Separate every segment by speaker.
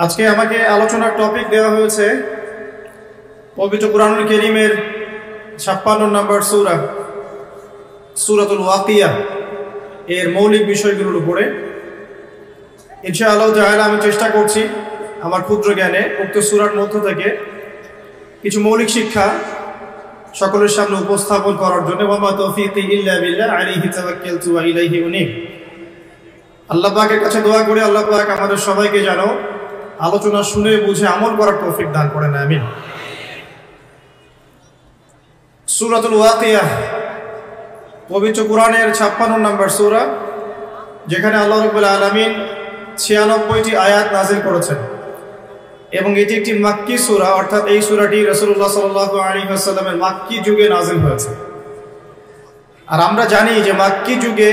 Speaker 1: আজকে আমাকে আলোচনার টপিক দেওয়া হয়েছে পবিত্র কুরআনুল কারীমের 56 নম্বর সূরা সূরাতুল ওয়াকিয়া এর মৌলিক বিষয়গুলোর উপরে। ইনশাআল্লাহ তাআলা আমি চেষ্টা করছি আমার ক্ষুদ্র জ্ঞানে উক্ত সূরার মধ্য থেকে কিছু মৌলিক শিক্ষা সকলের সামনে উপস্থাপন করার জন্য। ওয়া মা তাওফীকি ইল্লা বিল্লাহ আলাইহি তাওয়াক্কালতু ওয়া ইলাইহি উনীব। আল্লাহ পাকের কাছে দোয়া করি আল্লাহ পাক আমাদের সবাইকে যেন আলোচনা শুনে বুঝে আমল করার তৌফিক দান করেন, আমিন। সূরাতুল ওয়াকিয়া পবিত্র কুরআনের 56 নম্বর সূরা, যেখানে আল্লাহ রাব্বুল আলামিন 96টি আয়াত নাযিল করেছেন এবং এটি একটি মাক্কি সূরা, অর্থাৎ এই সূরাটি রাসূলুল্লাহ সাল্লাল্লাহু আলাইহি ওয়াসাল্লামের মাক্কি যুগে নাযিল হয়েছে। আর আমরা জানি যে মাক্কি যুগে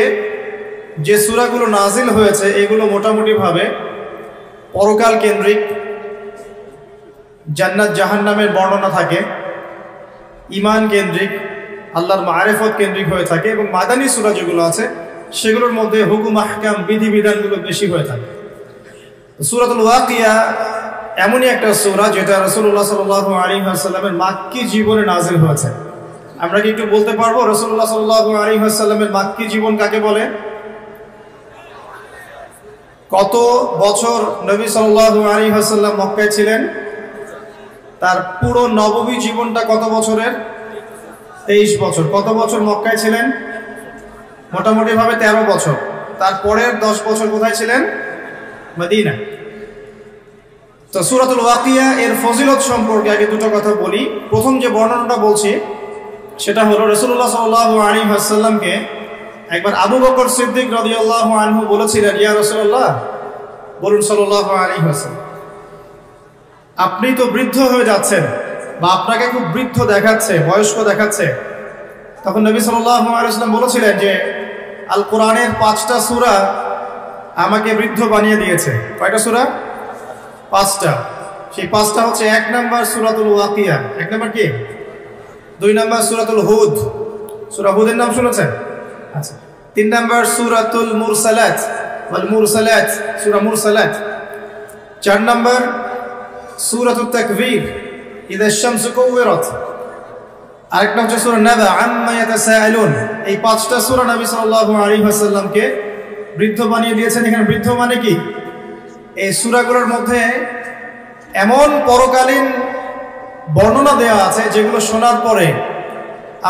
Speaker 1: যে সূরাগুলো নাযিল হয়েছে এগুলো মোটামুটি ভাবে পরকাল কেন্দ্রিক, জান্নাত জাহান্নামের বর্ণনা থাকে, ঈমান কেন্দ্রিক, আল্লাহর মারিফত কেন্দ্রিক হয়ে থাকে এবং মাদানী সূরা যেগুলো আছে সেগুলোর মধ্যে হুকুম আহকাম বিধিবিধানগুলো বেশি হয়ে থাকে। সূরাতুল ওয়াকিয়া এমনই একটা সূরা যেটা রাসূলুল্লাহ সাল্লাল্লাহু আলাইহি ওয়াসাল্লামের মাক্কি জীবনে নাযিল হয়েছে। আমরা কি একটু বলতে পারবো রাসূলুল্লাহ সাল্লাল্লাহু আলাইহি ওয়াসাল্লামের মাক্কি জীবন কাকে বলে? কত বছর নবী সাল্লাল্লাহু আলাইহি ওয়াসাল্লাম মক্কায় ছিলেন? তার পুরো নববী জীবনটা কত বছরের? 23 বছর। কত বছর মক্কায় ছিলেন? মোটামুটি ভাবে 13 বছর। তারপরের 10 বছর কোথায় ছিলেন? মদিনা। তো সূরাতুল ওয়াকিয়া এর ফজিলত সম্পর্কে আগে দুটো কথা বলি। প্রথম যে বর্ণনাটা বলছি সেটা হলো রাসূলুল্লাহ সাল্লাল্লাহু আলাইহি ওয়াসাল্লামকে একবার আবু বকর সিদ্দিক রাদিয়াল্লাহু আনহু বলেছিলেন, ইয়া রাসূলুল্লাহ, বলুন সাল্লাল্লাহু আলাইহি ওয়াসাল্লাম, আপনি তো বৃদ্ধ হয়ে যাচ্ছেন বা আপনাকে খুব বৃদ্ধ দেখাচ্ছে, বয়স্ক দেখাচ্ছে। তখন নবী সাল্লাল্লাহু আলাইহি ওয়াসাল্লাম বলেছিলেন যে আল কোরআনের 5টা সূরা আমাকে বৃদ্ধ বানিয়ে দিয়েছে। কয়টা সূরা? 5টা। সেই 5টা হচ্ছে 1 নাম্বার সূরাতুল ওয়াকিয়া। 1 নাম্বার কি? 2 নাম্বার সূরাতুল হুদ, সূরা হুদের নাম শুনেছেন? আচ্ছা। 3 নাম্বার সূরাতুল মুরসালাত ওয়াল মুরসালাত, সূরা মুরসালাত। 4 নাম্বার সূরাতুত তাকবীর, ইযা আশ-শামসু কুওয়িরাত। আরেকটা হচ্ছে সূরা নাবা, আম্মা ইয়াতাসাআলুন। এই 5টা সূরা নবী সাল্লাল্লাহু আলাইহি ওয়াসাল্লামকে বৃদ্ধ বানিয়ে দিয়েছেন। এখানে বৃদ্ধ মানে কি? এই সূরাগুলোর মধ্যে এমন পরকালীন বর্ণনা দেওয়া আছে যেগুলো শোনার পরে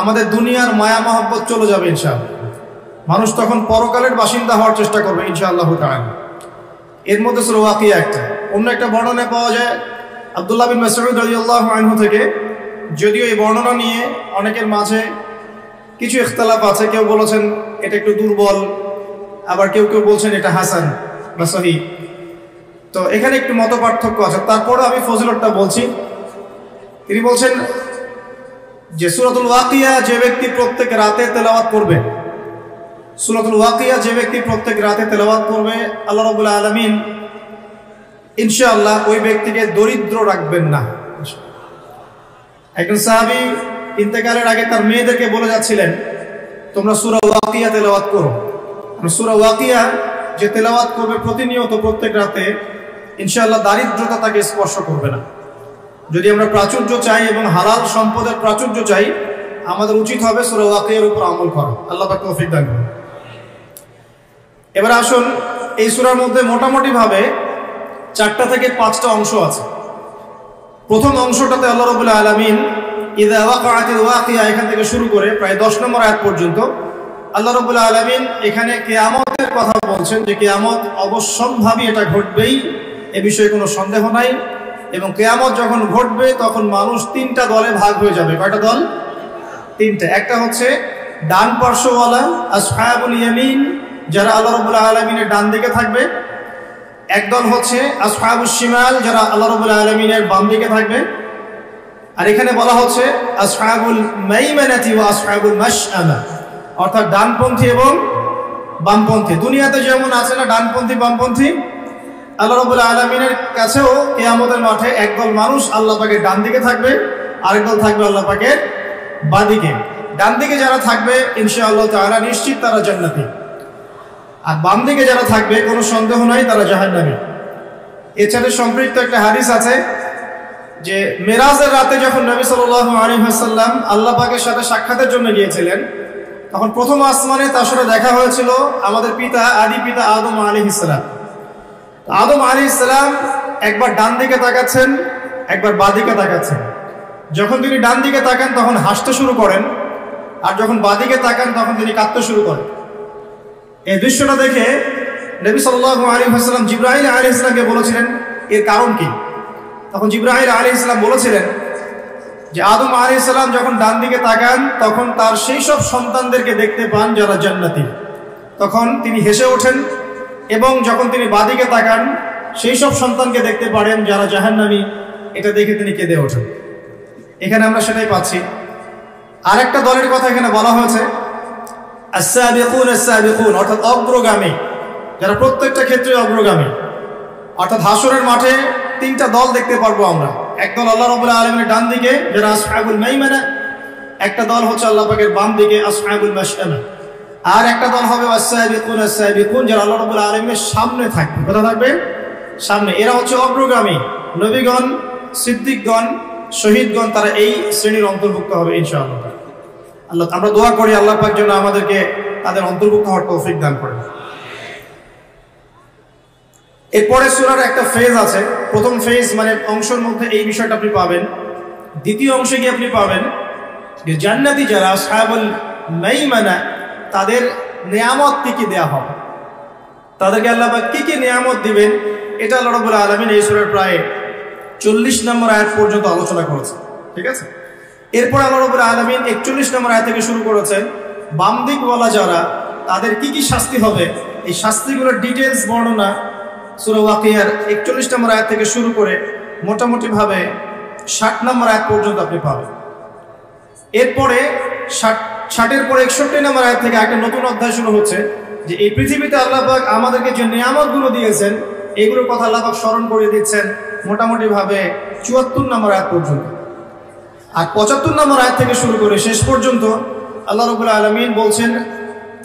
Speaker 1: আমাদের দুনিয়ার মায়া মহব্বত চলে যাবে ইনশাআল্লাহ। মানুষ তখন পরকালের বাসিন্দা হওয়ার চেষ্টা করবে ইনশাআল্লাহ তাআলা। এর মধ্যে সূরা ওয়াকিয়া একটা। অন্য একটা বর্ণনা পাওয়া যায় আব্দুল্লাহ বিন মাসউদ রাদিয়াল্লাহু আনহু থেকে, যদিও এই বর্ণনা নিয়ে অনেকের মাঝে কিছু ইখতিলাফ আছে। কেউ বলেছেন এটা একটু দুর্বল, আবার কেউ কেউ বলছেন এটা হাসান বা সহিহ। তো এখানে একটু মত পার্থক্য আছে। তারপরে আমি ফজিলতটা বলছি। তিনি বলছেন যে সূরাতুল ওয়াকিয়া যে ব্যক্তি প্রত্যেক রাতে তেলাওয়াত করবে, সূরাতুল ওয়াকিয়া যে ব্যক্তি প্রত্যেক রাতে তেলাওয়াত করবে, আল্লাহ রাব্বুল আলামিন ইনশাআল্লাহ ওই ব্যক্তিকে দরিদ্র রাখবেন না। একজন সাহাবী ইন্তেকালের আগে তার মেয়েদেরকে বলে যাচ্ছিলেন, তোমরা সূরা ওয়াকিয়া তেলাওয়াত করো। সূরা ওয়াকিয়া যে তেলাওয়াত করবে প্রতিনিয়ত প্রত্যেক রাতে, ইনশাআল্লাহ দারিদ্রতা তাকে স্পর্শ করবে না। যদি আমরা প্রাচুর্য চাই এবং হালাল সম্পদের প্রাচুর্য চাই, আমাদের উচিত হবে সূরা ওয়াকিয়ার উপর আমল করা। আল্লাহ পাক তৌফিক দান করুন। এবার আসুন, এই সূরার মধ্যে মোটামুটি ভাবে 4টা থেকে 5টা অংশ আছে। প্রথম অংশটাতে আল্লাহ রাব্বুল আলামিন ইযা ওয়াকাআতিল ওয়াকিয়া এখান থেকে শুরু করে প্রায় 10 নম্বর আয়াত পর্যন্ত আল্লাহ রাব্বুল আলামিন এখানে কিয়ামতের কথা বলছেন, যে কিয়ামত অবশ্যম্ভাবী, এটা ঘটবেই, এ বিষয়ে কোনো সন্দেহ নাই। এবং কিয়ামত যখন ঘটবে তখন মানুষ 3টা দলে ভাগ হয়ে যাবে। কয়টা দল? 3টা। একটা হচ্ছে ডান পার্শ্বওয়ালা আসহাবুল ইয়ামিন, যারা আল্লাহ রাব্বুল আলামিনের ডান দিকে থাকবে। একদল হচ্ছে আসহাবুশ শিমাল, যারা আল্লাহ রাব্বুল আলামিনের বাম দিকে থাকবে। আর এখানে বলা হচ্ছে আসহাবুল মাইমানাতি ওয়া আসহাবুল মাশআমা, অর্থাৎ ডানপন্থী এবং বামপন্থী। দুনিয়াতে যেমন আছে না ডানপন্থী বামপন্থী, আল্লাহ রাব্বুল আলামিনের কাছেও কিয়ামতের মাঠে একদল মানুষ আল্লাহ পাকের ডান দিকে থাকবে, আরেকদল থাকবে আল্লাহ পাকের বাম দিকে। ডান দিকে যারা থাকবে ইনশাআল্লাহ তাআলা নিশ্চিত তারা জান্নাতি, আর বাম দিকে যারা থাকবে কোনো সন্দেহ নাই তারা জাহান্নামী। এর সাথে সম্পৃক্ত একটা হাদিস আছে যে মেরাজের রাতে যখন নবী সাল্লাল্লাহু আলাইহি ওয়াসাল্লাম আল্লাহ পাকের সাথে সাক্ষাতের জন্য গিয়েছিলেন, তখন প্রথম আসমানে তার সাথে দেখা হয়েছিল আমাদের পিতা, আদি পিতা আদম আলাইহিস সালাম। আদম আলাইহিস সালাম একবার ডান দিকে তাকাচ্ছেন, একবার বাঁ দিকে তাকাচ্ছেন। যখন তিনি ডান দিকে তাকান তখন হাসতে শুরু করেন, আর যখন বাঁ দিকে তাকান তখন তিনি কাঁদতে শুরু করেন। এই দৃশ্যটা দেখে নবী সাল্লাল্লাহু আলাইহি ওয়াসাল্লাম জিবরাইল আলাইহিস সালামকে বলেছিলেন এর কারণ কি। তখন জিবরাইল আলাইহিস সালাম বলেছিলেন যে আদম আলাইহিস সালাম যখন ডান দিকে তাকান তখন তার সেই সব সন্তানদেরকে দেখতে পান যারা জান্নাতি, তখন তিনি হেসে ওঠেন, এবং যখন তিনি বাঁ দিকে তাকান সেই সব সন্তানকে দেখতে পারেন যারা জাহান্নামী, এটা দেখে তিনি কেঁদে ওঠেন। এখানে আমরা সেটাই পাচ্ছি। আরেকটা দলের কথা এখানে বলা হয়েছে, আস-সাবিকুন আস-সাবিকুন, অর্থাৎ অগ্রগামী, যারা প্রত্যেকটা ক্ষেত্রে অগ্রগামী। অর্থাৎ হাসরের মাঠে তিনটা দল দেখতে পারবো আমরা। এক দল আল্লাহ রাব্বুল আলামিনের ডান দিকে, যারা আসহাবুল মাইমানা, একটা দল হচ্ছে আল্লাহ পাকের বাম দিকে, আসহাবুল মাশআমা, আর একটা দল হবে আস-সাবিকুন আস-সাবিকুন, যারা আল্লাহ রাব্বুল আলামিনের সামনে থাকবে। কোথায় থাকবে? সামনে। এরা হচ্ছে অগ্রগামী। নবীগণ, সিদ্দিকগণ, শহীদগণ, তারা এই শ্রেণীর অন্তর্ভুক্ত হবে ইনশাআল্লাহ। আল্লাহ, আমরা দোয়া করি আল্লাহ পাক যেন আমাদেরকে তাদের অন্তর্ভুক্ত হওয়ার তৌফিক দান করেন। এরপরে সূরার একটা ফেজ আছে। প্রথম ফেজ মানে অংশের মধ্যে এই বিষয়টা আপনি পাবেন। দ্বিতীয় অংশে গিয়ে আপনি পাবেন যে জান্নাতি যারা আসহাবুল মাইমানা, তাদের নিয়ামত কি দেয়া হবে, তাদেরকে আল্লাহ পাক কি নিয়ামত দিবেন, এটা আল্লাহ রাব্বুল আলামিন এই সূরার প্রায় 40 নম্বর আয়াত পর্যন্ত আলোচনা করেছে। ঠিক আছে। এরপর আল্লাহ রাব্বুল আলামিন 41 নম্বর আয়াত থেকে শুরু করেছেন বাম দিকওয়ালা যারা, তাদের কি শাস্তি হবে, এই শাস্তিগুলোর ডিটেইলস বর্ণনা সূরা ওয়াকিয়ার 41 নম্বর আয়াত থেকে শুরু করে মোটামুটি ভাবে 60 নম্বর আয়াত পর্যন্ত আপনি পাবেন। এরপরে 60-এর পরে 61 নম্বর আয়াত থেকে একটা নতুন অধ্যায় শুরু হচ্ছে, যে এই পৃথিবীতে আল্লাহ পাক আমাদেরকে যে নিয়ামতগুলো দিয়েছেন এইগুলোর কথা আল্লাহ পাক স্মরণ করে দিচ্ছেন মোটামুটি ভাবে 74 নম্বর আয়াত পর্যন্ত। আর 75 নম্বর আয়াত থেকে শুরু করে শেষ পর্যন্ত আল্লাহ রাব্বুল আলামিন বলছেন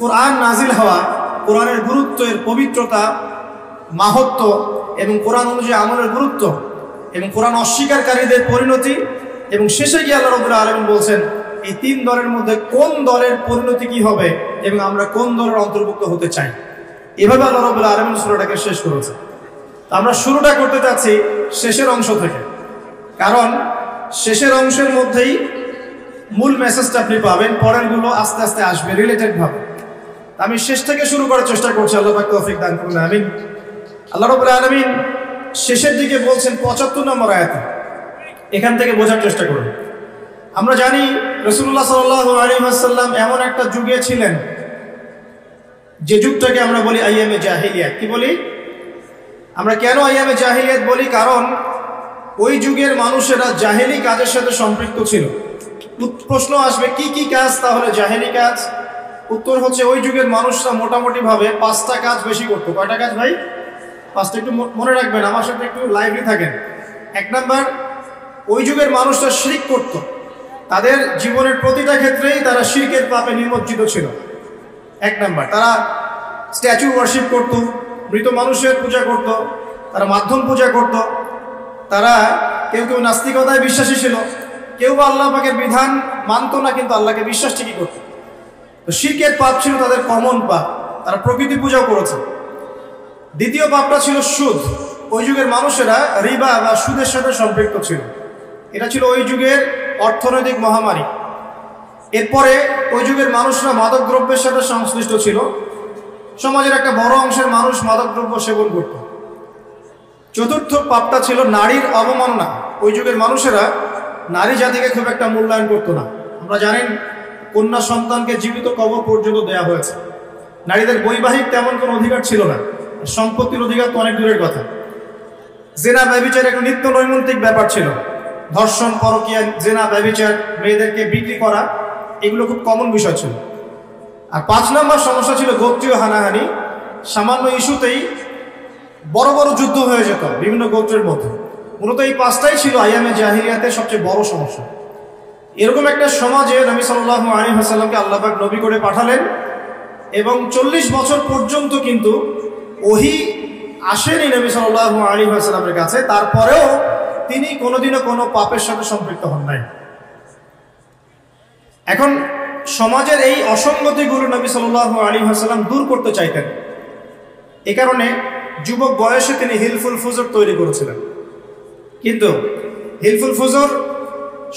Speaker 1: কোরআন নাজিল হওয়া, কোরআনের গুরুত্ব, এর পবিত্রতা, মাহাত্ম্য, এবং কোরআন অনুযায়ী আমলের গুরুত্ব, এবং কোরআন অস্বীকারীদের পরিণতি, এবং শেষে গিয়ে আল্লাহ রাব্বুল আলামিন বলছেন এই তিন দলের মধ্যে কোন দলের পরিণতি কি হবে এবং আমরা কোন দলের অন্তর্ভুক্ত হতে চাই। এভাবে আল্লাহ রাব্বুল আলামিন সূরাটাকে শেষ করেছে। আমরা শুরুটা করতে চাচ্ছি শেষের অংশ থেকে, কারণ শেষের অংশের মধ্যেই মূল মেসেজটা আপনি পাবেন, পরেরগুলো আস্তে আস্তে আসবে রিলেটেড ভাবে। আমি শেষ থেকে শুরু করার চেষ্টা করছি, আল্লাহ পাক তৌফিক দান করুন, আমিন। আল্লাহ রাব্বুল আলামিন শেষের দিকে বলছেন 75 নম্বর আয়াতে, এখান থেকে বোঝার চেষ্টা করুন। আমরা জানি রাসূলুল্লাহ সাল্লাল্লাহু আলাইহি ওয়াসাল্লাম এমন একটা যুগে ছিলেন যে যুগটাকে আমরা বলি আইয়ামে জাহিলিয়াত। কি বলি আমরা? কেন আইয়ামে জাহিলিয়াত বলি? কারণ ওই যুগের মানুষেরা জাহেলি কাজের সাথে সম্পৃক্ত ছিল। প্রশ্ন আসবে কি কি কাজ তাহলে জাহেলি কাজ? উত্তর হচ্ছে ওই যুগের মানুষরা মোটামুটি ভাবে 5টা কাজ বেশি করতো। কয়টা কাজ ভাই? 5টা। একটু মনে রাখবেন, আমার সাথে একটু লাইভলি থাকেন। 1 নাম্বার, ওই যুগের মানুষরা শিরক করত। তাদের জীবনের প্রতিটা ক্ষেত্রেই তারা শিরকের পাপে নিমজ্জিত ছিল। 1 নাম্বার, তারা স্ট্যাচু ওয়ার্শিপ করত, মৃত মানুষের পূজা করত, তারা মাধ্যম পূজা করত, তারা কেউ কেউ নাস্তিকতায় বিশ্বাসী ছিল, কেউ বা আল্লাহ পাকের বিধান মানত না কিন্তু আল্লাহকে বিশ্বাস ঠিকই করত। তো শিরকের পাপ ছিল তাদের কমন পাপ, তারা প্রকৃতি পূজাও করেছে। দ্বিতীয় পাপটা ছিল সুদ। ওই যুগের মানুষেরা রিবা বা সুদের সাথে সম্পৃক্ত ছিল। এটা ছিল ওই যুগের অর্থনৈতিক মহামারী। এরপরে ওই যুগের মানুষরা মাদক দ্রব্যের সাথে সংশ্লিষ্ট ছিল। সমাজের একটা বড় অংশের মানুষ মাদক দ্রব্য সেবন করত। চতুর্থ পাপটা ছিল নারীর অবমাননা। ওই যুগের মানুষেরা নারী জাতিকে খুব একটা মূল্যায়ন করতো না। আমরা জানেন কন্যা সন্তানকে জীবিত কবর পর্যন্ত দেয়া হয়েছে। নারীদের বৈবাহিক তেমন কোনো অধিকার ছিল না, সম্পত্তির অধিকার তো অনেক দূরের কথা। জেনা ব্যভিচার একটা নিত্য নৈমিত্তিক ব্যাপার ছিল। ধর্ষণ, পরকীয়া, জেনা, ব্যভিচার, মেয়েদেরকে বিক্রি করা, এগুলো খুব কমন বিষয় ছিল। আর 5 নম্বর সমস্যা ছিল গোত্রীয় হানাহানি। সামান্য ইস্যুতেই বড় বড় যুদ্ধ হয়ে যেত বিভিন্ন গোত্রের মধ্যে। মূলত এই 5টাই ছিল আইয়ামে জাহিলিয়াতের সবচেয়ে বড় সমস্যা। এরকম একটা সমাজে নবী সাল্লাল্লাহু আলাইহি ওয়াসাল্লামকে আল্লাহ পাক নবী করে পাঠালেন, এবং 40 বছর পর্যন্ত কিন্তু ওহী আসেনি নবী সাল্লাল্লাহু আলাইহি ওয়াসাল্লামের কাছে, তারপরেও তিনি কোনোদিনও কোনো পাপের সাথে সম্পৃক্ত হন নাই। এখন সমাজের এই অসঙ্গতিগুলো নবী সাল্লাল্লাহু আলাইহি ওয়াসাল্লাম দূর করতে চাইতেন। এ কারণে যুবক বয়সে তিনি হিলফুল ফুজুর তৈরি করেছিলেন। কিন্তু হিলফুল ফুজুর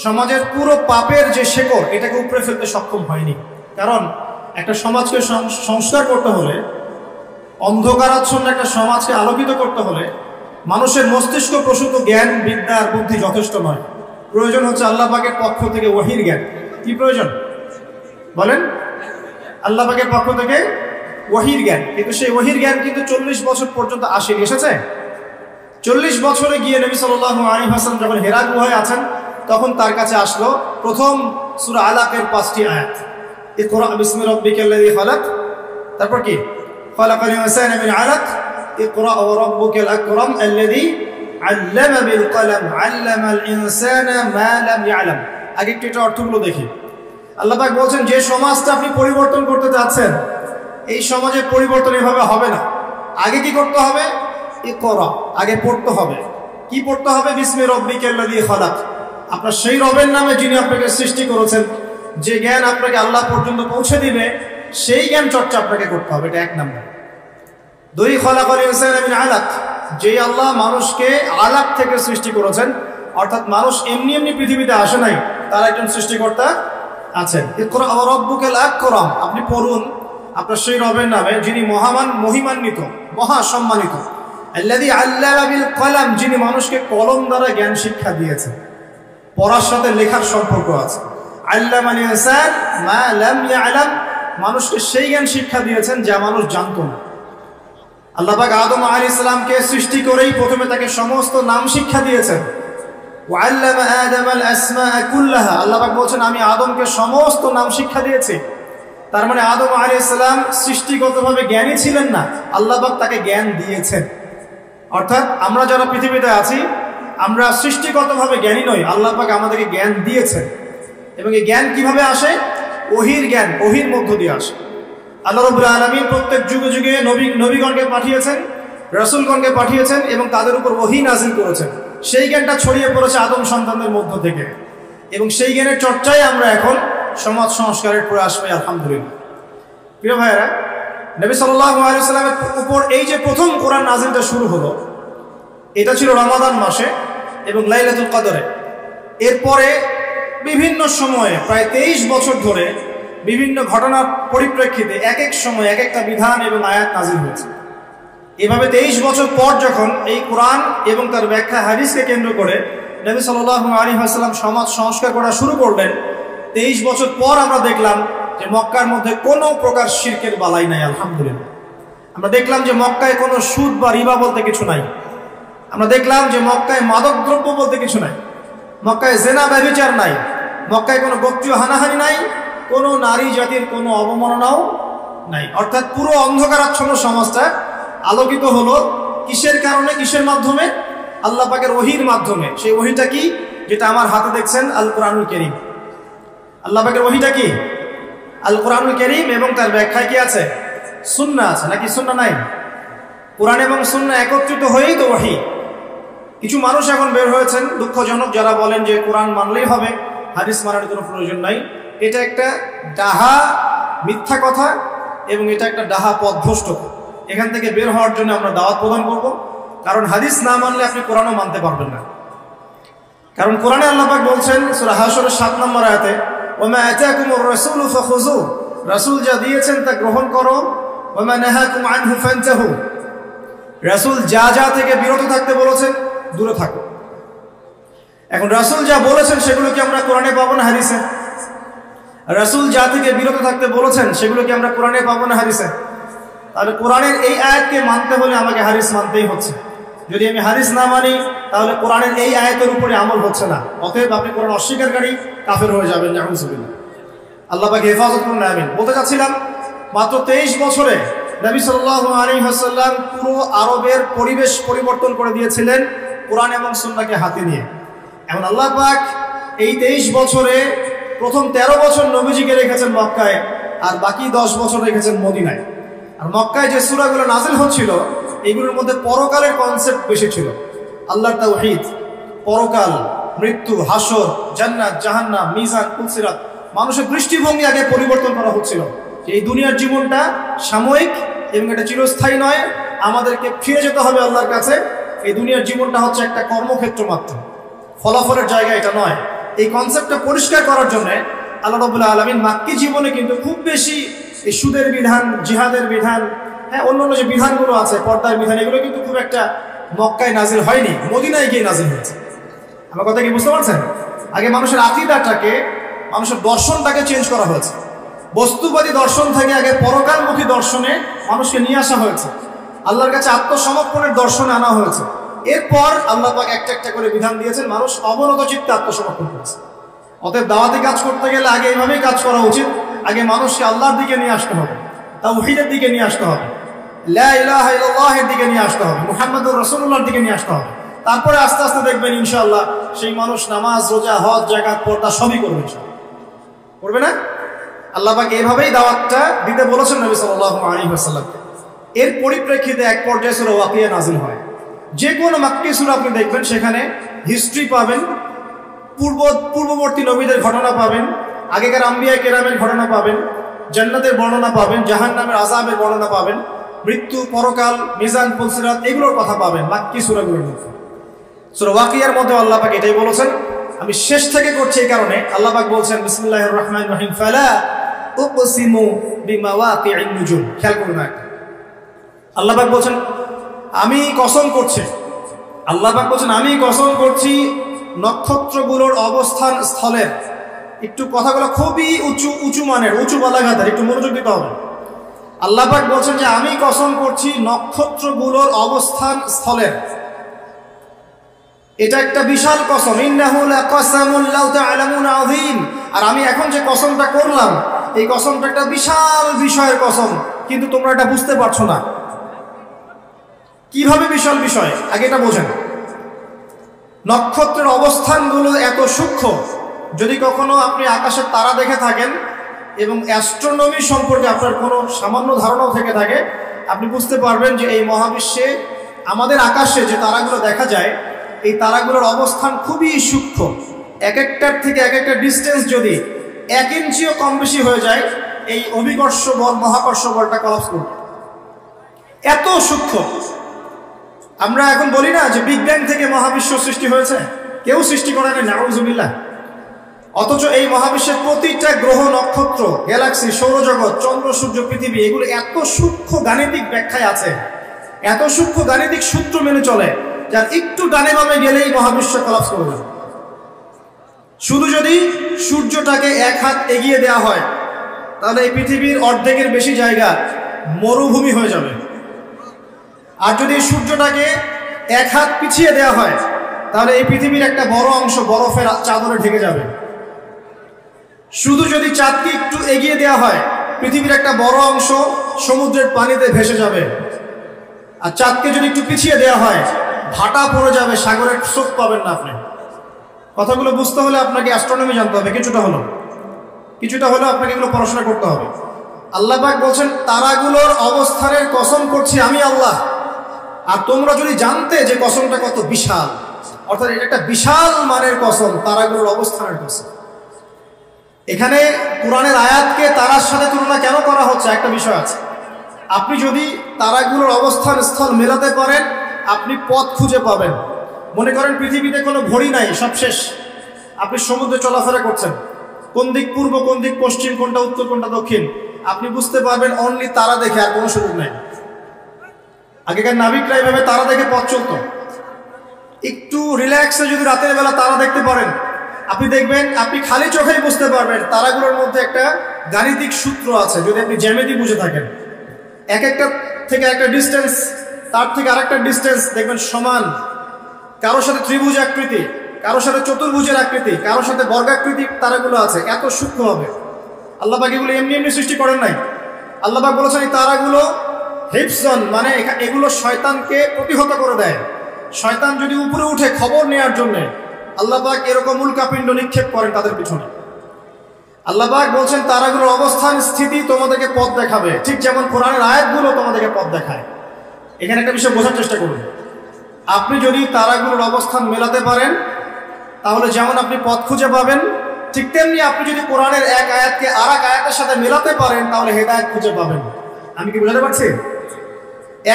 Speaker 1: সমাজের পুরো পাপের যে শেকড়, এটাকে উপড়ে ফেলতে সক্ষম হয়নি। কারণ একটা সমাজকে সংস্কার করতে হলে, অন্ধকারাচ্ছন্ন একটা সমাজকে আলোকিত করতে হলে মানুষের মস্তিষ্ক প্রসূত জ্ঞান, বিদ্যা আর বুদ্ধি যথেষ্ট নয়। প্রয়োজন হচ্ছে আল্লাহ পাকের পক্ষ থেকে ওহীর জ্ঞান। কি প্রয়োজন বলেন? আল্লাহ পাকের পক্ষ থেকে ওহীর জ্ঞান। কিন্তু সেই ওহীর জ্ঞান কিন্তু 40 বছর পর্যন্ত আসেনি। এসেছে 40 বছরে গিয়ে নবী সাল্লাল্লাহু আলাইহি ওয়াসাল্লাম যখন হেরা গুহায় আছেন, তখন তার কাছে আসলো প্রথম সূরা আলাকের 5টি আয়াত। ইকরা বিসমি রাব্বিকাল্লাযী খালাক, তারপর কি খালাকাল ইনসানা মিন আলাক, ইকরা ওয়া রাব্বুকাল আকরাম আল্লাযী আল্লামা বিল কলম আল্লামাল ইনসানা মা লাম ইয়ালাম। আগে একটু এটা অর্থগুলো দেখি। আল্লাহ পাক বলছেন, যে সমাজটা আপনি পরিবর্তন করতে যাচ্ছেন, এই সমাজের পরিবর্তন এভাবে হবে না। আগে কি করতে হবে? ইকরা, আগে পড়তে হবে। কি পড়তে হবে? বিসমি রাব্বিকাল্লাযী খালাক, আপনার সেই রবের নামে যিনি আপনাকে সৃষ্টি করেছেন। যে জ্ঞান আপনাকে আল্লাহ পর্যন্ত পৌঁছে দিবে, সেই জ্ঞান চর্চা আপনাকে করতে হবে। এটা 1 নম্বর। 2, খালাকাল ইনসানা মিন আলাক, যে আল্লাহ মানুষকে আলাক থেকে সৃষ্টি করেছেন, অর্থাৎ মানুষ এমনি এমনি পৃথিবীতে আসে নাই, তার একজন সৃষ্টিকর্তা আছেন। ইকরা ওয়া রাব্বুকাল আকরাম, আপনি পড়ুন আপনার সেই রবের নামে যিনি মহান, মহিমান্বিত, মহা সম্মানিত। আল্লাযী আল্লামা বিল কলম, যিনি মানুষকে কলম দ্বারা জ্ঞান শিক্ষা দিয়েছেন। পড়ার সাথে লেখার সম্পর্ক আছে। আল্লামাল ইনসান মা লাম ইয়ালাম, মানুষকে সেই জ্ঞান শিক্ষা দিয়েছেন যা মানুষ জানতো না। আল্লাহ পাক আদম আলাইহিস সালামকে সৃষ্টি করেই প্রথমে তাকে সমস্ত নাম শিক্ষা দিয়েছেন। ওয়া আল্লামা আদামাল আসমাআ কুল্লাহা, আল্লাহ পাক বলেন আমি আদমকে সমস্ত নাম শিক্ষা দিয়েছি। তার মানে আদম আলাইহিস সালাম সৃষ্টিগতভাবে জ্ঞানী ছিলেন না, আল্লাহ পাক তাকে জ্ঞান দিয়েছেন। অর্থাৎ আমরা যারা পৃথিবীতে আছি, আমরা সৃষ্টিগতভাবে জ্ঞানী নই, আল্লাহ পাক আমাদেরকে জ্ঞান দিয়েছেন। এবং এই জ্ঞান কিভাবে আসে? ওহীর জ্ঞান, ওহীর মধ্য দিয়ে আসে। আল্লাহ রাব্বুল আলামিন প্রত্যেক যুগে যুগে নবীগণকে পাঠিয়েছেন, রাসূলগণকে পাঠিয়েছেন এবং তাদের উপর ওহী নাযিল করেছেন। সেই জ্ঞানটা ছড়িয়ে পড়েছে আদম সন্তানদের মধ্য থেকে, এবং সেই জ্ঞানের চর্চায় আমরা এখন সমাজ সংস্কারের প্রয়াস পাই, আলহামদুলিল্লাহ। প্রিয় ভাইয়েরা, নবী সাল্লাল্লাহু আলাইহি ওয়াসাল্লামের উপর এই যে প্রথম কোরআন নাযিলটা শুরু হলো, এটা ছিল রমাদান মাসে এবং লাইলাতুল কদরে। এরপরে বিভিন্ন সময়ে প্রায় 23 বছর ধরে বিভিন্ন ঘটনার পরিপ্রেক্ষিতে এক এক সময় এক একটা বিধান এবং আয়াত নাযিল হয়েছে। এভাবে 23 বছর পর যখন এই কোরআন এবং তার ব্যাখ্যা হাদিসকে কেন্দ্র করে নবী সাল্লাল্লাহু আলাইহি ওয়াসাল্লাম সমাজ সংস্কার করা শুরু করলেন, 23 বছর পর আমরা দেখলাম যে মক্কার মধ্যে কোনো প্রকার শিরকের বালাই নাই, আলহামদুলিল্লাহ। আমরা দেখলাম যে মক্কায় কোনো সুদ বা রিবা বলতে কিছু নাই। আমরা দেখলাম যে মক্কায় মাদকদ্রব্য বলতে কিছু নাই, মক্কায় জেনা ব্যভিচার নাই, মক্কায় কোনো গোত্রীয় হানাহানি নাই, কোনো নারী জাতির কোনো অবমাননাও নাই। অর্থাৎ পুরো অন্ধকারাচ্ছন্ন সমাজটা আলোকিত হলো কিসের কারণে, কিসের মাধ্যমে? আল্লাহ পাকের ওহীর মাধ্যমে। সেই ওহীটা কি? যেটা আমার হাতে দেখছেন, আল কোরআনুল কারীম। আল্লাহ পাকের ওহীটা কি? আল কোরআনুল কারীম, এবং তার ব্যাখ্যায় কি আছে? সুন্নাহ আছে, নাকি সুন্নাহ নাই? কোরআন এবং সুন্নাহ একত্রিত হয়েই তো ওহী। কিছু মানুষ এখন বের হয়েছেন দুঃখজনক, যারা বলেন যে কোরআন মানলেই হবে, হাদিস মানার কোনো প্রয়োজন নাই। এটা একটা ডাহা মিথ্যা কথা এবং এটা একটা ডাহা পথভ্রষ্টতা। এখান থেকে বের হওয়ার জন্য আমরা দাওয়াত প্রদান করব। কারণ হাদিস না মানলে আপনি কোরআনও মানতে পারবেন না। কারণ কোরআনে আল্লাহ পাক বলছেন সূরা হাশরের 7 নম্বর আয়াতে, ওয়া আতাকুমুর রাসূলু ফাখুযু, রাসূল যা দিয়েছেন তা গ্রহণ করো, ওয়া নাহাকুম আনহু ফান্তাহু, রাসূল যা যা থেকে বিরত থাকতে বলেছেন দূরে থাকো। এখন রাসূল যা বলেছেন সেগুলো কি আমরা কোরআনে পাবো না হাদিসে? রাসূল যা থেকে বিরত থাকতে বলেছেন সেগুলো কি আমরা কোরআনে পাবো না হাদিসে? তাহলে কোরআনের এই আয়াতকে মানতে হলে আমাকে হাদিস মানতেই হচ্ছে। যদি আমি হাদিস না মানি তাহলে কোরআনের এই আয়াতের উপরে আমল হচ্ছে না। অতএব আপনি কোরআন অস্বীকারী কাফের হয়ে যাবেন, নাউযুবিল্লাহ। আল্লাহ পাক হেফাজত করুন, আমিন। বলতে চাচ্ছিলাম, মাত্র 23 বছরে নবী সাল্লাল্লাহু আলাইহি ওয়াসাল্লাম পুরো আরবের পরিবেশ পরিবর্তন করে দিয়েছিলেন কোরআন এবং সুন্নাহকে হাতে নিয়ে। এখন আল্লাহ পাক এই 23 বছরে প্রথম 13 বছর নবীজিকে রেখেছেন মক্কায়, আর বাকি 10 বছর রেখেছেন মদিনায়। আর মক্কায় যে সূরাগুলো নাযিল হচ্ছিল এগুলোর মধ্যে পরকালের কনসেপ্ট বেশি ছিল। আল্লাহর তাওহীদ, পরকাল, মৃত্যু, হাসর, জান্নাত, জাহান্নাম, মিজান, পুলসিরাত, মানুষের দৃষ্টিভঙ্গি আগে পরিবর্তন করা হচ্ছিল। এই দুনিয়ার জীবনটা সাময়িক এবং এটা চিরস্থায়ী নয়, আমাদেরকে ফিরে যেতে হবে আল্লাহর কাছে। এই দুনিয়ার জীবনটা হচ্ছে একটা কর্মক্ষেত্র মাত্র, ফলাফলের জায়গা এটা নয়। এই কনসেপ্টটা পরিষ্কার করার জন্য আল্লাহ রাব্বুল আলামিন মাক্কি জীবনে কিন্তু খুব বেশি এই সুদের বিধান, জিহাদের বিধান, হ্যাঁ অন্যান্য যে বিধানগুলো আছে, পর্দার বিধান, এগুলো কিন্তু খুব একটা মক্কায় নাজিল হয়নি, মদিনায় গিয়ে নাজিল হয়েছে। আমার কথা কি বুঝতে পারছেন? আগে মানুষের আকীদাটাকে, মানুষের দর্শনটাকে চেঞ্জ করা হয়েছে। বস্তুবাদী দর্শন থেকে আগে পরকালমুখী দর্শনে মানুষকে নিয়ে আসা হয়েছে, আল্লাহর কাছে আত্মসমর্পণের দর্শনে আনা হয়েছে। এরপর আল্লাহ পাক একটা একটা করে বিধান দিয়েছেন, মানুষ অবনত চিত্তে আত্মসমর্পণ করেছে। অতএব দাওয়াতি কাজ করতে গেলে আগে এইভাবেই কাজ করা উচিত। আগে মানুষকে আল্লাহর দিকে নিয়ে আসতে হবে, তাওহীদের দিকে নিয়ে আসতে হবে, লা ইলাহা ইল্লাল্লাহের দিকে নিয়ে আসতে হবে, মুহাম্মদুর রাসূলুল্লাহর দিকে নিয়ে আসতে হবে। তারপরে আস্তে আস্তে দেখবেন ইনশাআল্লাহ সেই মানুষ নামাজ, রোজা, হজ, যাকাত, পর্দা সবই করবে। ইনশাআল্লাহ করবে না? আল্লাহ পাক এইভাবেই দাওয়াতটা দিতে বলেছেন নবী সাল্লাল্লাহু আলাইহি ওয়াসাল্লামকে। এর পরিপ্রেক্ষিতে এক পর্যায়ে সূরা ওয়াকিয়া নাযিল হয়। যে কোনো মাক্কি সূরা আপনি দেখবেন সেখানে হিস্ট্রি পাবেন, পূর্ববর্তী নবীদের ঘটনা পাবেন, আগেকার আম্বিয়া কেরামের ঘটনা পাবেন, জান্নাতের বর্ণনা পাবেন, জাহান্নামের আযাবের বর্ণনা পাবেন, মৃত্যু, পরকাল, মিজান, পুলসিরাত এগুলোর কথা পাবেন মাক্কি সূরাগুলোর মধ্যে। সূরা ওয়াকিয়ার মধ্যে আল্লাহ পাক এটাই বলেছেন। আমি শেষ থেকে করছি এই কারণে, আল্লাহ পাক বলছেন বিসমিল্লাহির রহমানির রহিম, ফালা উকসিমু বিমাওয়াকি'ন নুজুম। খেয়াল করুন, আল্লাহ পাক বলছেন আমি কসম করছি, আল্লাহ পাক বলছেন আমি কসম করছি নক্ষত্রগুলোর অবস্থান স্থলের। একটু কথাগুলো খুবই উঁচু মানের, উঁচু বালাঘাতের, একটু মনোযোগ দিতে হবে। আল্লাহ পাক বলছেন যে আমি কসম করছি নক্ষত্রগুলোর অবস্থান স্থলের। এটা একটা বিশাল কসম, ইন্নাহু লাকাসামুন লাউ তা'লামুনা আযীম। আর আমি এখন যে কসমটা করলাম, এই কসমটা একটা বিশাল বিষয়ের কসম, কিন্তু তোমরা এটা বুঝতে পারছো না। কিভাবে বিশাল বিষয় আগে এটা বোঝেন। নক্ষত্রের অবস্থানগুলো এত সূক্ষ্ম, যদি কখনো আপনি আকাশের তারা দেখে থাকেন এবং অ্যাস্ট্রোনমি সম্পর্কে আপনার কোনো সামান্য ধারণাও থেকে থাকে, আপনি বুঝতে পারবেন যে এই মহাবিশ্বে আমাদের আকাশে যে তারাগুলো দেখা যায়, এই তারাগুলোর অবস্থান খুবই সূক্ষ্ম। এক একটার থেকে এক একটা ডিস্টেন্স যদি 1 ইঞ্চিও কম বেশি হয়ে যায়, এই অভিকর্ষ বল, মহাকর্ষ বলটা কলাপস করবে, এত সূক্ষ্ম। আমরা এখন বলি না যে বিগ ব্যাং থেকে মহাবিশ্ব সৃষ্টি হয়েছে, কেউ সৃষ্টি করে না, নাউযুবিল্লাহ। অথচ এই মহাবিশ্বের প্রতিটা গ্রহ, নক্ষত্র, গ্যালাক্সি, সৌরজগৎ, চন্দ্র, সূর্য, পৃথিবী এগুলো এত সূক্ষ্ম গাণিতিক ব্যাখ্যায় আছে, এত সূক্ষ্ম গাণিতিক সূত্র মেনে চলে, যার একটু ডানে বামে গেলেই মহাবিশ্ব কলাপস করে যাবে। শুধু যদি সূর্যটাকে 1 হাত এগিয়ে দেওয়া হয়, তাহলে এই পৃথিবীর অর্ধেকের বেশি জায়গা মরুভূমি হয়ে যাবে। আর যদি সূর্যটাকে 1 হাত পিছিয়ে দেওয়া হয়, তাহলে এই পৃথিবীর একটা বড় অংশ বরফের চাদরে ঢেকে যাবে। শুধু যদি চাঁদকে একটু এগিয়ে দেওয়া হয়, পৃথিবীর একটা বড় অংশ সমুদ্রের পানিতে ভেসে যাবে। আর চাঁদকে যদি একটু পিছিয়ে দেওয়া হয়, ভাটা পড়ে যাবে, সাগরের স্রোত পাবেন না আপনি। কথাগুলো বুঝতে হলে আপনাকে অ্যাস্ট্রোনমি জানতে হবে, কিছুটা হলেও আপনাকে এগুলো পড়াশোনা করতে হবে। আল্লাহ পাক বলছেন তারাগুলোর অবস্থানের কসম করছি আমি আল্লাহ। আর তোমরা যদি জানতে যে কসমটা কত বিশাল, অর্থাৎ এটা একটা বিশাল মানের কসম, তারাগুলোর অবস্থানের কসম। এখানে কোরআনের আয়াতকে তারার সাথে তুলনা কেন করা হচ্ছে, একটা বিষয় আছে। আপনি যদি তারাগুলোর অবস্থান স্থল মেলাতে পারেন, আপনি পথ খুঁজে পাবেন। মনে করেন পৃথিবীতে কোনো ঘড়ি নাই, সব শেষ, আপনি সমুদ্রে চলাফেরা করছেন, কোন দিক পূর্ব, কোন দিক পশ্চিম, কোনটা উত্তর, কোনটা দক্ষিণ, আপনি বুঝতে পারবেন অনলি তারা দেখে, আর কোনো সুযোগ নাই। আগেকার নাবিকরা এইভাবে তারা দেখে পথ চলত। একটু রিল্যাক্সে যদি রাতের বেলা তারা দেখতে পারেন, আপনি দেখবেন আপনি খালি চোখেই বুঝতে পারবেন তারাগুলোর মধ্যে একটা গাণিতিক সূত্র আছে। যদি আপনি জ্যামিতি বুঝে থাকেন, এক একটা থেকে একটা ডিস্টেন্স, তার থেকে আরেকটা ডিস্টেন্স দেখবেন সমান। কারোর সাথে ত্রিভুজ আকৃতি, কারোর সাথে চতুর্ভুজের আকৃতি, কারোর সাথে বর্গাকৃতি তারাগুলো আছে, এত সূক্ষ্ম হবে। আল্লাহ পাক এগুলো এমনি এমনি সৃষ্টি করেন নাই। আল্লাহ পাক বলেছেন এই তারাগুলো হিফজন, মানে এগুলো শয়তানকে প্রতিহত করে দেয়। শয়তান যদি উপরে উঠে খবর নেওয়ার জন্য আল্লাহ পাক এরকম উল্কাপিণ্ড নিক্ষেপ করেন তাদের পিছনে। আল্লাহ পাক বলছেন তারাগুলোর অবস্থান স্থিতি তোমাদেরকে পথ দেখাবে, ঠিক যেমন কোরআনের আয়াতগুলো তোমাদেরকে পথ দেখায়। এখানে একটা বিষয় বোঝার চেষ্টা করুন। আপনি যদি তারাগুলোর অবস্থান মেলাতে পারেন তাহলে যেমন আপনি পথ খুঁজে পাবেন, ঠিক তেমনি আপনি যদি কোরআনের এক আয়াতকে আর এক আয়াতের সাথে মেলাতে পারেন তাহলে হেদায়েত খুঁজে পাবেন। আমি কি বোঝাতে পারছি?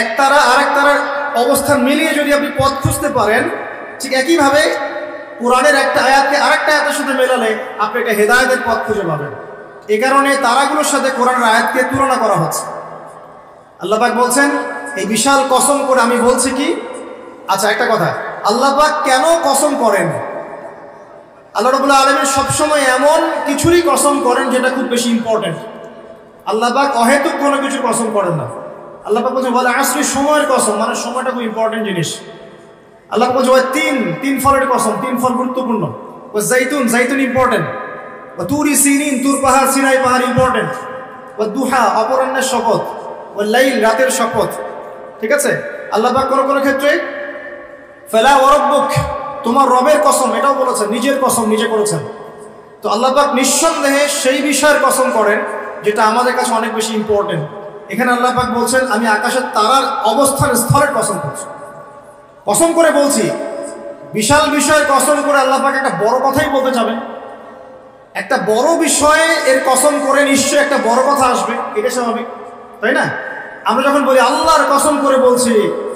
Speaker 1: এক তারা আর এক তারার অবস্থান মিলিয়ে যদি আপনি পথ খুঁজতে পারেন, ঠিক একইভাবে কোরআনের একটা আয়াতকে আর একটা আয়াতের সাথে মেলালে আপনি একটা হেদায়েতের পথ খুঁজে পাবেন। এই কারণে তারাগুলোর সাথে কোরআনের আয়াতকে তুলনা করা হচ্ছে। আল্লাহ পাক বলছেন, এই বিশাল কসম করে আমি বলছি কি, আচ্ছা একটা কথা, আল্লাহ পাক কেন কসম করেন? আল্লাহ রাব্বুল আলামিন সবসময় এমন কিছুরই কসম করেন যেটা খুব বেশি ইম্পর্টেন্ট। আল্লাহ পাক অহেতুক কোনো কিছু কসম করেন না। আল্লাহ পাক বলছেন ওয়াল আসরি, সময়ের কসম, মানে সময়টা খুব ইম্পর্টেন্ট জিনিস। আল্লাহ পাক বলছেন তিন ফলের কসম, তিন ফল গুরুত্বপূর্ণ। ওয়া জাইতুন, জাইতুন ইম্পর্টেন্ট। ওয়া তুরি সিনিন, তুর পাহাড়, সিনাই পাহাড় ইম্পর্টেন্ট। ওয়া দুহা, অপরাহ্নের শপথ। ওয়া লাইল, রাতের শপথ। ঠিক আছে? আল্লাহ পাক কোনো ক্ষেত্রে ফালা ওয়া রাব্বুক, তোমার রবের কসম, এটাও বলেছেন, নিজের কসম নিজে করেছেন। তো আল্লাহ পাক নিঃসন্দেহে সেই বিষয়ের কসম করেন যেটা আমাদের কাছে অনেক বেশি ইম্পর্টেন্ট। এখানে আল্লাহ পাক বলছেন আমি আকাশের তারার অবস্থান স্থলের কসম করছি, কসম করে বলছি। বিশাল বিষয়ের কসম করে আল্লাহ পাক একটা বড় কথাই বলতে যাবেন। একটা বড় বিষয়ে এর কসম করে নিশ্চয়ই একটা বড় কথা আসবে, এটা স্বাভাবিক, তাই না? আমরা যখন বলি আল্লাহর কসম করে বলছি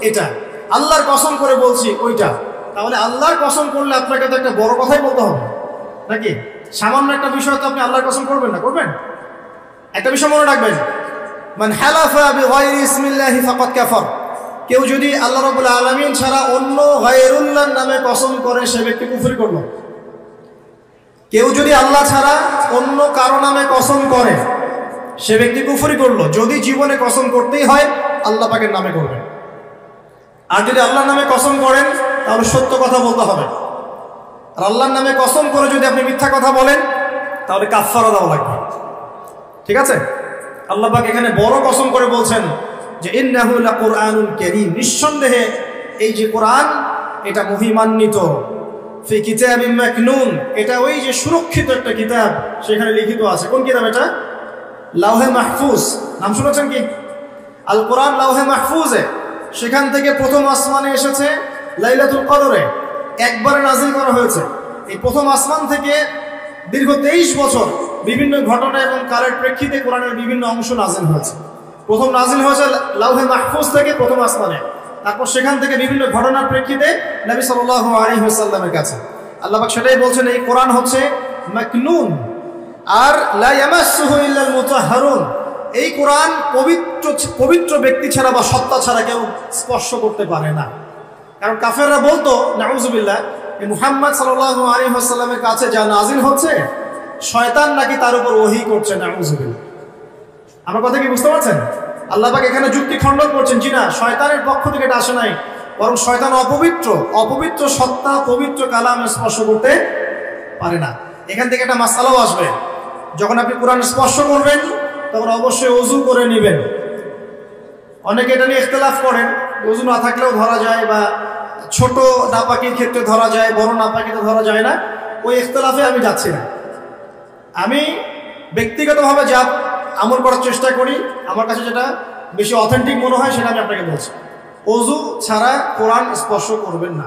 Speaker 1: এটা, আল্লাহর কসম করে বলছি ওইটা, তাহলে আল্লাহর কসম করলে আপনাকে তো একটা বড় কথাই বলতে হবে নাকি? সামান্য একটা বিষয় তো আপনি আল্লাহর কসম করবেন না, করবেন? একটা বিষয় মনে রাখবেন, মান হালাফা বিগাইরি ইসমিল্লাহি ফাকাদ কাফার, কেউ যদি আল্লাহ রাব্বুল আলামিন ছাড়া অন্য গায়রুল্লাহর নামে কসম করে সে ব্যক্তি কুফর করলো। কেউ যদি আল্লাহ ছাড়া অন্য কারো নামে কসম করে সে ব্যক্তি কুফরি করলো। যদি জীবনে কসম করতেই হয় আল্লাহ পাকের নামে করবেন। আর যদি আল্লাহর নামে কসম করেন তাহলে সত্য কথা বলতে হবে। আর আল্লাহর নামে কসম করে যদি আপনি মিথ্যা কথা বলেন তাহলে কাফারা দেওয়া লাগবে। ঠিক আছে? আল্লাহ পাক এখানে বড় কসম করে বলছেন যে ইন্নাহু লাকুরআনুন কারীম, নিঃসন্দেহে এই যে কোরআন এটা মহিমান্বিত। ফি কিতাবিম মাকনুন, এটা ওই যে সুরক্ষিত একটা কিতাব, সেখানে লিখিত আছে। কোন কিতাব এটা? লাওহে মাহফুজ। নাম শুনেছেন কি? আল কোরআন লাওহে মাহফুজে, সেখান থেকে প্রথম আসমানে এসেছে লাইলাতুল কদরে, একবারে নাজিল করা হয়েছে। এই প্রথম আসমান থেকে দীর্ঘ 23 বছর বিভিন্ন ঘটনা এবং কালের প্রেক্ষিতে কোরআনের বিভিন্ন অংশ নাজিল হয়েছে। প্রথম নাজিল হয়েছে লাওহে মাহফুজ থেকে প্রথম আসমানে, তারপর সেখান থেকে বিভিন্ন ঘটনার প্রেক্ষিতে নবী সাল্লাল্লাহু আলাইহি ওয়াসাল্লামের কাছে। আল্লাহ পাক সেটাই বলছেন এই কোরআন হচ্ছে মাকনুন, আর লা ইয়ামাসসুহু ইল্লাল মুতাহহারুন, এই কোরআন পবিত্র ব্যক্তি ছাড়া বা সত্তা ছাড়া কেউ স্পর্শ করতে পারে না। কারণ কাফেররা বলতো নাউযুবিল্লাহ, এই মুহাম্মদ সাল্লাল্লাহু আলাইহি ওয়াসাল্লামের কাছে যা নাজিল হচ্ছে শয়তান নাকি তার উপর ওহী করছে, নাউযুবিল্লাহ। আমার কথা কি বুঝতে পারছেন? আল্লাহ পাক এখানে যুক্তি খণ্ডন করছেন, জি না, শয়তানের পক্ষ থেকে এটা আসে নাই, বরং শয়তান অপবিত্র সত্তা পবিত্র কালাম স্পর্শ করতে পারে না। এখান থেকে একটা মাসআলাও আসবে, যখন আপনি কোরআন স্পর্শ করবেন তখন অবশ্যই ওযু করে নেবেন। অনেকে এটা নিয়ে ইখতিলাফ করেন, ওযু না থাকলেও ধরা যায়, বা ছোট নাপাকির ক্ষেত্রে ধরা যায়, বড় নাপাকিতে ধরা যায় না। ওই ইখতিলাফে আমি যাচ্ছি না। আমি ব্যক্তিগতভাবে যা আমল করার চেষ্টা করি, আমার কাছে যেটা বেশি অথেন্টিক মনে হয় সেটা আমি আপনাকে বলছি। ওযু ছাড়া কোরআন স্পর্শ করবেন না।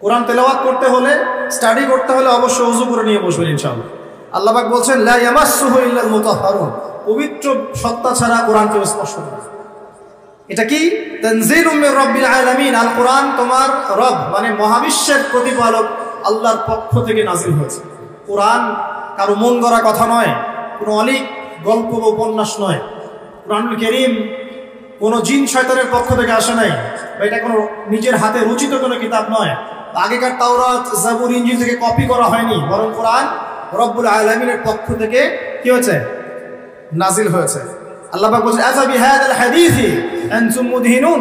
Speaker 1: কোরআন তেলাওয়াত করতে হলে, স্টাডি করতে হলে অবশ্যই ওযু করে নিয়ে বসবেন ইনশাআল্লাহ। আল্লাহ পাক বলছেন লা ইয়ামাসসুহু ইল্লাল মুতাহহারুন, পবিত্র সত্তা ছাড়া কোরআন কেউ স্পর্শ করে না। এটা কি? তানজিলুম মির রাব্বিল আলামিন, আল কোরআন তোমার রব মানে মহাবিশ্বের প্রতিপালক আল্লাহর পক্ষ থেকে নাজিল হয়েছে। কোরআন কারো মন গড়া কথা নয়, কোনো অলিক গল্প বা উপন্যাস নয়। কোরআনুল কারীম কোনো জিন শয়তানের পক্ষ থেকে আসে নাই, বা এটা কোনো নিজের হাতে রচিত কোনো কিতাব নয়। আগেকার তাওরাত, জাবুর, ইনজিল থেকে কপি করা হয়নি, বরং কোরআন রব্বুল আলামিনের পক্ষ থেকে কি হয়েছে? নাজিল হয়েছে। আল্লাহ পাক বলেন আফা বিহাদাল হাদিসি আনতুম মুদহিনুন,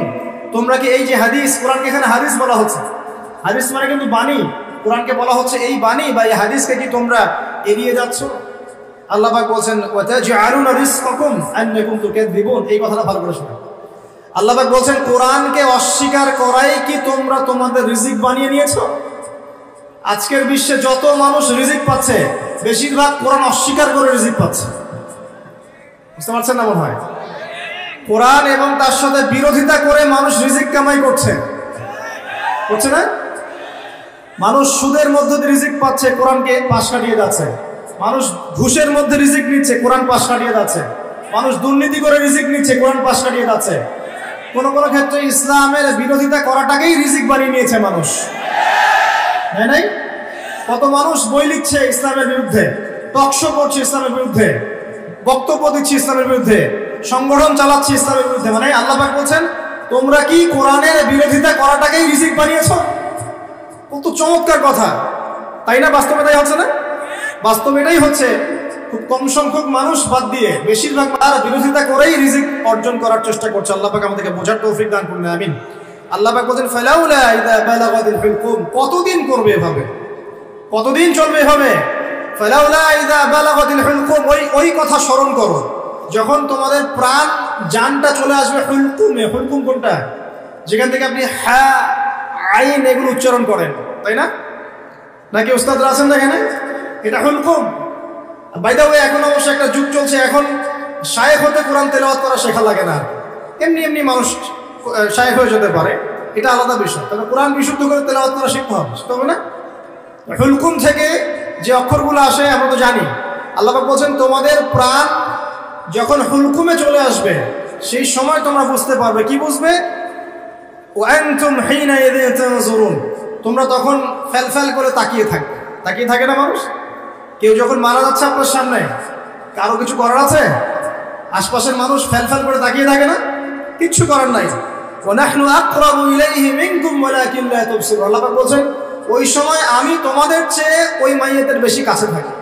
Speaker 1: তোমরা কি এই যে হাদিস, কোরআনকে এখানে হাদিস বলা হচ্ছে, হাদিস মানে কিন্তু বাণী, কোরআনকে বলা হচ্ছে এই বাণী বা এই হাদিসকে কি তোমরা এড়িয়ে যাচ্ছ? আল্লাহ পাক বলেন ওয়া তাজআলুনা রিজকাকুম আন্নাকুম তুকাযযিবুন, এই কথাটা ভালো করে শুনুন। আল্লাহ পাক বলেন কোরআনকে অস্বীকার করাই কি তোমরা তোমাদের রিজিক বানিয়ে নিয়েছো? আজকের বিশ্বে যত মানুষ রিজিক পাচ্ছে বেশিরভাগ কোরআন অস্বীকার করে রিজিক পাচ্ছে। বুঝতে পারছেন না মনে হয়? কোরআন এবং তার সাথে বিরোধিতা করে মানুষ রিজিক কামাই করছে না? মানুষ সুদের মধ্যে দিয়ে রিজিক পাচ্ছে, কোরআনকে পাশ কাটিয়ে যাচ্ছে। মানুষ ঘুষের মধ্যে রিজিক নিচ্ছে, কোরআন পাশ কাটিয়ে যাচ্ছে। মানুষ দুর্নীতি করে রিজিক নিচ্ছে, কোরআন পাশ কাটিয়ে যাচ্ছে। কোন কোন ক্ষেত্রে ইসলামের বিরোধিতা করাটাকেই রিজিক বানিয়ে নিয়েছে মানুষ, তাই নাই? কত মানুষ বই লিখছে ইসলামের বিরুদ্ধে, টকশো করছে ইসলামের বিরুদ্ধে, বক্তব্য দিচ্ছে ইসলামের বিরুদ্ধে, সংগঠন চালাচ্ছে ইসলামের বিরুদ্ধে। মানে আল্লাহ পাক বলছেন তোমরা কি কোরআনের বিরোধিতা করাটাকেই রিজিক বানিয়েছো? কত চমৎকার কথা, তাই না? বাস্তবে তাই হচ্ছে না? বাস্তবে এটাই হচ্ছে। খুব কম সংখ্যক মানুষ বাদ দিয়ে বেশিরভাগ তার বিরোধিতা করেই রিজিক অর্জন করার চেষ্টা করছে। আল্লাহ পাক আমাদেরকে বোঝার তৌফিক দান করুন, আমিন। আল্লাহ পাক বলেন ফালাউলা ইযা বালাগাতিল হুলকুম, কতদিন করবে এভাবে, কতদিন চলবে এভাবে? ফালাউলা ইযা বালাগাতিল হুলকুম, ওই কথা স্মরণ করো যখন তোমাদের প্রাণ জানটা চলে আসবে হুলকুমে। হুলকুম কোনটা? যেখান থেকে আপনি হা আইন এগুলো উচ্চারণ করেন, তাই না? নাকি ওস্তাদরা আছেন না এখানে? এটা হুলকুম। বাই দ্য ওয়ে, এখন অবশ্য একটা যুগ চলছে, এখন শায়েখ হতে কোরআন তেলাওয়াত করা শেখা লাগে না। এমনি এমনি মানুষ শায়েখ হয়ে যেতে পারে, এটা আলাদা বিষয়। তবে কোরআন বিশুদ্ধ করে তেলাওয়াত করা শিখতে হবে না? হুলকুম থেকে যে অক্ষরগুলো আসে আমরা তো জানি। আল্লাহ পাক বলছেন তোমাদের প্রাণ যখন হুলকুমে চলে আসবে সেই সময় তোমরা বুঝতে পারবে। কি বুঝবে? ওয়ানতুম হিনা ইযা তানজুরুন, তোমরা তখন ফেলফেল করে তাকিয়ে থাকবে। তাকিয়ে থাকে না মানুষ? কেউ যখন মারা যাচ্ছে আপনার সামনে, কারো কিছু করার আছে? আশপাশের মানুষ ফেলফেল করে তাকিয়ে থাকে না? কিচ্ছু করার নাই। ওয়া নাহনু আকরাবু ইলাইহি মিনকুম ওয়ালাকিন লা তুবসিরুন, আল্লাহ পাক বলেন ওই সময় আমি তোমাদের চেয়ে ওই মাইয়াতের বেশি কাছে থাকি।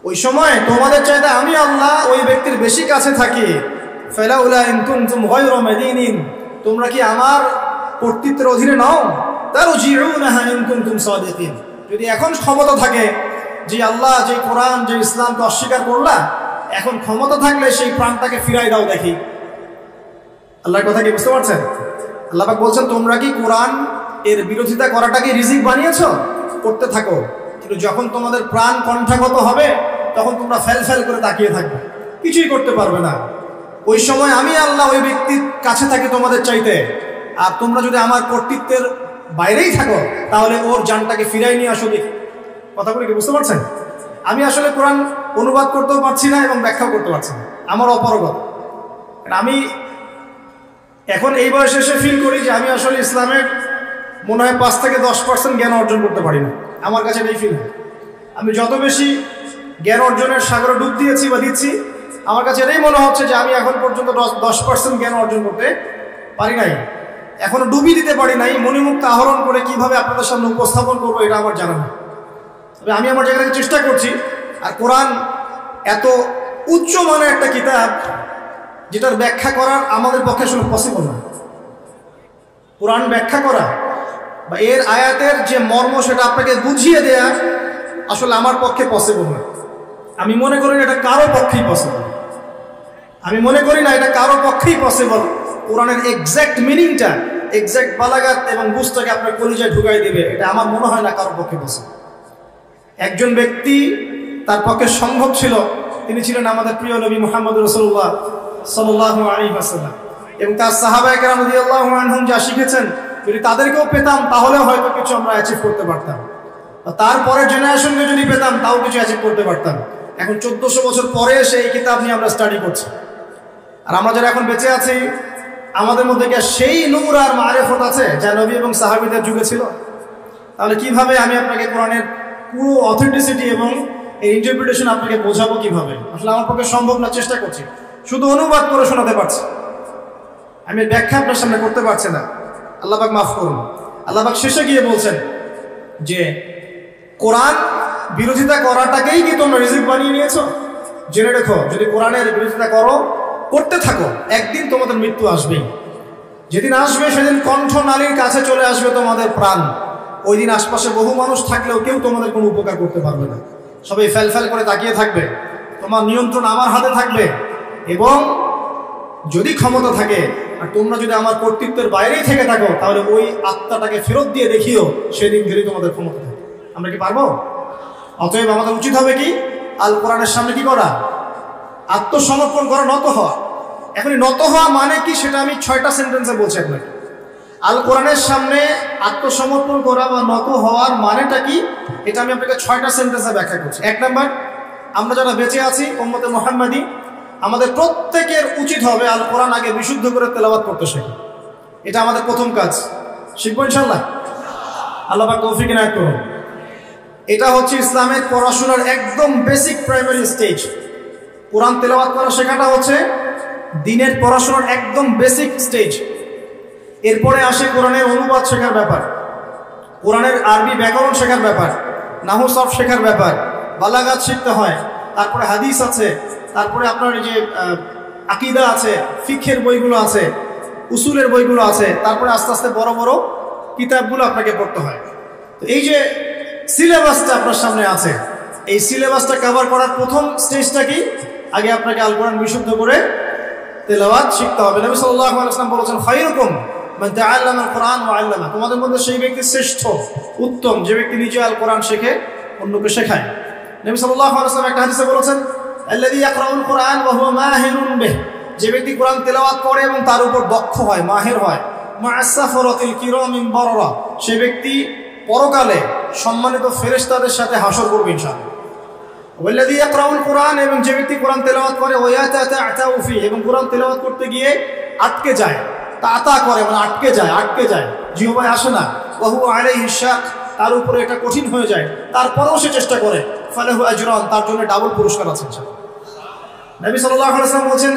Speaker 1: ওই সময় তোমাদের চাইতে আমি আল্লাহ ওই ব্যক্তির বেশি কাছে থাকি। ফালাউলা ইন কুনতুম গায়রা মাদিনিন, তোমরা কি আমার কর্তৃত্বের অধীনে নও? তারজিউনাহা ইন কুনতুম সাদিকিন, যদি এখন ক্ষমতা থাকে যে আল্লাহ যে কোরআন যে ইসলামকে অস্বীকার করলা, এখন ক্ষমতা থাকলে সেই প্রাণটাকে ফিরাই দাও দেখি। আল্লাহর কথা কি বুঝতে পারছেন? আল্লাহ পাক বলছেন তোমরা কি কোরআন এর বিরোধিতা করাটাকে রিজিক বানিয়েছো? করতে থাকো, কিন্তু যখন তোমাদের প্রাণ কণ্ঠাগত হবে তখন তোমরা ফেল করে তাকিয়ে থাকবে, কিছুই করতে পারবে না। ওই সময় আমি আল্লাহ ওই ব্যক্তির কাছে থাকি তোমাদের চাইতে। আর তোমরা যদি আমার কর্তৃত্বের বাইরেই থাকো তাহলে ওর জানটাকে ফিরাই নিয়ে আসো দেখি। কথাগুলো কি বুঝতে পারছেন? আমি আসলে কোরআন অনুবাদ করতেও পারছি না এবং ব্যাখ্যাও করতে পারছি না, আমার অপারগতা। আমি এখন এই বয়সে এসে ফিল করি যে আমি আসলে ইসলামের মনে হয় 5 থেকে 10% জ্ঞান অর্জন করতে পারি না। আমার কাছে এটাই ফিল হয়। আমি যত বেশি জ্ঞান অর্জনের সাগরে ডুব দিয়েছি বা দিচ্ছি, আমার কাছে এটাই মনে হচ্ছে যে আমি এখন পর্যন্ত 10% জ্ঞান অর্জন করতে পারি নাই, এখনো ডুবি দিতে পারি নাই। মণিমুক্ত আহরণ করে কিভাবে আপনাদের সামনে উপস্থাপন করবো এটা আমার জানা নেই। তবে আমি আমার জায়গা থেকে চেষ্টা করছি। আর কোরআন এত উচ্চ মানের একটা কিতাব যেটার ব্যাখ্যা করার আমাদের পক্ষে আসলে পসিবল না। কোরআন ব্যাখ্যা করা বা এর আয়াতের যে মর্ম সেটা আপনাকে বুঝিয়ে দেয়া আসলে আমার পক্ষে পসিবল না। আমি মনে করি না এটা কারো পক্ষেই পসিবল। আমি মনে করি না এটা কারো পক্ষেই পসিবল। কোরআনের এক্সাক্ট মিনিংটা, এক্সাক্ট বালাগাত এবং বুঝটাকে আপনার কলিজায় ঢুকাই দেবে, এটা আমার মনে হয় না কারো পক্ষে পসিবল। একজন ব্যক্তি তার পক্ষে সম্ভব ছিল, তিনি ছিলেন আমাদের প্রিয় নবী মুহাম্মদ রাসূলুল্লাহ সাল্লাল্লাহু আলাইহি ওয়াসাল্লাম এবং তার সাহাবায়ে কেরাম রাদিয়াল্লাহু আনহুম যা শিখেছেন যদি তাদেরকেও পেতাম তাহলে হয়তো কিছু আমরা অ্যাচিভ করতে পারতাম। তারপরের জেনারেশনকে যদি পেতাম তাও কিছু অ্যাচিভ করতে পারতাম। এখন 1400 বছর পরে এসে এই কিতাব নিয়ে আমরা স্টাডি করছি। আর আমরা যারা এখন বেঁচে আছি আমাদের মধ্যে কি সেই নূর আর মারিফত আছে যা নবী এবং সাহাবীদের যুগে ছিল? তাহলে কিভাবে আমি আপনাকে কোরআনের পুরো অথেন্টিসিটি এবং এই ইন্টারপ্রিটেশন আপনাকে বোঝাবো কিভাবে? আসলে আমার পক্ষে সম্ভব না। চেষ্টা করছি, শুধু অনুবাদ করে শোনাতে পারছি, আমি ব্যাখ্যা আপনার সামনে করতে পারছি না। আল্লাহ পাক মাফ করুন। আল্লাহ পাক শেষে গিয়ে বলছেন যে কোরআন বিরোধিতা করাটাকেই কি তোমরা রিজিক বানিয়ে নিয়েছো? জেনে রেখো, যদি কোরআনের বিরোধিতা করতে থাকো একদিন তোমাদের মৃত্যু আসবেই। যেদিন আসবে সেদিন কণ্ঠনালীর কাছে চলে আসবে তোমাদের প্রাণ। ওই দিন আশপাশে বহু মানুষ থাকলেও কেউ তোমাদের কোনো উপকার করতে পারবে না। সবাই ফেল করে তাকিয়ে থাকবে। তোমার নিয়ন্ত্রণ আমার হাতে থাকবে এবং যদি ক্ষমতা থাকে আর তোমরা যদি আমার কর্তৃত্বের বাইরেই থেকে থাকো তাহলে ওই আত্মাটাকে ফেরত দিয়ে দেখিও সেদিন যদি তোমাদের ক্ষমতা থাকে। আমরা কি পারবো? অতএব আমাদের উচিত হবে কি? আল কোরআনের সামনে কি করা? আত্মসমর্পণ করা, নত হওয়া। এখন নত হওয়া মানে কি সেটা আমি 6টা সেন্টেন্সে বলছি আপনাকে। আল কোরআনের সামনে আত্মসমর্পণ করা বা নত হওয়ার মানেটা কি এটা আমি আপনাকে 6টা সেন্টেন্সে ব্যাখ্যা করছি। 1 নাম্বার, আমরা যারা বেঁচে আছি উম্মতে মুহাম্মাদি, আমাদের প্রত্যেকের উচিত হবে আল কোরআন আগে বিশুদ্ধ করে তেলাওয়াত করতে শেখা। এটা আমাদের প্রথম কাজ। শিখবো ইনশাআল্লাহ, আল্লাহ পাক তৌফিক ইনায়াত করুন। এটা হচ্ছে ইসলামের পড়াশোনার একদম বেসিক প্রাইমারি স্টেজ। কোরআন তেলাওয়াত করা শেখাটা হচ্ছে দিনের পড়াশোনার একদম বেসিক স্টেজ। এরপরে আসে কোরআনের অনুবাদ শেখার ব্যাপার, কোরআনের আরবি ব্যাকরণ শেখার ব্যাপার, নাহু সরফ শেখার ব্যাপার, বালাগাত শিখতে হয়, তারপরে হাদিস আছে, তারপরে আপনার এই যে আকীদা আছে, ফিকহের বইগুলো আছে, উসুলের বইগুলো আছে, তারপরে আস্তে আস্তে বড় বড় কিতাবগুলো আপনাকে পড়তে হয়। তো এই যে সিলেবাসটা আপনার সামনে আছে, এই সিলেবাসটা কভার করার প্রথম স্টেজটা কি? আগে আপনাকে আল কোরআন বিশুদ্ধ করে তেলাওয়াত শিখতে হবে। নবী সাল্লাল্লাহু আলাইহি ওয়াসাল্লাম বলেছেন, খায়রুকুম মান তাআল্লামা আল কোরআন ওয়া আল্লামা, তোমাদের মধ্যে সেই ব্যক্তি শ্রেষ্ঠ, উত্তম যে ব্যক্তি নিজে আল কোরআন শেখে অন্যকে শেখায়। নবী সাল্লাল্লাহু আলাইহি ওয়াসাল্লাম একটা হাদিসে বলেছেন, আল্লাযী ইয়াকরাউল কোরআন ওয়া হুয়া মাহিরুন বিহি, যে ব্যক্তি কোরআন তেলাওয়াত করে এবং তার উপর দক্ষ হয়, মাহির হয়, মা'আস সাফরাতিল কিরামিন বাররা, সেই ব্যক্তি পরকালে সম্মানিত ফেরেশতাদের সাথে হাসর করবে ইনশাআল্লাহ। ওয়াল্লাযী ইয়াকরাউল কোরআন, এবং যে ব্যক্তি কোরআন তেলাওয়াত করে, ওয়া ইয়াতাতাউ ফি, এবং কোরআন তেলাওয়াত করতে গিয়ে আটকে যায়, তাতা করে মানে আটকে যায়, জিহ্বায় আসে না, ওয়া হুয়া আলাইহি শাক, তার উপরে এটা কঠিন হয়ে যায়, তারপরেও সে চেষ্টা করে, ফালাহু আজরান, তার জন্য ডাবল পুরস্কার আছে ইনশাআল্লাহ। নবী সাল্লাল্লাহু আলাইহি ওয়াসাল্লাম বলেন,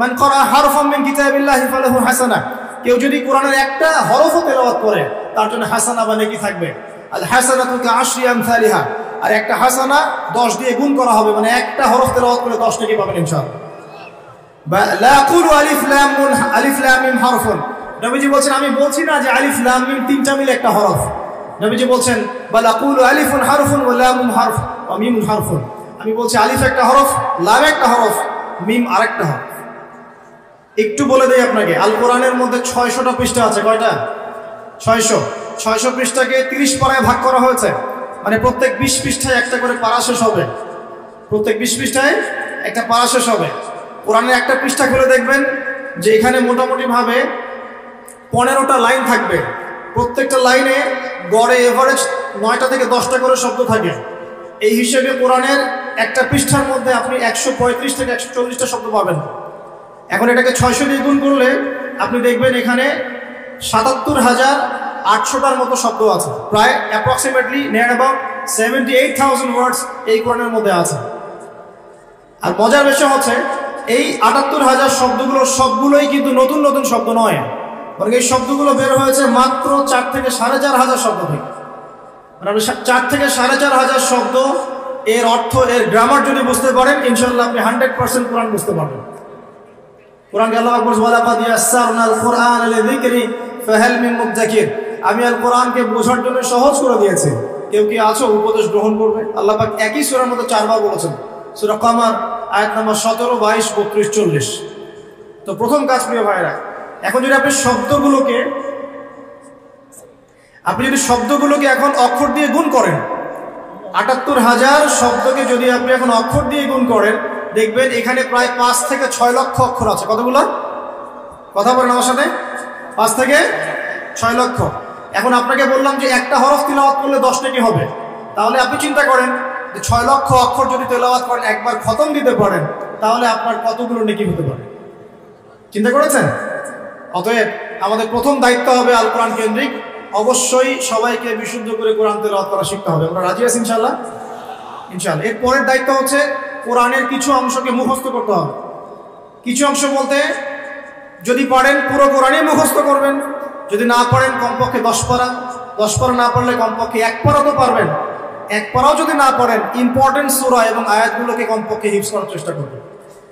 Speaker 1: মান ক্বারা হারফাম মিন কিতাবিল্লাহি ফালাহু হাসানাহ, কেউ যদি কোরআনের একটা হরফও তেলাওয়াত করে তার জন্য হাসানা বা নেকি থাকবে। আল হাসানাতু কা'আশরি আমসালিহা, আর একটা হাসানা 10 দিয়ে গুণ করা হবে, মানে একটা হরফ তেলাওয়াত করে 10 নেকি পাবেন ইনশাআল্লাহ। লা আকুলু আলিফ লাম মিম হারফুন, নবীজি বলেন আমি বলছি না যে আলিফ লাম মিম তিনটা মিলে একটা হরফ, নবীজি বলেন বাল আকুলু আলিফুন হারফুন ওয়া লামুন হারফ ওয়া মিমুন হারফুন, আমি বলছি আলিফ একটা হরফ, লাম একটা হরফ, মিম আরেকটা হরফ। একটু বলে দেই আপনাকে, আল কোরআনের মধ্যে 600টা পৃষ্ঠা আছে। কয়টা? 600 পৃষ্ঠাকে 30 পারায় ভাগ করা হয়েছে, মানে প্রত্যেক 20 পৃষ্ঠায় একটা করে পারা শেষ হবে, প্রত্যেক 20 পৃষ্ঠায় একটা পারা শেষ হবে। কোরআনের একটা পৃষ্ঠা খুলে দেখবেন যে এখানে মোটামুটি ভাবে 15টা লাইন থাকবে, প্রত্যেকটা লাইনে গড়ে এভারেজ 9টা থেকে 10টা করে শব্দ থাকে। এই হিসেবে কোরআনের একটা পৃষ্ঠার মধ্যে আপনি 135 থেকে 140টা শব্দ পাবেন। এখন এটাকে 600 দিয়ে গুণ করলে আপনি দেখবেন এখানে 77,800টার মতো শব্দ আছে, প্রায় অ্যাপ্রক্সিমেটলি নিয়ার অ্যাবাউট 78,000 ওয়ার্ডস এই কোরআনের মধ্যে আছে। আর মজার বিষয় হচ্ছে এই 78,000 শব্দগুলো সবগুলোই কিন্তু নতুন নতুন শব্দ নয়, বরং এই শব্দগুলো বের হয়েছে মাত্র 4 থেকে 4,500 শব্দ থেকে। মানে আপনি 4 থেকে 4,500 শব্দ, এর অর্থ, এর গ্রামার যদি বুঝতে পারেন ইনশাআল্লাহ আপনি 100% কোরআন বুঝতে পারবেন। কোরআনকে আল্লাহ পাক বলেন, ওয়ালাকাদ ইয়াসসারনাল কুরআনা লিযিকরি ফাহাল মিন মুদ্দাকির, আমি আল কোরআনকে বোঝার জন্য সহজ করে দিয়েছি, কেউ কি আছো উপদেশ গ্রহণ করবে? আল্লাহ পাক একই সূরার মধ্যে 4 বার বলেছেন, সূরা কমার আয়াত নম্বর 17, 22, 32, 40। তো প্রথম কাজ প্রিয় ভাইরা, এখন যদি আপনি শব্দগুলোকে এখন অক্ষর দিয়ে গুণ করেন, 78,000 শব্দকে যদি আপনি এখন অক্ষর দিয়ে গুণ করেন, দেখবেন এখানে প্রায় 5 থেকে 6 লক্ষ অক্ষর আছে। কতগুলো? কথা বলেন আমার সাথে, 5 থেকে 6 লক্ষ। এখন আপনাকে বললাম যে একটা হরফ তিলাওয়াত করলে 10 নেকি হবে, তাহলে আপনি চিন্তা করেন যে 6 লক্ষ অক্ষর যদি তেলাওয়াত করেন, একবার খতম দিতে পারেন, তাহলে আপনার কতগুলো নেকি হতে পারে? চিন্তা করেছেন? অতএব আমাদের প্রথম দায়িত্ব হবে আল কোরআন কেন্দ্রিক, অবশ্যই সবাইকে বিশুদ্ধ করে কোরআন তেলাওয়াত করা শিখতে হবে। আমরা রাজি আছি ইনশাআল্লাহ? ইনশাআল্লাহ। এর পরের দায়িত্ব হচ্ছে কোরআনের কিছু অংশকে মুখস্থ করতে হবে। কিছু অংশ বলতে যদি পারেন পুরো কোরআনই মুখস্থ করবেন, যদি না পারেন কমপক্ষে 10 পারা, 10 পারা না পারলে কমপক্ষে 1 পারা তো পারবেন। 1 পারাও যদি না পারেন ইম্পর্টেন্ট সূরা এবং আয়াতগুলোকে কমপক্ষে হিফজ করার চেষ্টা করবেন।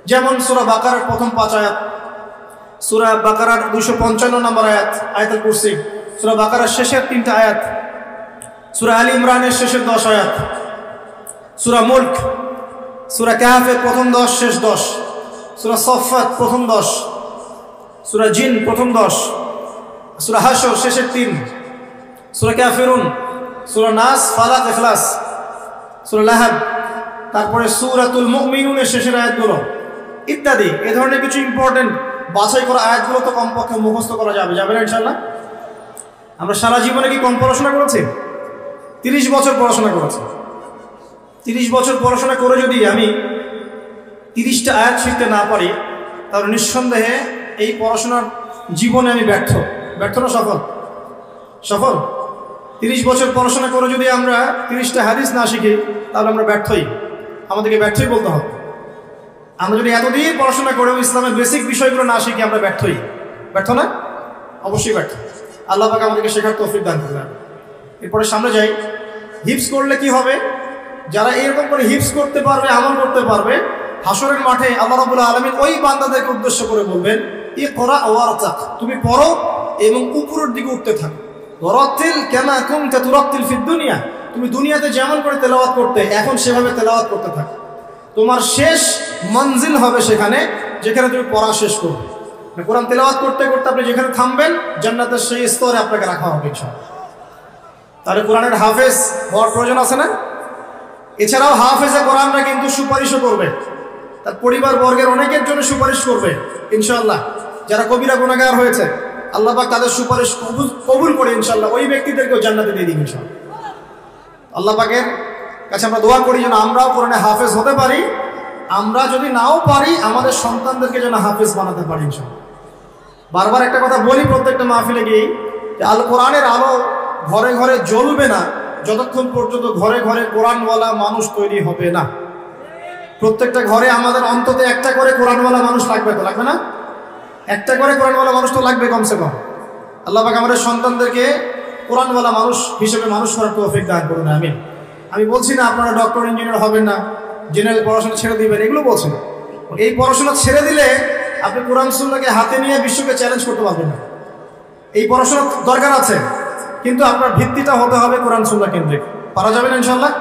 Speaker 1: যেমন সূরা বাকারার প্রথম 5 আয়াত, সূরা বাকারার 255 নম্বর আয়াত আয়াতুল কুরসি, সূরা বাকারার শেষের 3টা আয়াত, সূরা আলী ইমরানের শেষের 10 আয়াত, সূরা মুলক, সূরা কাহফের প্রথম 10 শেষ 10, সূরা সফফাত প্রথম 10, সূরা জিন প্রথম 10, সূরা হাশর শেষের 3, সূরা কাফিরুন, সূরা নাস, ফালাক, ইখলাস, সূরা লাহাব, তারপরে সূরাতুল মুমিনুনের শেষের আয়াতগুলো। ইত্যাদি এই ধরনের কিছু ইম্পর্টেন্ট বাছাই করা আয়াতগুলো তো কমপক্ষে মুখস্থ করা যাবে, যাবে না ইনশাল্লাহ? আমরা সারা জীবনে কি কম পড়াশোনা করেছি? 30 বছর পড়াশোনা করেছি। 30 বছর পড়াশোনা করে যদি আমি 30টা আয়াত শিখতে না পারি, তাহলে নিঃসন্দেহে এই পড়াশোনার জীবনে আমি ব্যর্থ। ব্যর্থ না সফল? সফল। 30 বছর পড়াশোনা করে যদি আমরা 30টা হাদিস না শিখি, তাহলে আমরা ব্যর্থই। আমাদেরকে ব্যর্থই বলতে হবে। আমরা যদি এতদিন পড়াশোনা করেও ইসলামের বেসিক বিষয়গুলো না শিখি, আমরা ব্যর্থই। ব্যর্থ না? অবশ্যই ব্যর্থ। আল্লাহ পাক আমাদেরকে শেখার তৌফিক দান করবেন। এরপরে সামনে যাই। হিফজ করলে কি হবে? যারা এরকম করে হিফজ করতে পারবে, আমল করতে পারবে, হাসরের মাঠে আল্লাহ রাব্বুল আলামিন ওই বান্দাদেরকে উদ্দেশ্য করে বলবেন, ইকরা ওয়ারতাক, তুমি পড়ো এবং উপরের দিকে উঠতে থাকো। ওয়ারাতিল কামা কুনতা তুরাতিল ফিদ দুনিয়া, তুমি দুনিয়াতে যেমন করে তেলাওয়াত করতে, এখন সেভাবে তেলাওয়াত করতে থাকো। তোমার শেষ মঞ্জিল হবে সেখানে, যেখানে তুমি পড়া শেষ করবে। কোরআন তেলাওয়াত করতে করতে আপনি যেখানে থামবেন, জান্নাতের সেই স্তরে আপনাকে রাখা হবে ইনশাআল্লাহ। তাহলে কোরআনের হাফেজ হওয়ার প্রয়োজন আছে না? এছাড়াও হাফেজে কোরআনরা কিন্তু সুপারিশও করবে, তার পরিবার বর্গের অনেকের জন্য সুপারিশ করবে ইনশাআল্লাহ। যারা কবিরা গুনাহগার হয়েছে, আল্লাহ পাক তাদের সুপারিশ কবুল করে ইনশাআল্লাহ ওই ব্যক্তিদেরকেও জান্নাতে দিয়ে দিবেন ইনশাআল্লাহ। আল্লাহ পাকের কাছে আমরা দোয়া করি যেন আমরাও কোরআনে হাফেজ হতে পারি। আমরা যদি নাও পারি, আমাদের সন্তানদেরকে যেন হাফেজ বানাতে পারি ইনশাআল্লাহ। বারবার একটা কথা বলি প্রত্যেকটা মাহফিলে গিয়ে, যে আল কোরআনের আলো ঘরে ঘরে জ্বলবে না যতক্ষণ পর্যন্ত ঘরে ঘরে কোরআনওয়ালা মানুষ তৈরি হবে না। প্রত্যেকটা ঘরে আমাদের অন্তত একটা করে কোরআনওয়ালা মানুষ লাগবে, তো লাগবে না? একটা করে কোরআনওয়ালা মানুষ তো লাগবে কমসে কম। আল্লাহ পাক আমাদের সন্তানদেরকে কোরআনওয়ালা মানুষ হিসেবে মানুষ করার তৌফিক দান করুন, আমিন। আমি বলছি না আপনারা ডক্টর ইঞ্জিনিয়ার হবেন না, জেনারেল পড়াশোনা ছেড়ে দিবেন, এগুলো বলছি না। এই পড়াশোনা ছেড়ে দিলে আপনি কোরআন সুন্নাহকে হাতে নিয়ে বিশ্বকে চ্যালেঞ্জ করতে পারবেন না। এই পড়াশোনা দরকার আছে, কিন্তু আপনার ভিত্তিটা হতে হবে কোরআন সুন্নাহ কেন্দ্রিক। পারা যাবে না ইনশাআল্লাহ?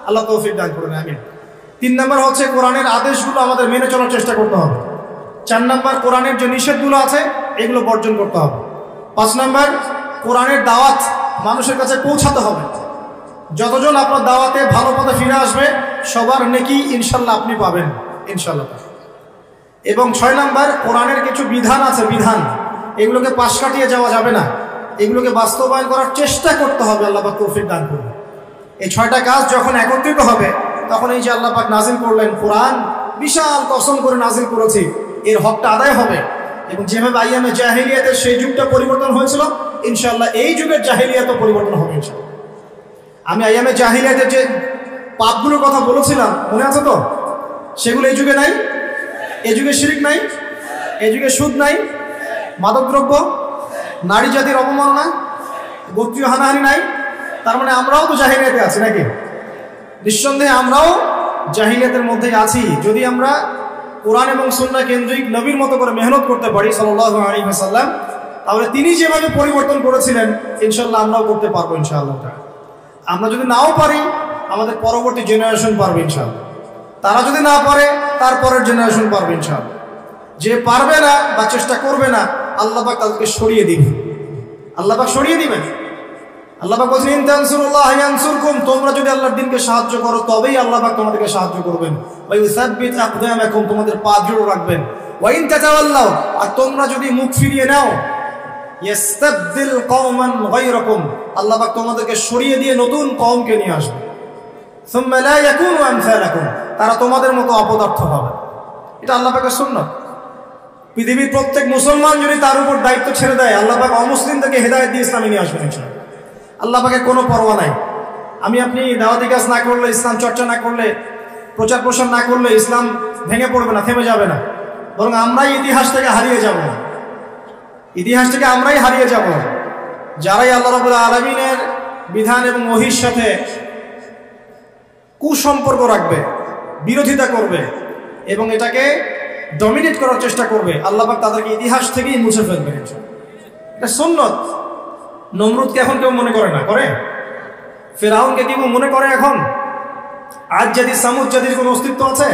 Speaker 1: আল্লাহ তৌফিক দান করুন, আমিন। 3 নম্বর হচ্ছে কোরআনের আদেশগুলো আমাদের মেনে চলার চেষ্টা করতে হবে। 4 নম্বর কোরআনের যে নিষেধগুলো আছে এগুলো বর্জন করতে হবে। 5 নম্বর কোরআনের দাওয়াত মানুষের কাছে পৌঁছাতে হবে। যতজন আপনার দাওয়াতে ভালো পথে ফিরে আসবে, সবার নেকি ইনশাল্লাহ আপনি পাবেন ইনশাল্লাহ। এবং 6 নম্বর কোরআনের কিছু বিধান আছে, বিধান এগুলোকে পাশ কাটিয়ে যাওয়া যাবে না, এগুলোকে বাস্তবায়ন করার চেষ্টা করতে হবে। আল্লাহ পাক তৌফিক দান করুন। এই 6টা কাজ যখন একত্রিত হবে, তখন এই যে আল্লাহ পাক নাজিল করলেন কোরআন, বিশাল কসম করে নাজিল করেছি, এর হকটা আদায় হবে। এবং যেভাবে আইয়ামে জাহেলিয়াতের সেই যুগটা পরিবর্তন হয়েছিল, ইনশাআল্লাহ এই যুগের জাহেলিয়াতও পরিবর্তন হবে ইনশাআল্লাহ। আমি আইয়ামে জাহেলিয়াতের যে পাপগুলোর কথা বলেছিলাম, মনে আছে তো? সেগুলো এই যুগে নাই। এই যুগে শিরক নাই, এই যুগে সুদ নাই, মাদকদ্রব্য, নারী জাতির অবমাননা, গোত্রীয় হানাহানি নাই। তার মানে আমরাও তো জাহিলিয়াতে আছি নাকি? নিঃসন্দেহে আমরাও জাহিলিয়াতের মধ্যেই আছি। যদি আমরা কোরআন এবং সুন্নাহ কেন্দ্রিক নবীর মতো করে মেহনত করতে পারি সাল্লাল্লাহু আলাইহি ওয়াসাল্লাম, তাহলে তিনি যেভাবে পরিবর্তন করেছিলেন ইনশাআল্লাহ আমরাও করতে পারবো ইনশাআল্লাহ। আমরা যদি নাও পারি, আমাদের পরবর্তী জেনারেশন পারবে ইনশাআল্লাহ। তারা যদি না পারে, তারপরের জেনারেশন পারবে ইনশাআল্লাহ। যে পারবে না বা চেষ্টা করবে না, আল্লাহ পাক তাদেরকে সরিয়ে দিবেন। আল্লাহ পাক সরিয়ে দিবেন। আল্লাহ পাক বলেন, ইন তানসুরুল্লাহ ইয়ানসুরকুম, তোমরা যদি আল্লাহর দ্বীনকে সাহায্য করো তবেই আল্লাহ পাক তোমাদেরকে সাহায্য করবেন। ওয়া ইউসাব্বিত আকদামাকুম, তোমাদের পা দৃঢ় রাখবেন। ওয়া ইন তাতাওয়াল্লাউ, আর তোমরা যদি মুখ ফিরিয়ে নাও, ইস্তাবদিল কওমান গায়রাকুম, আল্লাহ পাক তোমাদেরকে সরিয়ে দিয়ে নতুন কওমকে নিয়ে আসবে। সুম্মা লা ইয়াকুনু আমসালাকুম, তারা তোমাদের মতো অপদার্থ হবে। এটা আল্লাহ পাকের সুন্নাত। পৃথিবীর প্রত্যেক মুসলমান যদি তার উপর দায়িত্ব ছেড়ে দেয়, আল্লাহ পাক অমুসলিমদেরকে হেদায়েত দিয়ে ইসলামে নিয়ে আসবেন ইনশাআল্লাহ। আল্লাহ পাকের কোনো পরোয়া নাই। আমি আপনি দাওয়াতি কাজ না করলে, ইসলাম চর্চা না করলে, প্রচার প্রসার না করলে ইসলাম ভেঙে পড়বে না, থেমে যাবে না। বরং আমরাই ইতিহাস থেকে হারিয়ে যাব। ইতিহাস থেকে আমরাই হারিয়ে যাব। যারাই আল্লাহ রাব্বুল আলামিনের বিধান এবং ওহীর সাথে কুসম্পর্ক রাখবে, বিরোধিতা করবে এবং এটাকে ডমিনেট করার চেষ্টা করবে, আল্লাহ পাক তাদেরকে ইতিহাস থেকেই মুছে ফেলবেন। এটা সুন্নত। নমরুদকে এখন কেউ মনে করে না, করে? ফিরআউনকে কেউ মনে করে এখন? আজ জাতি সামুদ জাতির কোনো অস্তিত্ব আছে?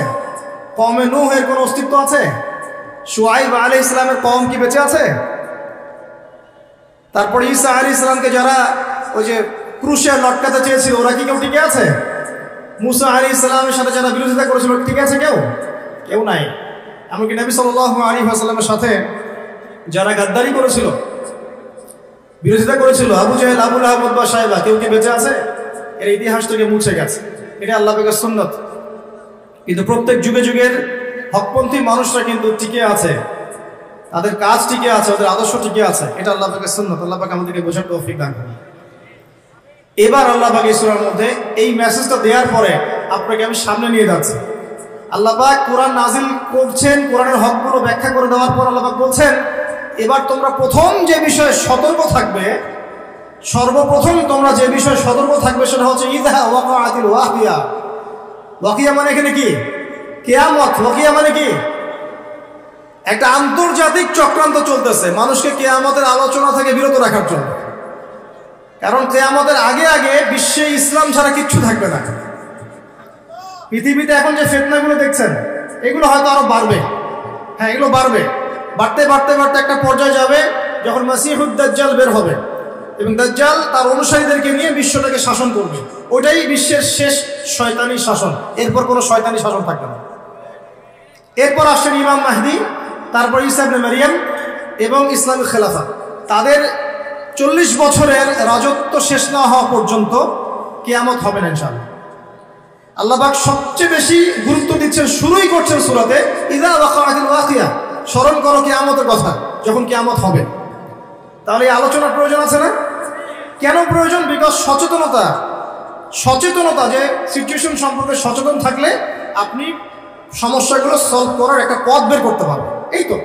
Speaker 1: কওমে নূহের কোনো অস্তিত্ব আছে? শুআইব আলাইহিস সালামের কওম কি বেঁচে আছে? তারপরে ঈসা আলাইহিস সালামকে যারা ওই যে ক্রুশে লটকাতে চেয়েছিল, ওরা কি কেউ টিকে আছে? মুসা আলাইহিস সালামের সাথে যারা বিরোধিতা করেছিল, টিকে আছে কেউ? কেউ নাই। এমনকি নবী সাল্লাল্লাহু আলাইহি ওয়াসাল্লামের সাথে যারা গাদ্দারি করেছিল, বিরোধিতা করেছিল, আবু জাহেল, আবু লাহাব, উতবা, শায়বা, কেউ কি বেঁচে আছে? এর ইতিহাস থেকে মুছে গেছে। এটা আল্লাহ পাকের সুন্নাত। কিন্তু প্রত্যেক যুগে যুগের হকপন্থী মানুষরা কিন্তু টিকে আছে, তাদের কাজ টিকে আছে, ওদের আদর্শ টিকে আছে। এটা আল্লাহ পাকের সুন্নাত। আল্লাহ পাক আমাদেরকে বোঝার তৌফিক দান করুন। এবার আল্লাহ পাক এই সূরার মধ্যে এই মেসেজটা দেওয়ার পরে আপনাকে আমি সামনে নিয়ে যাচ্ছি। আল্লাহ পাক কোরআন নাজিল করছেন, কোরআনের হকগুলো ব্যাখ্যা করে দেওয়ার পর আল্লাহ পাক বলছেন, এবার তোমরা প্রথম যে বিষয়ে সতর্ক থাকবে, সর্বপ্রথম তোমরা যে বিষয়ে সতর্ক থাকবে সেটা হচ্ছে ইযা ওয়াকাআতিল ওয়াকিয়া। ওয়াকিয়া মানে এখানে কি? কিয়ামত। ওয়াকিয়া মানে কি? একটা আন্তর্জাতিক চক্রান্ত চলতেছে মানুষকে কিয়ামতের আলোচনা থেকে বিরত রাখার জন্য। কারণ কিয়ামতের আগে আগে বিশ্বে ইসলাম ছাড়া কিচ্ছু থাকবে না। পৃথিবীতে এখন যে ফিতনাগুলো দেখছেন এগুলো হয়তো আরো বাড়বে। হ্যাঁ, এগুলো বাড়বে, বাড়তে বাড়তে বাড়তে একটা পর্যায়ে যাবে যখন মাসিহুদ দাজ্জাল বের হবে এবং দাজ্জাল তার অনুসারীদেরকে নিয়ে বিশ্বটাকে শাসন করবে। ওটাই বিশ্বের শেষ শয়তানি শাসন। এরপর কোনো শয়তানি শাসন থাকবে না। এরপর আসছেন ইমাম মাহদি, তারপর ঈসা ইবনে মারিয়াম এবং ইসলামিক খেলাফা। তাদের 40 বছরের রাজত্ব শেষ না হওয়া পর্যন্ত কিয়ামত হবে না ইনশাআল্লাহ। আল্লাহ পাক সবচেয়ে বেশি গুরুত্ব দিচ্ছেন, শুরুই করছেন সূরাতে ইযা ওয়াকাআতিল ওয়াকিয়া। স্মরণ করো কিয়ামতের কথা, যখন কিয়ামত হবে। তাহলে এই আলোচনার প্রয়োজন আছে না? কেন প্রয়োজন? বিকজ সচেতনতা, যে সিচুয়েশন সম্পর্কে সচেতন থাকলে আপনি সমস্যাগুলো সলভ করার একটা পথ বের করতে পারবেন। এই তো,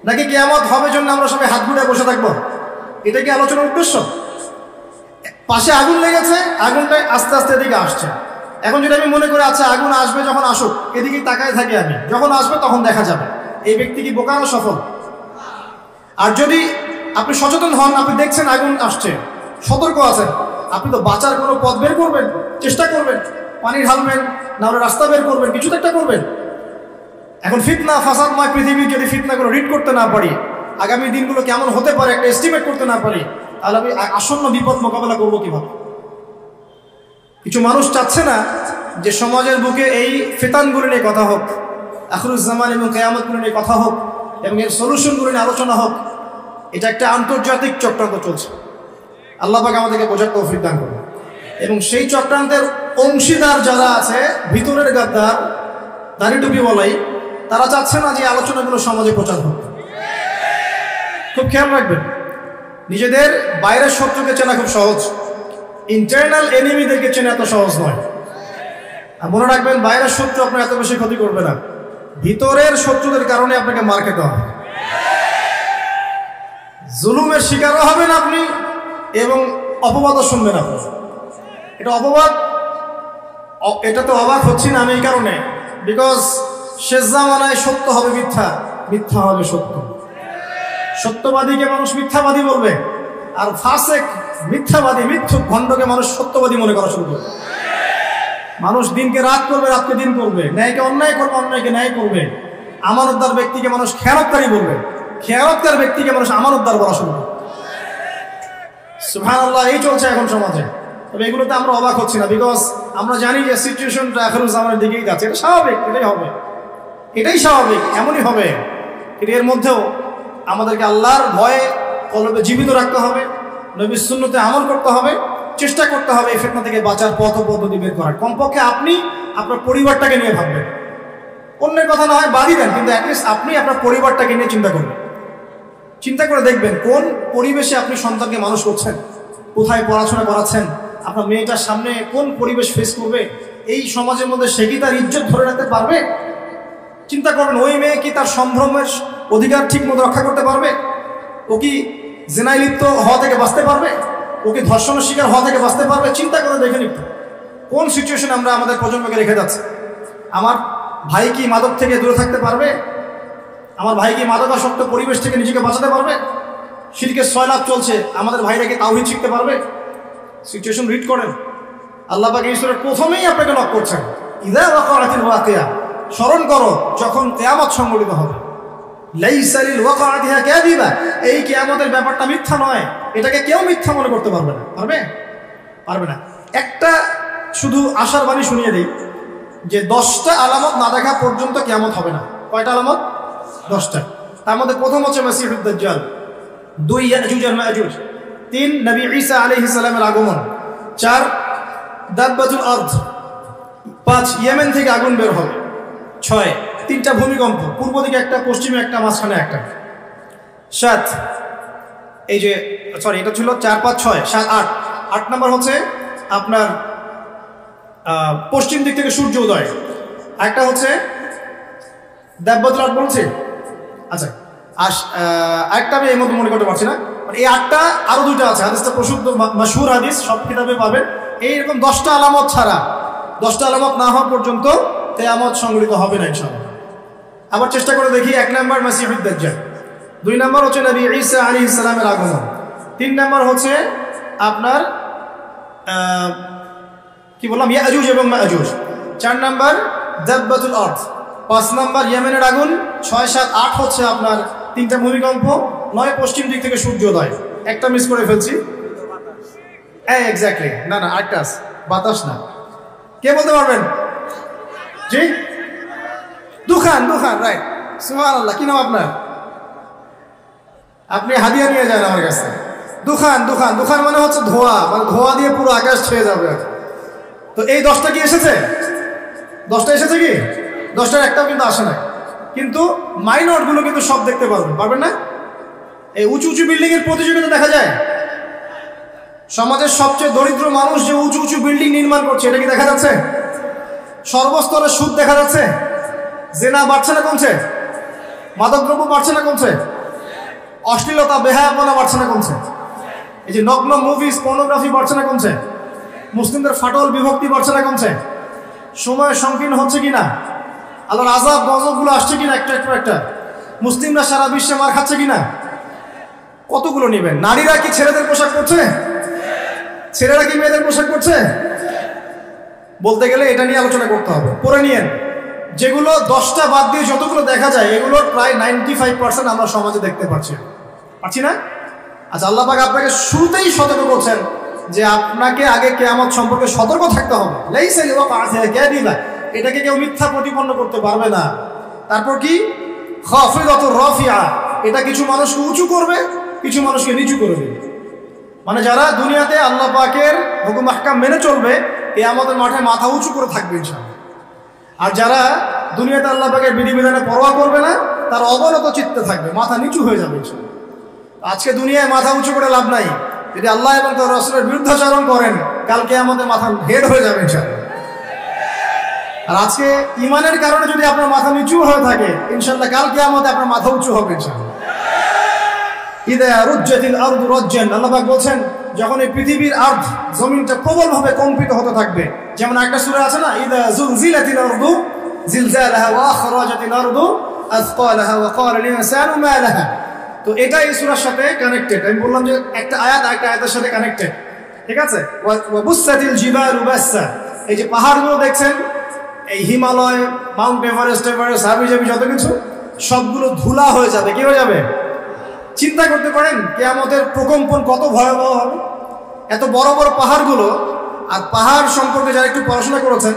Speaker 1: নাকি কিয়ামত হবে জন্য আমরা সবাই হাত গুটিয়ে বসে থাকবো? এটা কি আলোচনার উদ্দেশ্য? পাশে আগুন লেগেছে, আগুনটা আস্তে আস্তে এদিকে আসছে। এখন যদি আমি মনে করি আচ্ছা আগুন আসবে, যখন আসুক এদিকেই তাকায় থাকি আমি, যখন আসবে তখন দেখা যাবে, এই ব্যক্তি কি বোকা না সফল? আর যদি আপনি সচেতন হন, আপনি দেখছেন আগুন আসছে, সতর্ক আছেন, আপনি তো বাঁচার কোনো পথ বের করবেন, চেষ্টা করবেন, পানি ঢালবেন, না হলে রাস্তা বের করবেন, কিছু তো একটা করবেন। এখন ফিতনা ফাসাদময় পৃথিবীর যদি ফিতনাগুলো রিড করতে না পারি, আগামী দিনগুলো কেমন হতে পারে একটা এস্টিমেট করতে না পারি, তাহলে আমি আসন্ন বিপদ মোকাবেলা করবো কিভাবে? কিছু মানুষ চাচ্ছে না যে সমাজের বুকে এই ফিতানগুলো নিয়ে কথা হোক, আখিরুজ্জামান এবং কিয়ামতগুলো নিয়ে কথা হোক এবং এর সলিউশনগুলো নিয়ে আলোচনা হোক। এটা একটা আন্তর্জাতিক চক্রান্ত চলছে। আল্লাহ পাক আমাদেরকে বোঝার তৌফিক দান করুন। এবং সেই চক্রান্তের অংশীদার যারা আছে, ভিতরের গাদ্দার, দাড়ি টুপি বলাই, তারা চাচ্ছে না যে আলোচনাগুলো সমাজে প্রচার হোক। খুব খেয়াল রাখবেন, নিজেদের বাইরের শত্রুকে চেনা খুব সহজ, ইন্টারনাল এনিমিদেরকে চেনা এত সহজ নয়। আর মনে রাখবেন, বাইরের শত্রু আপনার এত বেশি ক্ষতি করবে না, ভিতরের শত্রুদের কারণে আপনাকে মার খেতে হবে। জুলুমের শিকারও হবেন আপনি এবং অপবাদও শুনবেন আপনি। এটা অপবাদ, এটা তো অবাক হচ্ছি না আমি এই কারণে, বিকজ শেষ জামানায় সত্য হবে মিথ্যা, মিথ্যা হবে সত্য। সত্যবাদীকে মানুষ মিথ্যাবাদী বলবে, আর ফাসেক, মিথ্যাবাদী, মিথ্যুক, ভণ্ডকে মানুষ সত্যবাদী মনে করা শুরু করবে। মানুষ দিনকে রাত করবে, রাতকে দিন করবে, ন্যায়কে অন্যায় করবে, অন্যায়কে ন্যায় করবে। আমানতদার ব্যক্তিকে মানুষ খেয়ানতকারী বলবে, খেয়ানতকার ব্যক্তিকে মানুষ আমানতদার বলা শুরু করবে। সুবহানাল্লাহ, এই চলছে এখন সমাজে। তবে এগুলোতে আমরা অবাক হচ্ছি না, বিকজ আমরা জানি যে সিচুয়েশনটা আখিরুজ্জামানের দিকেই যাচ্ছে। এটা স্বাভাবিক, এটাই হবে, এটাই স্বাভাবিক, এমনই হবে। কিন্তু এর মধ্যেও আমাদেরকে আল্লাহর ভয়ে কলবে জীবিত রাখতে হবে, নবীর সুন্নতে আমল করতে হবে, চেষ্টা করতে হবে এই ফিতনা থেকে বাঁচার পথ পদ্ধতি বের করার। কমপক্ষে আপনি আপনার পরিবারটাকে নিয়ে ভাববেন, অন্যের কথা না হয় বাদই দেন, কিন্তু অ্যাটলিস্ট আপনি আপনার পরিবারটাকে নিয়ে চিন্তা করবেন। চিন্তা করে দেখবেন কোন পরিবেশে আপনি সন্তানকে মানুষ করছেন, কোথায় পড়াশোনা করাচ্ছেন, আপনার মেয়েটার সামনে কোন পরিবেশ ফেস করবে, এই সমাজের মধ্যে সে কি তার ইজ্জত ধরে রাখতে পারবে? চিন্তা করবেন, ওই মেয়ে কি তার সম্ভ্রমের অধিকার ঠিক মতো রক্ষা করতে পারবে? ও কি জিনায় লিপ্ত হওয়া থেকে বাঁচতে পারবে? ও কি ধর্ষণের শিকার হওয়া থেকে বাঁচতে পারবে? চিন্তা করে দেখে নিন কোন সিচুয়েশনে আমরা আমাদের প্রজন্মকে রেখে যাচ্ছি। আমার ভাই কি মাদক থেকে দূরে থাকতে পারবে? আমার ভাই কি মাদকাসক্ত পরিবেশ থেকে নিজেকে বাঁচাতে পারবে? শিরকের সয়লাভ চলছে, আমাদের ভাইরা কি তাওহীদ শিখতে পারবে? সিচুয়েশন রিড করেন। আল্লাহ পাক এই সূরার প্রথমেই আপনাকে নক করছেন, ইযা ওয়াকাআতিল ওয়াকিয়া। স্মরণ করো যখন কিয়ামত সংঘটিত হবে। লাইসা লিল ওয়াকাআতিহা কাযিবা, এই কিয়ামতের ব্যাপারটা মিথ্যা নয়, এটাকে কেউ মিথ্যা মনে করতে পারবে না। পারবে না। একটা শুধু আশার বাণী শুনিয়ে দেই যে 10টা আলামত না দেখা পর্যন্ত কিয়ামত হবে না। কয়টা আলামত? 10টা। তার মধ্যে প্রথম হচ্ছে মাসিহুদ দাজ্জাল, 2 ইয়াজুজ আর মাজুজ, 3 নবী ঈসা আলাইহিস সালামের আগমন, 4 দাব্বাতুল আরদ, 5 ইয়েমেন থেকে আগুন বের হবে, 6 3টা ভূমিকম্প, পূর্ব দিকে একটা, পশ্চিমে একটা, মাঝখানে একটা, 7 এই যে সরি এটা ছিল 4 5 6 7 8, 8 নাম্বার হচ্ছে আপনার পশ্চিম দিক থেকে সূর্য উদয়, একটা হচ্ছে দাব্বাতুল আরদ বলছি। আচ্ছা একটা আমি এই মধ্যে মনে করতে পারছি না, মানে এই 8টা আরো 2টা আছে, হাদিসটা প্রসিদ্ধ মাশহুর হাদিস, সব কিতাবে পাবেন। এইরকম 10টা আলামত ছাড়া, 10টা আলামত না হওয়া পর্যন্ত কিয়ামত সংঘটিত হবে না ইনশাআল্লাহ। আবার চেষ্টা করে দেখি। 1 নাম্বার মাসিহুদ দাজ্জাল, 2 নাম্বার হচ্ছে নবী ঈসা আলাইহিস সালামের আগমন, 3 নাম্বার হচ্ছে আপনার কি বললাম ইয়াজুজ এবং মাজুজ, 4 নাম্বার দাব্বাতুল আরদ, 5 নাম্বার ইয়েমেনের আগুন, 6 7 8 হচ্ছে আপনার 3টা ভূমিকম্প, 9 পশ্চিম দিক থেকে সূর্যোদয়। একটা মিস করে ফেলছি, এক্স্যাক্টলি না না আরেকটা আছে, বাতাস না, কে বলতে পারবেন? জি দুখান, দুখান রাইট, সুবহানাল্লাহ। কি নাম আপনার? আপনি হাদিয়া নিয়ে যান আমার কাছে। দুখান, দুখান, দুখান মানে হচ্ছে ধোঁয়া, মানে ধোঁয়া দিয়ে পুরো আকাশ ছেয়ে যাবে। তো এই 10টা কি এসেছে? 10টা এসেছে কি? 10টার একটাও কিন্তু আসে না, কিন্তু মাইনরগুলো কিন্তু সব দেখতে পারবেন না? এই উঁচু উঁচু বিল্ডিং এর প্রতিযোগিতা দেখা যায়, সমাজের সবচেয়ে দরিদ্র মানুষ যে উঁচু উঁচু বিল্ডিং নির্মাণ করছে, এটা কি দেখা যাচ্ছে? সর্বস্তরে সুদ দেখা যাচ্ছে, জেনা বাড়ছে না কমছে, মাদকদ্রব্য বাড়ছে না কমছে, অশ্লীলতা বেহায়াপনা বাড়ছে না কমছে, এই যে নগ্ন মুভিজ পর্নোগ্রাফি বাড়ছে না কমছে, মুসলিমদের ফাটল বিভক্তি বাড়ছে না কমছে, সময় সংকীর্ণ হচ্ছে কিনা, আল্লাহর আযাব গজবগুলো আসছে কিনা একটা একটা, মুসলিমরা সারা বিশ্বে মার খাচ্ছে কিনা, কতগুলো নেবেন? নারীরা কি ছেলেদের পোশাক পরছে? ছেলেরা কি মেয়েদের পোশাক পরছে? বলতে গেলে এটা নিয়ে আলোচনা করতে হবে, পরে নিয়েন। যেগুলো 10টা বাদ দিয়ে যতগুলো দেখা যায়, এগুলোর প্রায় 95% আমরা সমাজে দেখতে পাচ্ছি না? আচ্ছা, আল্লাহ পাক আপনাকে শুরুতেই সতর্ক করছেন যে আপনাকে আগে কিয়ামত সম্পর্কে সতর্ক থাকতে হবে। লাইসা লিওয়াকাতিহা কাযিবা, এটাকে কেউ মিথ্যা প্রতিপন্ন করতে পারবে না। তারপর কি? খাফিদাতুর রাফিআ, এটা কিছু মানুষকে উঁচু করবে, কিছু মানুষকে নিচু করবে। মানে যারা দুনিয়াতে আল্লাহ পাকের হুকুম আহকাম মেনে চলবে, কিয়ামতের মাঠে মাথা উঁচু করে থাকবে ইনশাআল্লাহ। আর যারা দুনিয়াতে আল্লাহ পাকের বিধিবিধানে পরোয়া করবে না, তার অবনত চিত্তে থাকবে, মাথা নিচু হয়ে যাবে ইনশাআল্লাহ। আজকে দুনিয়ায় মাথা উঁচু করে লাভ নাই, যদি আল্লাহ এবং তার রাসূলের বিরুদ্ধাচরণ করেন, কাল কিয়ামতে মাথা হেড হয়ে যাবে ইনশাআল্লাহ। আর আজকে ঈমানের কারণে যদি আপনার মাথা নিচু হয়ে থাকে, ইনশাআল্লাহ কাল কিয়ামতে আপনার মাথা উঁচু হবে ইনশাআল্লাহ। ইদা রুজ্জাতিল আরদু রাজ্জান, আল্লাহ পাক বলেন যখন এই পৃথিবীর আরদ, জমিনটা প্রবলভাবে কম্পিত হতে থাকবে। যেমন একটা সূরা আছে না, ইদা যুলজিলাতিল আরদু জিলজালাহা ওয়া আখরাজাতিল আরদু আথকালাহা ওয়া ক্বালা লিল ইনসানু মা লাহা। তো এটা এই সূরার সাথে কানেক্টেড। আমি বললাম যে একটা আয়াত আরেকটা আয়াতের সাথে কানেক্টেড, ঠিক আছে? ওয়া বুসাতিল জিবালু বাসসা, এই যে পাহাড়গুলো দেখছেন, এই হিমালয়, মাউন্ট এভারেস্ট, হাবিজাবি যত কিছু, সবগুলো ধুলা হয়ে যাবে। কি হয়ে যাবে? চিন্তা করতে পারেন কিয়ামতের প্রকম্পন কত ভয়াবহ হবে। এত বড় বড় পাহাড়গুলো, আর পাহাড় সম্পর্কে যারা একটু পড়াশোনা করেছেন,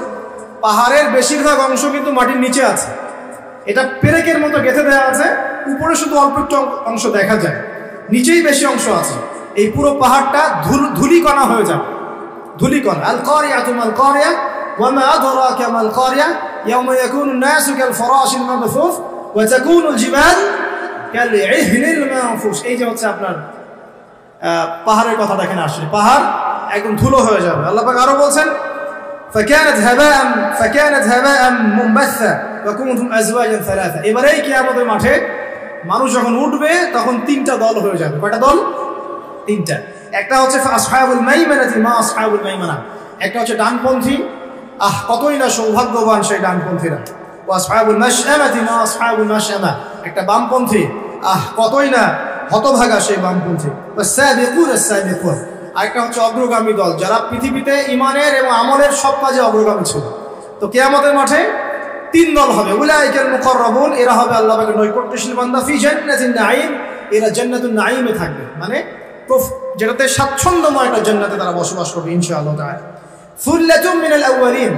Speaker 1: পাহাড়ের বেশিরভাগ অংশ কিন্তু মাটির নিচে আছে। এটা পেরেকের মতো গেঁথে দেওয়া আছে, উপরে শুধু অল্প একটু অংশ দেখা যায়, নিচেই বেশি অংশ আছে। এই পুরো পাহাড়টা ধুলিকণা হয়ে যাবে, ধুলিকণা। আল কারিয়াতু মাল কারিয়া ওয়া মা আদরাকা মাল কারিয়া ইয়াওমা ইয়াকুনু নাসু কাল ফারাশিল মাবথুস ওয়া তাকুনুল জিবাল কাল ইহনিল মানফুস। এই যে হচ্ছে আপনার পাহাড়ের কথা দেখেন, আসলে পাহাড় একদম ধুলো হয়ে যাবে। আল্লাহ পাক আরো বলছেন ফাকানাত হাবাআন মুনবাসসা ওয়া কুনতুম আজওয়াজান সালাসা। এবারে কিয়ামতের মাঠে মানুষ যখন উঠবে, তখন 3টা দল হয়ে যাবে। কয়টা দল? 3টা। একটা হচ্ছে আসহাবুল মাইমানাতি মা আসহাবুল মাইমানা, একটা হচ্ছে ডানপন্থী, কতই না সৌভাগ্যবান সেই ডানপন্থীরা। ওয়া আসহাবুল মাশআমাতি মা আসহাবুল মাশআমা, একটা বামপন্থী, কতই না হতভাগা সেই বামপন্থী। ওয়াস সাবিকুন আস-সাবিকুন, আরেকটা হচ্ছে অগ্রগামী দল, যারা পৃথিবীতে ঈমানের এবং আমলের সব কাজে অগ্রগামী ছিল। তো কিয়ামতের মাঠে 3 দল হবে। উলাইকাল মুকাররাবুন, এরা হবে আল্লাহ পাকের নৈকট্যশীল বান্দা। ফি জান্নাতিন নাঈম, এরা জান্নাতুন নাঈমে থাকবে, মানে যেটাতে স্বাচ্ছন্দ্যময় একটা জান্নাতে তারা বসবাস করবে ইনশাআল্লাহ তাআলা। সুল্লাতুম মিনাল আউয়ালিন,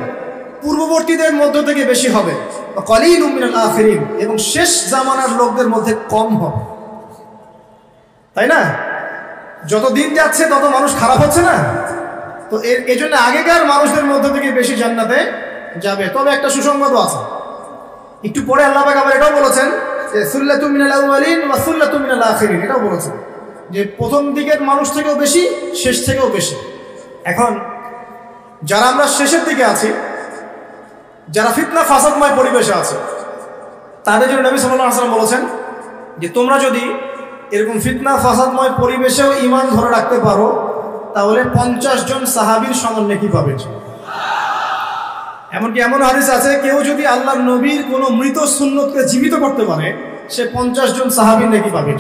Speaker 1: পূর্ববর্তীদের মধ্য থেকে বেশি হবে। কালিলুম মিনাল আখিরিন, এবং শেষ জামানার লোকদের মধ্যে কম হবে। তাই না? যত দিন যাচ্ছে তত মানুষ খারাপ হচ্ছে না? তো এই জন্য আগেকার মানুষদের মধ্যে থেকে বেশি জান্নাতে যাবে। তবে একটা সুসংবাদও আছে, একটু পরে আল্লাহ পাক আবার এটাও বলেছেন যে সুল্লাতুম মিনাল আউয়ালিন ওয়া সুল্লাতুম মিনাল আখিরিন, এটাও বলেছেন যে প্রথম দিকের মানুষ থেকেও বেশি, শেষ থেকেও বেশি। এখন যারা আমরা শেষের দিকে আছি, যারা ফিতনা ফাসাদময় পরিবেশে আছে, তাদের জন্য নবী সাল্লাল্লাহু আলাইহি ওয়াসাল্লাম বলেছেন যে তোমরা যদি এরকম ফিতনা ফাসাদময় পরিবেশেও ঈমান ধরে রাখতে পারো, তাহলে 50 জন সাহাবীর সমান নেকি পাবে। এমনকি এমন হাদিস আছে, কেউ যদি আল্লাহর নবীর কোনো মৃত সুন্নতকে জীবিত করতে পারে, সে 50 জন সাহাবীর নেকি পাবে।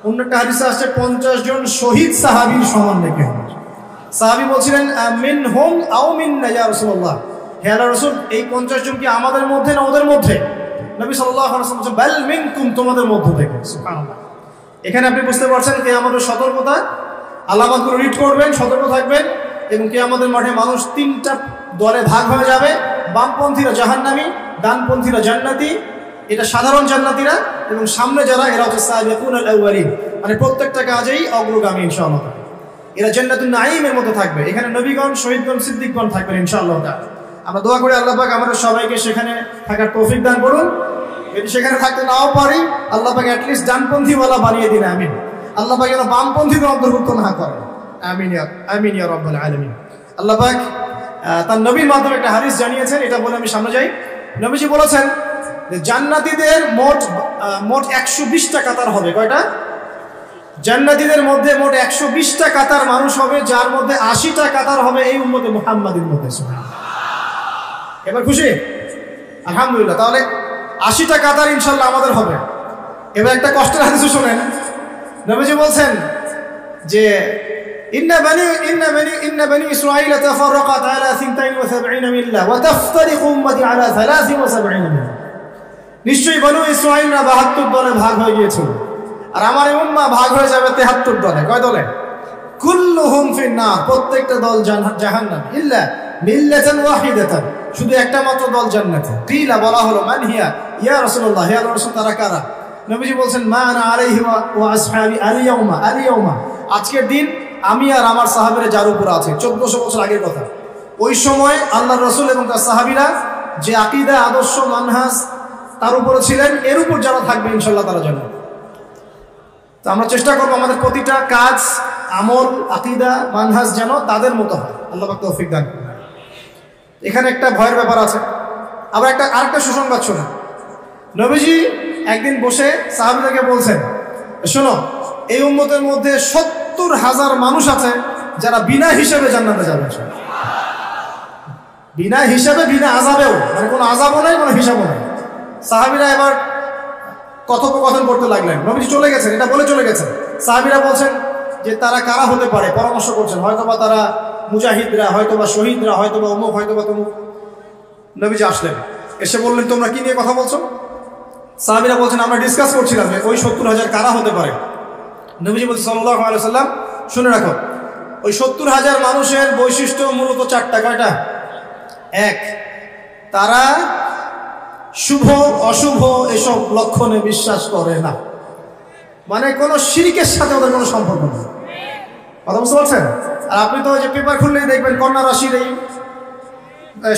Speaker 1: অন্য একটা হাদিসে আসছে 50 জন শহীদ সাহাবীর সমান নেকি হবে। সাহাবী বলছিলেন মিনহুম আও মিন্না ইয়া রাসূলুল্লাহ, হে আল্লাহর রাসূল, এই 50 জন কি আমাদের মধ্যে না ওদের মধ্যে? নবী সাল্লাল্লাহু আলাইহি ওয়াসাল্লাম বলেন বাল মিনকুম, তোমাদের মধ্য থেকে। সুবহানাল্লাহ। এখানে আপনি বুঝতে পারছেন কিয়ামতের সতর্কতা, আলামতগুলো রিড করবেন, সতর্ক থাকবেন, এবং কিয়ামতের মাঠে মানুষ 3টা দলে ভাগ হয়ে যাবে। বামপন্থীরা জাহান্নামী, ডানপন্থীরা জান্নাতি। এটা সাধারণ জান্নাতীরা, এবং সামনে যারা, এরা হচ্ছে সাবিকুনাল আউয়ালিন, মানে প্রত্যেকটা কাজেই অগ্রগামী ইনশাআল্লাহ। এরা জান্নাতুন নাঈমের মধ্যে থাকবে। এখানে নবীগণ, শহীদগণ, সিদ্দিকগণ থাকবেন ইনশাআল্লাহ। আমরা দোয়া করি আল্লাহ পাক আমাদের সবাইকে সেখানে থাকার তৌফিক দান করুন। যদি সেখানে থাকতে নাও পারি, আল্লাহ পাক অ্যাটলিস্ট ডানপন্থীওয়ালা বানিয়ে দিন, আমিন। আল্লাহ পাক যেন বামপন্থীদের অন্তর্ভুক্ত না করেন, আমিন আমিন ইয়া রাব্বাল আলামিন। আল্লাহ পাক তার নবীর মাধ্যমে একটা হাদিস জানিয়েছেন, এটা বলে আমি সামনে যাই। নবীজি বলেছেন যে জান্নাতীদের মোট 120টা কাতার হবে। কয়টা? জান্নাতীদের মধ্যে মোট 120টা কাতার মানুষ হবে, যার মধ্যে 80টা কাতার হবে এই উম্মতে মুহাম্মাদির মধ্যে। এবার খুশি? আলহামদুলিল্লাহ। তাহলে 80টা কাতার ইনশাআল্লাহ আমাদের হবে। এবার একটা কষ্টের হাদিস শুনেন। নবীজি বলছেন যে ইন্না বানি ইসরাঈল তাফাররাকাত আলা 72 মিল্লাহ ওয়া তাফতারিকু উম্মতি আলা 73 মিল্লাহ। নিশ্চয়ই বনু ইসরাঈলরা 72 দলে ভাগ হয়ে গিয়েছিল, আর আমার এই উম্মাহ ভাগ হয়ে যাবে 73 দলে। কয় দলে? কুল্লুহুম ফিন্নার, প্রত্যেকটা দল জাহান্নাম, ইল্লা মিল্লাতান ওয়াহিদাতান, শুধু একটা মাত্র দল জান্নাতে। কিলা, বলা হলো মান হিয়া ইয়া রাসূলুল্লাহ, হে আল্লাহর রাসূল, তারা কারা? নবীজি বলছেন মা আনা আলাইহি ওয়া আসহাবি আল-ইয়াউমা, আজকের দিন আমি আর আমার সাহাবীরা যার উপর আছে। 1400 বছর আগের কথা। ওই সময় আল্লাহর রাসূল এবং তার সাহাবীরা যে আকীদা, আদর্শ, মানহাজ তার উপরে ছিলেন, এর উপর যারা থাকবে ইনশাআল্লাহ তারা জান্নাত। তো আমরা চেষ্টা করব আমাদের প্রতিটা কাজ, আমল, আকীদা, মানহাজ যেন তাদের মতো হয়। আল্লাহ পাক তৌফিক দান করুন। এখানে একটা ভয়ের ব্যাপার আছে। আবার আরেকটা সুসংবাদ শোনেন। নবীজি একদিন বসে সাহাবীদেরকে বলছেন, শোনো, এই উম্মতের মধ্যে 70,000 মানুষ আছে যারা বিনা হিসাবে জান্নাতে যাবে। বিনা হিসাবে, বিনা আযাবেও, মানে কোনো আযাবও নাই, কোনো হিসাবও নাই। সাহাবীরা এবার কথোপকথন করতে লাগলেন। নবীজি চলে গেছেন, এটা বলে চলে গেছেন। সাহাবীরা বলছেন যে তারা কারা হতে পারে, পরামর্শ করছেন। হয়তোবা তারা মুজাহিদরা, হয়তোবা শহীদরা, হয়তোবা অমুক, হয়তোবা তমুক। নবীজি আসলেন, এসে বললেন তোমরা কি নিয়ে কথা বলছো? সাহাবীরা বলছেন আমরা ডিসকাস করছিলাম যে ওই 70,000 কারা হতে পারে। নবীজি বলছেন সাল্লাল্লাহু আলাইহি ওয়াসাল্লাম, শুনে রাখো, ওই 70,000 মানুষের বৈশিষ্ট্য মূলত 4টা। কয়টা? 1, তারা শুভ অশুভ এসব লক্ষণে বিশ্বাস করে না, মানে কোনো শিরকের সাথে ওদের কোনো সম্পর্ক নেই। কথা বুঝতে পারছেন? আর আপনি তো ওই যে পেপার খুললেই দেখবেন কন্যা রাশির এই,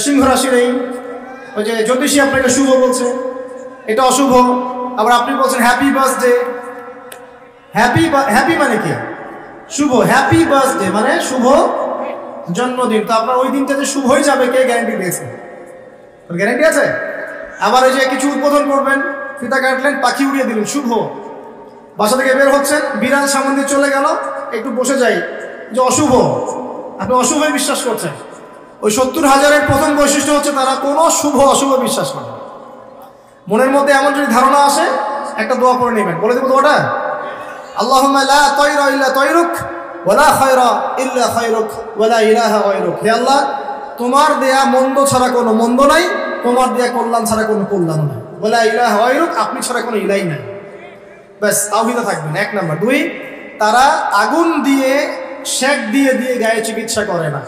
Speaker 1: সিংহ রাশির এই, ওই যে জ্যোতিষী আপনাকে শুভ বলছে, এটা অশুভ। আবার আপনি বলছেন হ্যাপি বার্থডে। হ্যাপি মানে কি? শুভ। হ্যাপি বার্থডে মানে শুভ জন্মদিন। তো আপনার ওই দিনটা যে শুভ হয়ে যাবে, কে গ্যারান্টি দিয়েছে? গ্যারান্টি আছে? আবার ওই যে কিছু উদ্বোধন করবেন, ফিতা কাটলেন, পাখি উড়িয়ে দিলেন, শুভ। বাসা থেকে বের হচ্ছেন, বিড়াল সামনে দিয়ে চলে গেল, একটু বসে যাই, যে অশুভ। আপনি অশুভে বিশ্বাস করছেন। ওই 70,000-এর প্রথম বৈশিষ্ট্য হচ্ছে তারা কোনো শুভ অশুভ বিশ্বাস করে। মনের মধ্যে এমন যদি ধারণা আসে, একটা দোয়া করে নেবেন। বলে দেবো দোয়াটা? আল্লাহুম্মা লা তায়রা ইল্লা তায়রুক ওয়া লা খায়রা ইল্লা খায়রুক ওয়া লা ইলাহা গায়রুক। হে আল্লাহ, তোমার দেয়া মন্দ ছাড়া কোনো মন্দ নাই, তোমার দেয়া কল্যাণ ছাড়া কোনো কল্যাণ নাই, ওয়া লা ইলাহা গায়রুক, আপনি ছাড়া কোনো ইলাহি নাই। ব্যাস, তাওহীদে থাকবেন। 1 নাম্বার। 2, তারা আগুন দিয়ে, শেক দিয়ে দিয়ে গায়ে চিকিৎসা করে না।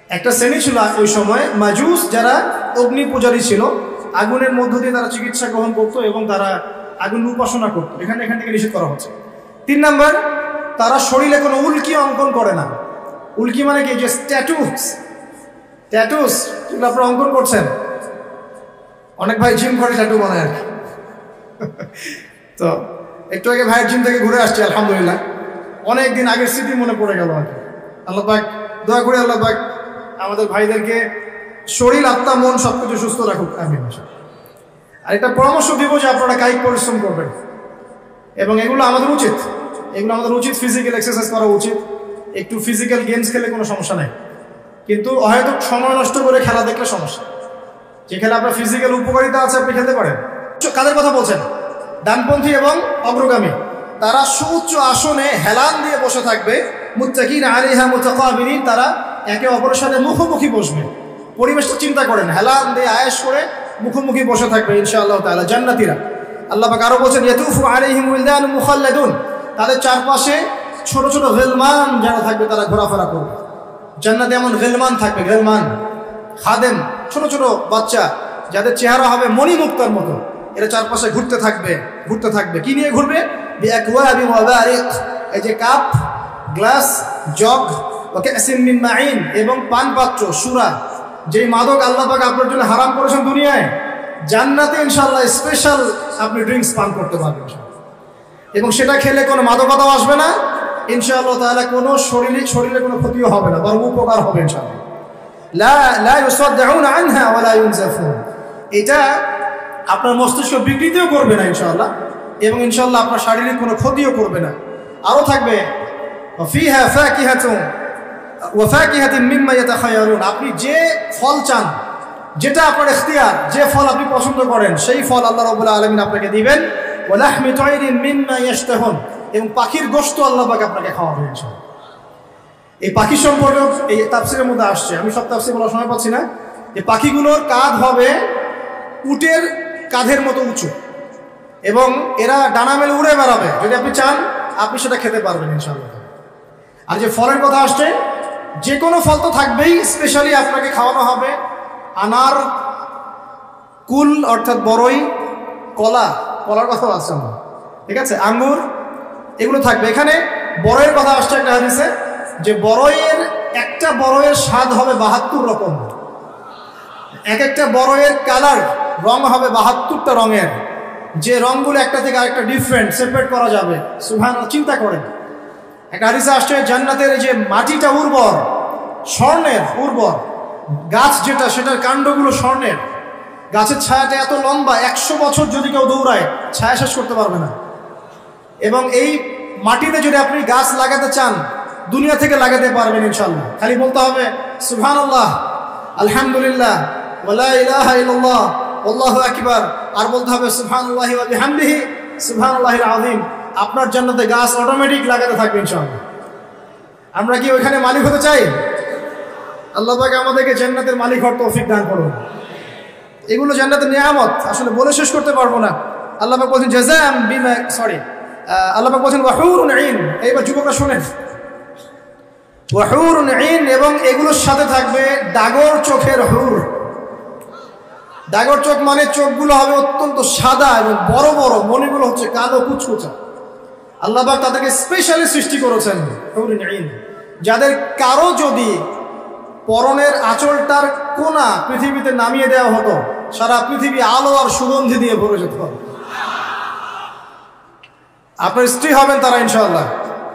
Speaker 1: একটা শ্রেণী ছিল ওই সময়, মাজুস, যারা অগ্নি পূজারী ছিল, আগুনের মধ্য দিয়ে তারা চিকিৎসা গ্রহণ করতো এবং তারা আগুনের উপাসনা করতো। এখান থেকে নিষেধ করা হচ্ছে। 3 নাম্বার, তারা শরীরে কোনো উল্কি অঙ্কন করে না। উল্কি মানে কি? যে ট্যাটুস যেগুলো আপনারা অঙ্কন করছেন, অনেক ভাই জিম করে ট্যাটু বানায় আর কি। তো একটু আগে ভাইয়ের জিম থেকে ঘুরে আসছি আলহামদুলিল্লাহ, অনেকদিন আগের স্মৃতি মনে পড়ে গেল আর কি। আল্লাহ পাক দোয়া করে আল্লাহ পাক আমাদের ভাইদেরকে শরীর, আত্মা, মন সবকিছু সুস্থ রাখুক, আমিন। আর এটা পরামর্শ দিব যে আপনারা কায়িক পরিশ্রম করবেন, এবং এগুলো আমাদের উচিত ফিজিক্যাল এক্সারসাইজ করা উচিত। একটু ফিজিক্যাল গেমস খেলে কোনো সমস্যা নেই, কিন্তু হয়তো সময় নষ্ট করে খেলা দেখলে সমস্যা। যে খেলা আপনার ফিজিক্যাল উপকারিতা আছে আপনি খেলতে পারেন। কাদের কথা বলছেন? ডানপন্থী এবং অগ্রগামী, তারা সুউচ্চ আসনে হেলান দিয়ে বসে থাকবে। মুত্তাকিন আলাইহা মুতাকাবিলিন, তারা একে অপরের সাথে মুখোমুখি বসবে। পরিবেশটা চিন্তা করেন, হেলান দিয়ে আয়েশ করে মুখোমুখি বসে থাকবে ইনশাআল্লাহ তাআলা জান্নাতীরা। আল্লাহ পাক আরো বলেন, ইয়াতুফু আলাইহিম উইলদানুন মুখাল্লাদুন, তাদের চারপাশে ছোট ছোট গিলমান যারা থাকবে তারা ঘোরাফেরা করবে। জান্নাতে এমন গিলমান থাকবে, গিলমান খাদেম, ছোট ছোট বাচ্চা যাদের চেহারা হবে মণিমুক্তার মতো, এরা চারপাশে ঘুরতে থাকবে। কি নিয়ে ঘুরবে? বিআকওয়াবি ওয়া বারিক, এই যে কাপ, গ্লাস, জগ, ওয়া কাসিম মিন মাইন, এবং পানপাত্র, সুরা, যেই মাদক আল্লাহ পাক আপনার জন্য হারাম করেছেন দুনিয়ায়, জান্নাতে ইনশাআল্লাহ স্পেশাল আপনি ড্রিঙ্কস পান করতে পারবেন। এবং সেটা খেলে কোনো মাদকতাও আসবে না ইনশাআল্লাহ তাআলা, কোনো শরীরে কোনো ক্ষতিও হবে না, বরং উপকার হবে ইনশাআল্লাহ। লা ইউসাদ্দাউনা আনহা ওয়া লা ইউনজাফুন, এটা আপনার মস্তিষ্ক বিকৃতিও করবে না ইনশাআল্লাহ, এবং ইনশাআল্লাহ আপনার শারীরিক কোনো ক্ষতিও করবে না। আরও থাকবে ফিহা ফাকিহাতুন ওয়া ফাকিহাতুন মিম্মা ইয়াতাখায়্যারুন, আপনি যে ফল চান, যেটা আপনার ইখতিয়ার, যে ফল আপনি পছন্দ করেন, সেই ফল আল্লাহ রাব্বুল আলামিন আপনাকে দিবেন। ওয়া লাহমি তায়রিন মিম্মা ইয়াশতাহুন, এবং পাখির গোশত আল্লাহ পাক আপনাকে খাওয়াবেন ইনশাআল্লাহ। এই পাখি সম্পর্কে এই তাফসীরের মধ্যে আসছে, আমি সব তাফসীর বলার সময় পাচ্ছি না, যে পাখিগুলোর কাঁধ হবে উটের কাঁধের মতো উঁচু, এবং এরা ডানা মেলে উড়ে বেড়াবে। যদি আপনি চান আপনি সেটা খেতে পারবেন ইনশাআল্লাহ। আর যে ফলের কথা আসছে, যে কোনো ফল তো থাকবেই, স্পেশালি আপনাকে খাওয়ানো হবে আনার, কুল অর্থাৎ বড়ই, কলার কথা আসছে আমার, ঠিক আছে, আঙ্গুর, এগুলো থাকবে। এখানে বড়ইয়ের কথা আসছে একটা হাদিসে, যে একটা বড়ইয়ের স্বাদ হবে 72 রকম, একটা বড়ইয়ের কালার, রং হবে 72টা রঙের, যে রঙগুলো একটা থেকে আরেকটা ডিফারেন্ট, সেপারেট করা যাবে। সুবহানাল্লাহ, চিন্তা করেন। একটা হাদিসে আসছে জান্নাতের যে মাটিটা উর্বর, স্বর্ণের উর্বর, গাছ যেটা সেটার কাণ্ডগুলো স্বর্ণের, গাছের ছায়াটা এত লম্বা, 100 বছর যদি কেউ দৌড়ায় ছায়া শেষ করতে পারবে না। এবং এই মাটিতে যদি আপনি গাছ লাগাতে চান, দুনিয়া থেকে লাগাতে পারবেন ইনশাআল্লাহ। খালি বলতে হবে সুবহানাল্লাহ, আলহামদুলিল্লাহ, ওয়া লা ইলাহা ইল্লাল্লাহ, আল্লাহু আকবার, আর বলতে হবে সুবহানাল্লাহি ওয়া বিহামদিহি সুবহানাল্লাহিল আযীম। আপনার জান্নাতে গাছ অটোমেটিক লাগাতে থাকবে ইনশাআল্লাহ। আমরা কি ওইখানে মালিক হতে চাই? আল্লাহ পাক আমাদেরকে জান্নাতের মালিক হওয়ার তৌফিক দান করুন। এগুলো জান্নাতের নিয়ামত, আসলে বলে শেষ করতে পারবো না। আল্লাহ পাক বলেন জাযাম বিমা, আল্লাহ পাক বলেন ওয়া হুরুন আইন। এইবার যুবকরা শুনেন, ওয়া হুরুন আইন, এবং এগুলোর সাথে থাকবে ডাগর চোখের হুর। ডাগর চোখ মানে চোখগুলো হবে অত্যন্ত সাদা এবং বড় বড়, মণিগুলো হচ্ছে কালো কুচকুচা। আল্লাহ পাক তাদেরকে স্পেশালি সৃষ্টি করেছেন হুরুন আইন, যাদের কারো যদি পরনের আঁচলটার কোনা পৃথিবীতে নামিয়ে দেওয়া হতো, সারা পৃথিবী আলো আর সুগন্ধি দিয়ে ভরে যেত। আপনার স্ত্রী হবেন তারা ইনশাআল্লাহ,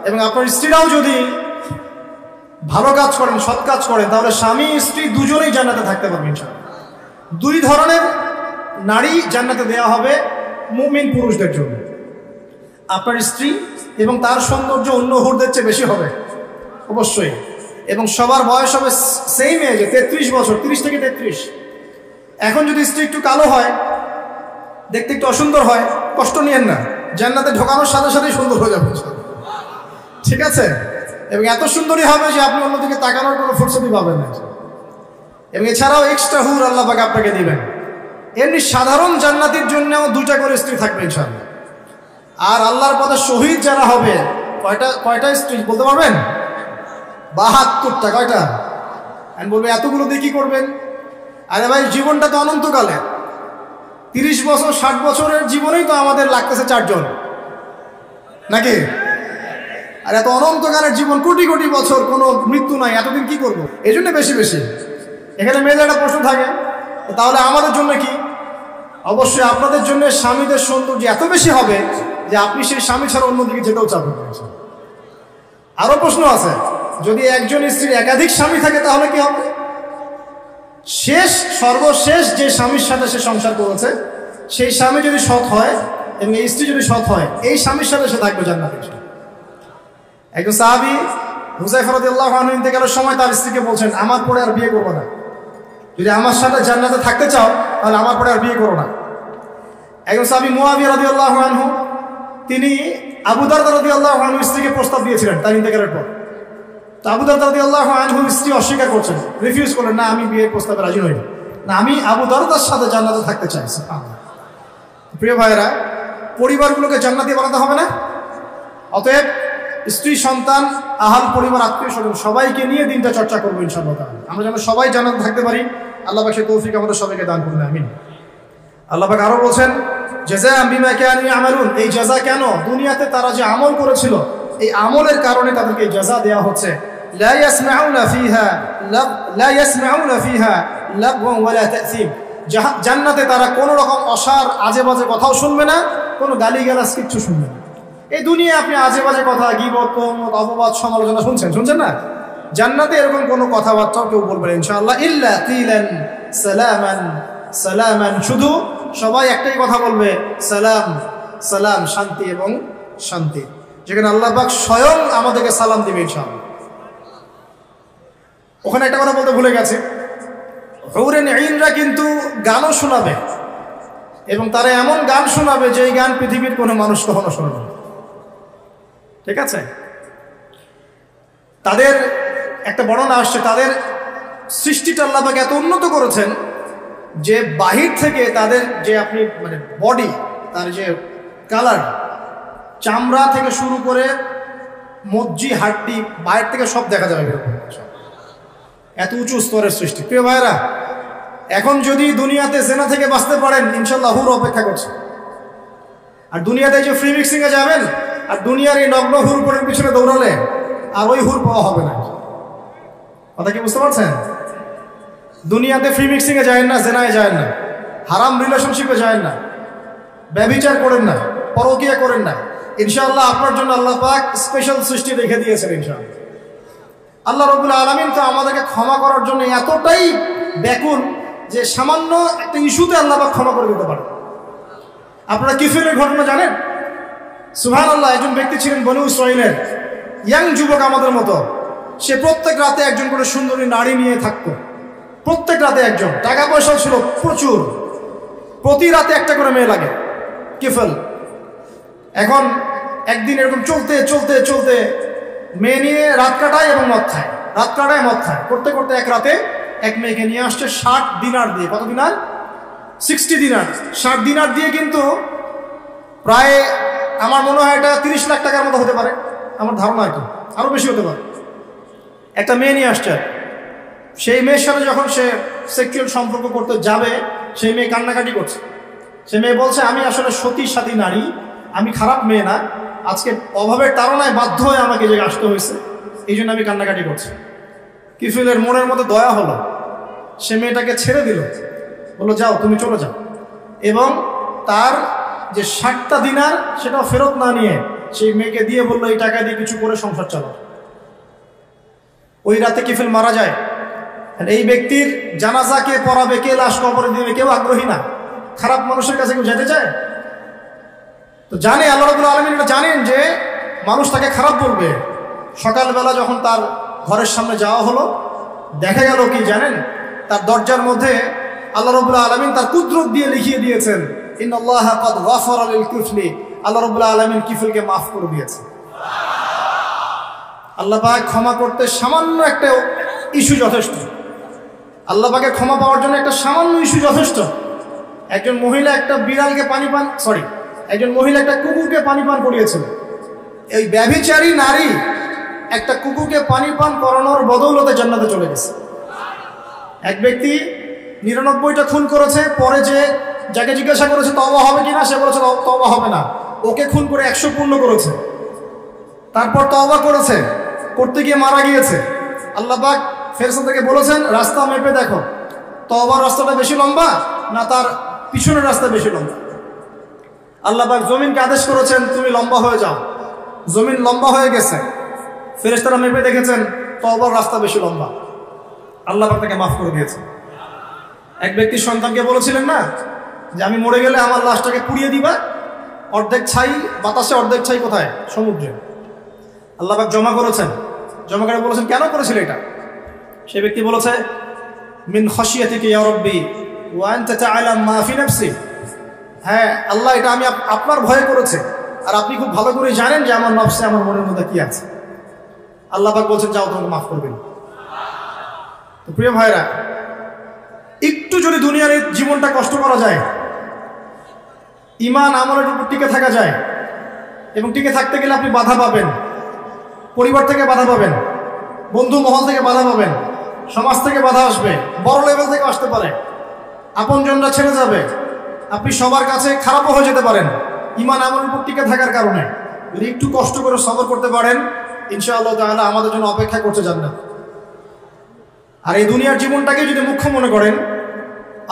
Speaker 1: এবং আপনার স্ত্রীরাও যদি ভালো কাজ করেন, সৎ কাজ করেন, তাহলে স্বামী স্ত্রী দুজনেই জান্নাতে থাকতে পারবেন ইনশাআল্লাহ। 2 ধরনের নারী জান্নাতে দেওয়া হবে মুমিন পুরুষদের জন্য। আপনার স্ত্রী, এবং তার সৌন্দর্য অন্য হুরদের চেয়ে বেশি হবে অবশ্যই, এবং সবার বয়স হবে সেম এজে, 33 বছর, 30 থেকে 33। এখন যদি স্ত্রী একটু কালো হয়, দেখতে একটু অসুন্দর হয়, কষ্ট নিয়েন না, জান্নাতে ঢোকানোর সাথে সাথেই সুন্দর হয়ে যাবে, ঠিক আছে? এবং এত সুন্দরী হবে যে আপনি অন্যদিকে তাকানোর কোনো ফুরসতই পাবেন না। এবং এছাড়াও এক্সট্রা হুর আল্লাহ পাক আপনাকে দিবেন। এমনি সাধারণ জান্নাতির জন্যও 2টা করে স্ত্রী থাকবে ইনশাআল্লাহ। আর আল্লাহর পথে শহীদ যারা হবে, কয়টা স্ত্রী বলতে পারবেন? 72টা। কয়টা? আমি বলবো এতগুলো দিয়ে কি করবেন? আরে ভাই, জীবনটা তো অনন্তকালে। 30 বছর 60 বছরের জীবনেই তো আমাদের লাগতেছে 4 জন, নাকি? আর এত অনন্তকালের জীবন, কোটি কোটি বছর, কোনো মৃত্যু নাই, এতদিন কি করবো? এই জন্য বেশি বেশি। এখানে মেয়েদের একটা প্রশ্ন থাকে, তাহলে আমাদের জন্য কি? অবশ্যই আপনাদের জন্য স্বামীদের সৌন্দর্য এত বেশি হবে যে আপনি সেই স্বামী ছাড়া অন্যদিকে যেতেও চাবেন। আরো প্রশ্ন আছে, যদি একজন স্ত্রীর একাধিক স্বামী থাকে তাহলে কি হবে? সর্বশেষ যে স্বামীর সাথে সে সংসার করেছে, সেই স্বামী যদি সৎ হয় এবং এই স্ত্রী যদি সৎ হয়, এই স্বামীর সাথে সে থাকবে জান্নাতে। একজন সাহাবী হুযায়ফা রাদিয়াল্লাহু আনহু ইন্তেকালের সময় তার স্ত্রীকে বলছেন, আমার পরে আর বিয়ে করবো না, যদি আমার সাথে জান্নাতে থাকতে চাও তাহলে আমার পরে আর বিয়ে করো না। একজন সাহাবী মুআবিয়া রাদিয়াল্লাহু আনহু, তিনি আবু দারদা রাদিয়াল্লাহু আনহু স্ত্রীকে প্রস্তাব দিয়েছিলেন তার ইন্তেকালের পর। তো আবু দারদা রাদিয়াল্লাহু আনহু স্ত্রী অস্বীকার করছেন, রিফিউজ করলেন, না আমি বিয়ের প্রস্তাবে রাজি নই, না আমি আবু দারদার সাথে জান্নাতে থাকতে চাই। প্রিয় ভাইয়েরা, পরিবারগুলোকে জান্নাতি বানাতে হবে না? অতএব স্ত্রী, সন্তান, আহাল পরিবার, আত্মীয় স্বজন সবাইকে নিয়ে দিনটা চর্চা করবো ইনশাআল্লাহ। আমরা যেন সবাই জান্নাতে থাকতে পারি, আল্লাহ পাক সেই তৌফিক আমাদের সবাইকে দান করুন, আমিন। আল্লাহ পাক আরো বলছেন, জাযাআ বিমা কানু ইয়ামালুন, এই জাযা কেন? দুনিয়াতে তারা যে আমল করেছিল, এই আমলের কারণে তাদেরকে জাযা দেয়া হচ্ছে। লা ইয়াসমাউনা ফিহা লাগওয়ান ওয়ালা তা'সীম, জান্নাতে তারা কোনো রকম অসার আজে বাজে কথাও শুনবে না, কোনো গালিগালাজ কিচ্ছু শুনবে না। এই দুনিয়ায় আপনি আজে বাজে কথা, গীবত, তহমত, অপবাদ, সমালোচনা শুনছেন না? জান্নাতে এরকম কোনো কথাবার্তাও কেউ বলবে না ইনশাআল্লাহ। ইল্লা কিলান সালামান সালামান, শুধু সবাই একটাই কথা বলবে, সালাম সালাম, শান্তি এবং শান্তি, যেখানে আল্লাহ পাক স্বয়ং আমাদেরকে সালাম দিবে ইনশাআল্লাহ। ওখানে একটা কথা বলতে ভুলে গেছে, হুরুন আইনরা কিন্তু গানও শোনাবে, এবং তারা এমন গান শোনাবে যে এই গান পৃথিবীর কোনো মানুষ কখনো শোনাবে না। ঠিক আছে? তাদের একটা বর্ণনা আসছে, তাদের সৃষ্টিটা আল্লাহ পাক এত উন্নত করেছেন যে বাহির থেকে তাদের যে আপনি মানে বডি, তার যে কালার, চামড়া থেকে শুরু করে মজ্জি, হাড্ডি, বাইরে থেকে সব দেখা যাবে এরকম, এত উঁচু স্তরের সৃষ্টি। প্রিয় ভাইরা, এখন যদি দুনিয়াতে জেনা থেকে বাঁচতে পারেন, ইনশাআল্লাহ হুর অপেক্ষা করছে। আর দুনিয়াতে যে ফ্রি মিক্সিং এ যাবেন আর দুনিয়ার এই নগ্ন হুর পরের পিছনে দৌড়ালে আর ওই হুর পাওয়া হবে না। কথা কি বুঝতে পারছেন? দুনিয়াতে ফ্রি মিক্সিং এ যায় না, জেনায় যায় না, হারাম রিলেশনশিপে যায় না, ব্যভিচার করেন না, পরকীয়া করেন না, ইনশাআল্লাহ আপনার জন্য আল্লাহ পাক স্পেশাল সৃষ্টি রেখে দিয়েছেন ইনশাআল্লাহ। আল্লাহ রাব্বুল আলামিন তো আমাদেরকে ক্ষমা করার জন্য এতটাই ব্যাকুল যে সামান্য একটা ইস্যুতে আল্লাহ পাক ক্ষমা করে দিতে পারে। আপনারা কিফিলের ঘটনা জানেন? সুবহানাল্লাহ, একজন ব্যক্তি ছিলেন বনু ইসরাঈলের, ইয়াং যুবক আমাদের মতো। সে প্রত্যেক রাতে একজন করে সুন্দরী নারী নিয়ে থাকতো, প্রত্যেক রাতে একজন। টাকা পয়সা ছিল প্রচুর, প্রতি রাতে একটা করে মেয়ে লাগে, কিফল। এখন একদিন এরকম চলতে চলতে চলতে মেয়ে নিয়ে রাত কাটায় এবং মদ খায়, রাত কাটায় মদ খায়, করতে করতে এক রাতে এক মেয়েকে নিয়ে আসছে 60 দিনার দিয়ে। কত দিনার? 60 দিনার। 60 দিনার দিয়ে কিন্তু প্রায় আমার মনে হয় এটা 30 লাখ টাকার মতো হতে পারে, আমার ধারণা, একটু আরো বেশি হতে পারে। একটা মেয়ে নিয়ে আসছে, সেই মেয়ের সাথে যখন সে সেক্সুয়াল সম্পর্ক করতে যাবে, সেই মেয়ে কান্নাকাটি করছে। সে মেয়ে বলছে, আমি আসলে সতী সাথী নারী, আমি খারাপ মেয়ে না, আজকে অভাবের তাড়নায় বাধ্য হয়ে আমাকে যে আসতে হয়েছে, এই জন্য আমি কান্নাকাটি করছি। কিফিলের মনের মতো দয়া হলো, সে মেয়েটাকে ছেড়ে দিল, বললো যাও, তুমি চলে যাও, এবং তার যে 60টা দিনার সেটাও ফেরত না নিয়ে সেই মেয়েকে দিয়ে বললো, এই টাকা দিয়ে কিছু করে সংসার চালাও। ওই রাতে কিফিল মারা যায়। এই ব্যক্তির জানাজা কে পড়াবে, কে লাশ কবরে দিবে, কেউ আগ্রহী না। খারাপ মানুষের কাছে কেউ যেতে চায়? তো জানে আল্লাহ রাব্বুল আলামিন এটা জানেন যে মানুষ তাকে খারাপ বলবে। সকালবেলা যখন তার ঘরের সামনে যাওয়া হলো, দেখা গেল কি জানেন? তার দরজার মধ্যে আল্লাহ রাব্বুল আলামিন তার কুদরত দিয়ে লিখিয়ে দিয়েছেন, ইন্নাল্লাহা ক্বাদ গাফারা লিল কিফলি, আল্লাহ রাব্বুল আলামিন কিফলকে মাফ করে দিয়েছেন। আল্লাহ পাক ক্ষমা করতে সামান্য একটা ইস্যু যথেষ্ট। আল্লাহ পাকে ক্ষমা পাওয়ার জন্য একটা সামান্য ইস্যু যথেষ্ট। একজন মহিলা একটা বিড়ালকে একজন মহিলা একটা কুকুরকে পানি পান করিয়েছিল। এই ব্যভিচারী নারী একটা কুকুরকে পানি পান করানোর বদৌলতে জান্নাতে চলে গেছে। এক ব্যক্তি 99টা খুন করেছে, পরে যে যাকে জিজ্ঞাসা করেছে তওবা হবে কিনা, সে বলেছে তওবা হবে না। ওকে খুন করে 100 পূর্ণ করেছে, তারপর তওবা করেছে, করতে গিয়ে মারা গিয়েছে। আল্লাহ পাক ফেরেশতা থেকে বলেছেন রাস্তা মেপে দেখো, তওবার রাস্তাটা বেশি লম্বা না তার পিছনের রাস্তা বেশি লম্বা। আল্লাহ পাক জমিনকে আদেশ করেছেন তুমি লম্বা হয়ে যাও, জমিন লম্বা হয়ে গেছে। ফেরেশতারা মেপে দেখেছেন তওবার রাস্তা বেশি লম্বা, আল্লাহ পাক তাকে মাফ করে দিয়েছে। এক ব্যক্তির সন্তানকে বলেছিলেন না যে আমি মরে গেলে আমার লাশটাকে পুড়িয়ে দিবা, অর্ধেক ছাই বাতাসে, অর্ধেক ছাই কোথায়? সমুদ্রে। আল্লাহ পাক জমা করেছেন, জমা করে বলেছেন কেন করেছিল এটা? সে ব্যক্তি বলেছে মিন খাশিয়াতিকা ইয়া রাব্বি ওয়া আনতা তা'লাম মা ফি নাফসি। হ্যাঁ আল্লাহ, এটা আমি আপনার ভয়ে করেছি, আর আপনি খুব ভালো করে জানেন যে আমার নফসে, আমার মনের মধ্যে কি আছে। আল্লাহ পাক বলছেন যাও তোমাকে মাফ করবেন। তো প্রিয় ভাইরা, একটু যদি দুনিয়ার এই জীবনটা কষ্ট করা যায়, ঈমান আমলের উপর টিকে থাকা যায়, এবং টিকে থাকতে গেলে আপনি বাধা পাবেন, পরিবার থেকে বাধা পাবেন, বন্ধু মহল থেকে বাধা পাবেন, সমাজ থেকে বাধা আসবে, বড় লেভেল থেকে আসতে পারে, আপনজনরা ছেড়ে যাবে, আপনি সবার কাছে খারাপও হয়ে যেতে পারেন ঈমান আমলের উপর টিকে থাকার কারণে। যদি একটু কষ্ট করে সবর করতে পারেন, ইনশাআল্লাহ তাআলা আমাদের জন্য অপেক্ষা করতে জান্নাত। আর এই দুনিয়ার জীবনটাকে যদি মুখ্য মনে করেন,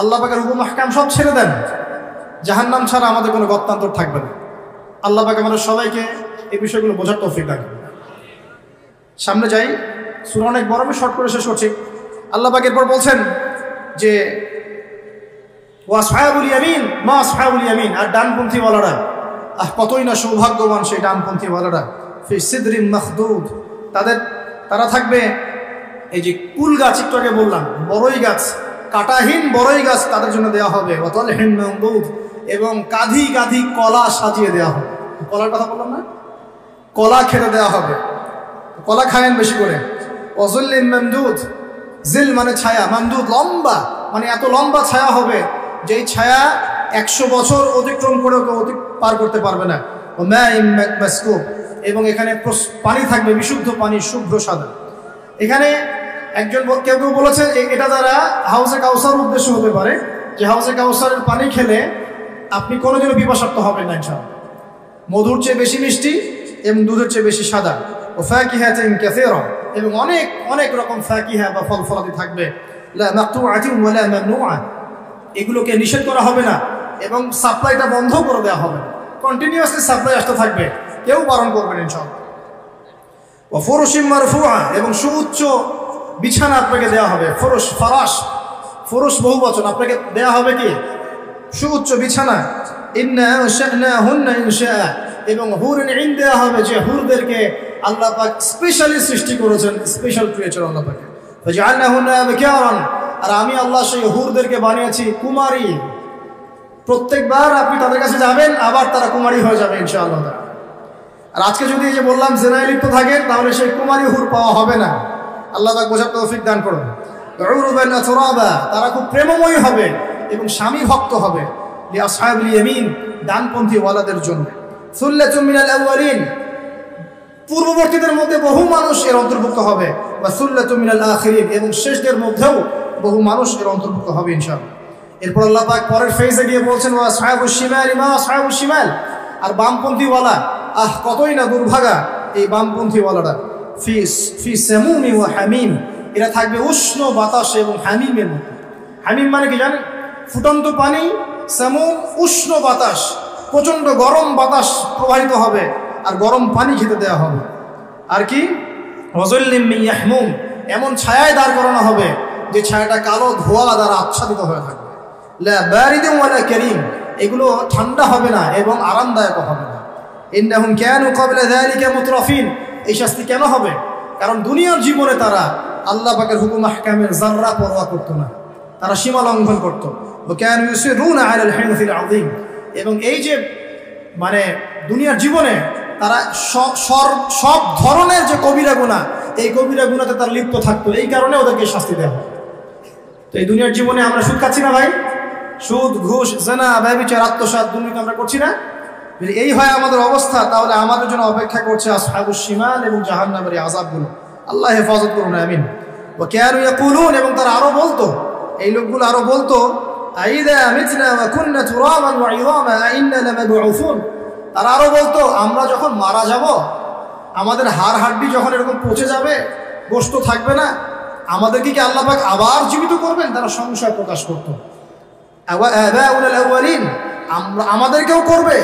Speaker 1: আল্লাহ পাকের হুকুম আহকাম সব ছেড়ে দেন, জাহান্নাম ছাড়া আমাদের কোনো গত্যান্তর থাকবে না। আল্লাহ পাক আমাদের সবাইকে এই বিষয়গুলো বোঝার তৌফিক দান করুন। সামনে যাই, সূরা অনেক বড়, আমি শর্ট করে শেষ করছি। আল্লাহ পাক এরপর বলছেন যে ওয়া আসহাবুল ইয়ামিন মা আসহাবুল ইয়ামিন, আর ডানপন্থী ওয়ালারা, কতই না সৌভাগ্যবান সেই ডানপন্থী ওয়ালারা। ফি সিদরিন মাখদুদ, তারা থাকবে এই যে কুল গাছ, একটু আগে বললাম বড়ই গাছ, কাঁটাহীন বড়ই গাছ তাদের জন্য দেওয়া হবে। ওয়া তালহিন মামদুদ, এবং কাঁধি কাঁধি কলা সাজিয়ে দেওয়া হবে। কলার কথা বললাম না, কলা খেতে দেওয়া হবে, কলা খায়েন বেশি করে। ওয়াজুল্লিন মামদুদ, জিল মানে ছায়া, মামদুদ লম্বা, মানে এত লম্বা ছায়া হবে যেই ছায়া 100 বছর অতিক্রম করে পার করতে পারবে না। ও মাইম মাসকুব, এবং এখানে পানি থাকবে, বিশুদ্ধ পানি, শুভ্র সাদা। এখানে একজন কেউ বলেছে এটা দ্বারা হাউজে কাউসার উদ্দেশ্য হতে পারে, যে হাউজে কাউসারের পানি খেলে আপনি কোনোদিনও পিপাসার্ত হবেন না ইনশাআল্লাহ। মধুর চেয়ে বেশি মিষ্টি এবং দুধের চেয়ে বেশি সাদা। ও ফাকিহাতিন কাসীরা, এবং অনেক অনেক রকম ফাকিহা বা ফল ফলাদি থাকবে। লা মাকতুআতিন ওয়ালা মামনুআ, এগুলোকে নিষেধ করা হবে না এবং সাপ্লাইটা বন্ধ করে দেওয়া হবে না, কন্টিনিউয়াসলি সাপ্লাই আসতে থাকবে, কেউ বারণ করবেন ইনশাআল্লাহ। ওয়া ফুরুশিন মারফুআ, এবং সুউচ্চ বিছানা আপনাকে দেওয়া হবে। ফুরুশ, ফারাশ, ফুরুশ বহু বচন, আপনাকে দেওয়া হবে কি সুউচ্চ বিছানা। ইন্না আনশানাহুন্না ইনশাআ, এবং হুরুন ইন দেওয়া হবে, যে হুরদেরকে আল্লাহ পাক স্পেশালি সৃষ্টি করেছেন, স্পেশাল ক্রিয়েচার আল্লাহ পাক। ফাজআলনাহুন্না আবকারান, আর আমি আল্লাহ সেই হুরদেরকে বানিয়েছি কুমারী। প্রত্যেকবার আপনি তাদের কাছে যাবেন, আবার তারা কুমারী হয়ে যাবে ইনশাআল্লাহ। আর আজকে যদি এই যে বললাম জেনায় লিপ্ত থাকেন, তাহলে সেই কুমারী হুর পাওয়া হবে না। আল্লাহ পাক বোঝার তৌফিক দান করুন। উরুবান আতরাবা, তারা খুব প্রেমময়ী হবে এবং স্বামী ভক্ত হবে। লিআসহাবিল ইয়ামিন, ডানপন্থী ওয়ালাদের জন্য। সুল্লাতুম মিনাল আউয়ালিন, পূর্ববর্তীদের মধ্যে বহু মানুষ এর অন্তর্ভুক্ত হবে। বা সুল্লাতুম মিনাল আখিরিন, এবং শেষদের মধ্যেও বহু মানুষ এর অন্তর্ভুক্ত হবে ইনশাআল্লাহ। এরপর আল্লাহ পাক পরের ফেজে গিয়ে বলছেন ওয়া আসহাবুশ শিমাল মা আসহাবুশ শিমাল, আর বামপন্থী ওয়ালা, কতই না দুর্ভাগা এই বামপন্থী ওয়ালারা। ফি সামুমি ওয়া হামিম, এরা থাকবে উষ্ণ বাতাসে এবং হামিমের মধ্যে। হামিম মানে কি জানেন? ফুটন্ত পানি, সামুম উষ্ণ বাতাস, প্রচণ্ড গরম বাতাস প্রবাহিত হবে, আর গরম পানি খেতে দেওয়া হবে। আর কি ওয়াজুল্লিম মিন ইয়াহমুম, এমন ছায়ায় দাঁড় করানো হবে যে ছায়াটা কালো ধোঁয়া দ্বারা আচ্ছাদিত হয়ে থাকবে। লা বারিদিন ওয়ালা কারীম, এগুলো ঠান্ডা হবে না এবং আরামদায়ক হবে না। ইন্নাহুম কানু ক্বাবলা যালিকা মুতরাফিন, এই শাস্তি কেন হবে? কারণ দুনিয়ার জীবনে তারা আল্লাহ পাকের হুকুম আহকামের যাররা পরোয়া করতো না, তারা সীমা লঙ্ঘন করতো। ওয়া কানু ইউসিরুনা আলাল হিনসিল আযীম, এবং এই যে মানে দুনিয়ার জীবনে তারা সব ধরনের যে কবিরা গুনাহ, এই কবিরা গুনাহতে তারা লিপ্ত থাকতো, এই কারণে ওদেরকে শাস্তি দেওয়া হয়। তো এই দুনিয়ার জীবনে আমরা সুদ খাচ্ছি না ভাই? সুদ, ঘুষ, জিনা, ব্যভিচার, আত্মসাৎ, দুর্নীতি আমরা করছি না? যদি এই হয় আমাদের অবস্থা, তাহলে আমাদের জন্য অপেক্ষা করছে আসহাবুশ শিমাল এবং জাহান্নামের আযাবগুলো। আল্লাহ হেফাজত করুন, আমিন। ওয়া কানু ইয়াকুলুন, এবং তারা আরো বলতো এই লোকগুলো আরো বলতো আইদা মিতনা ওয়া কুননা তুরাবান ওয়া ইযামা আইন্না লামাবউসুন, তারা আরো বলতো আমরা যখন মারা যাব, আমাদের হাড় হাড্ডি যখন এরকম পচে যাবে, গোশত থাকবে না, আমাদেরকে কি আল্লাহ পাক আবার জীবিত করবেন? তারা সংশয় প্রকাশ করতো। আবাউল আউয়ালিন, আমাদেরকেও করবে,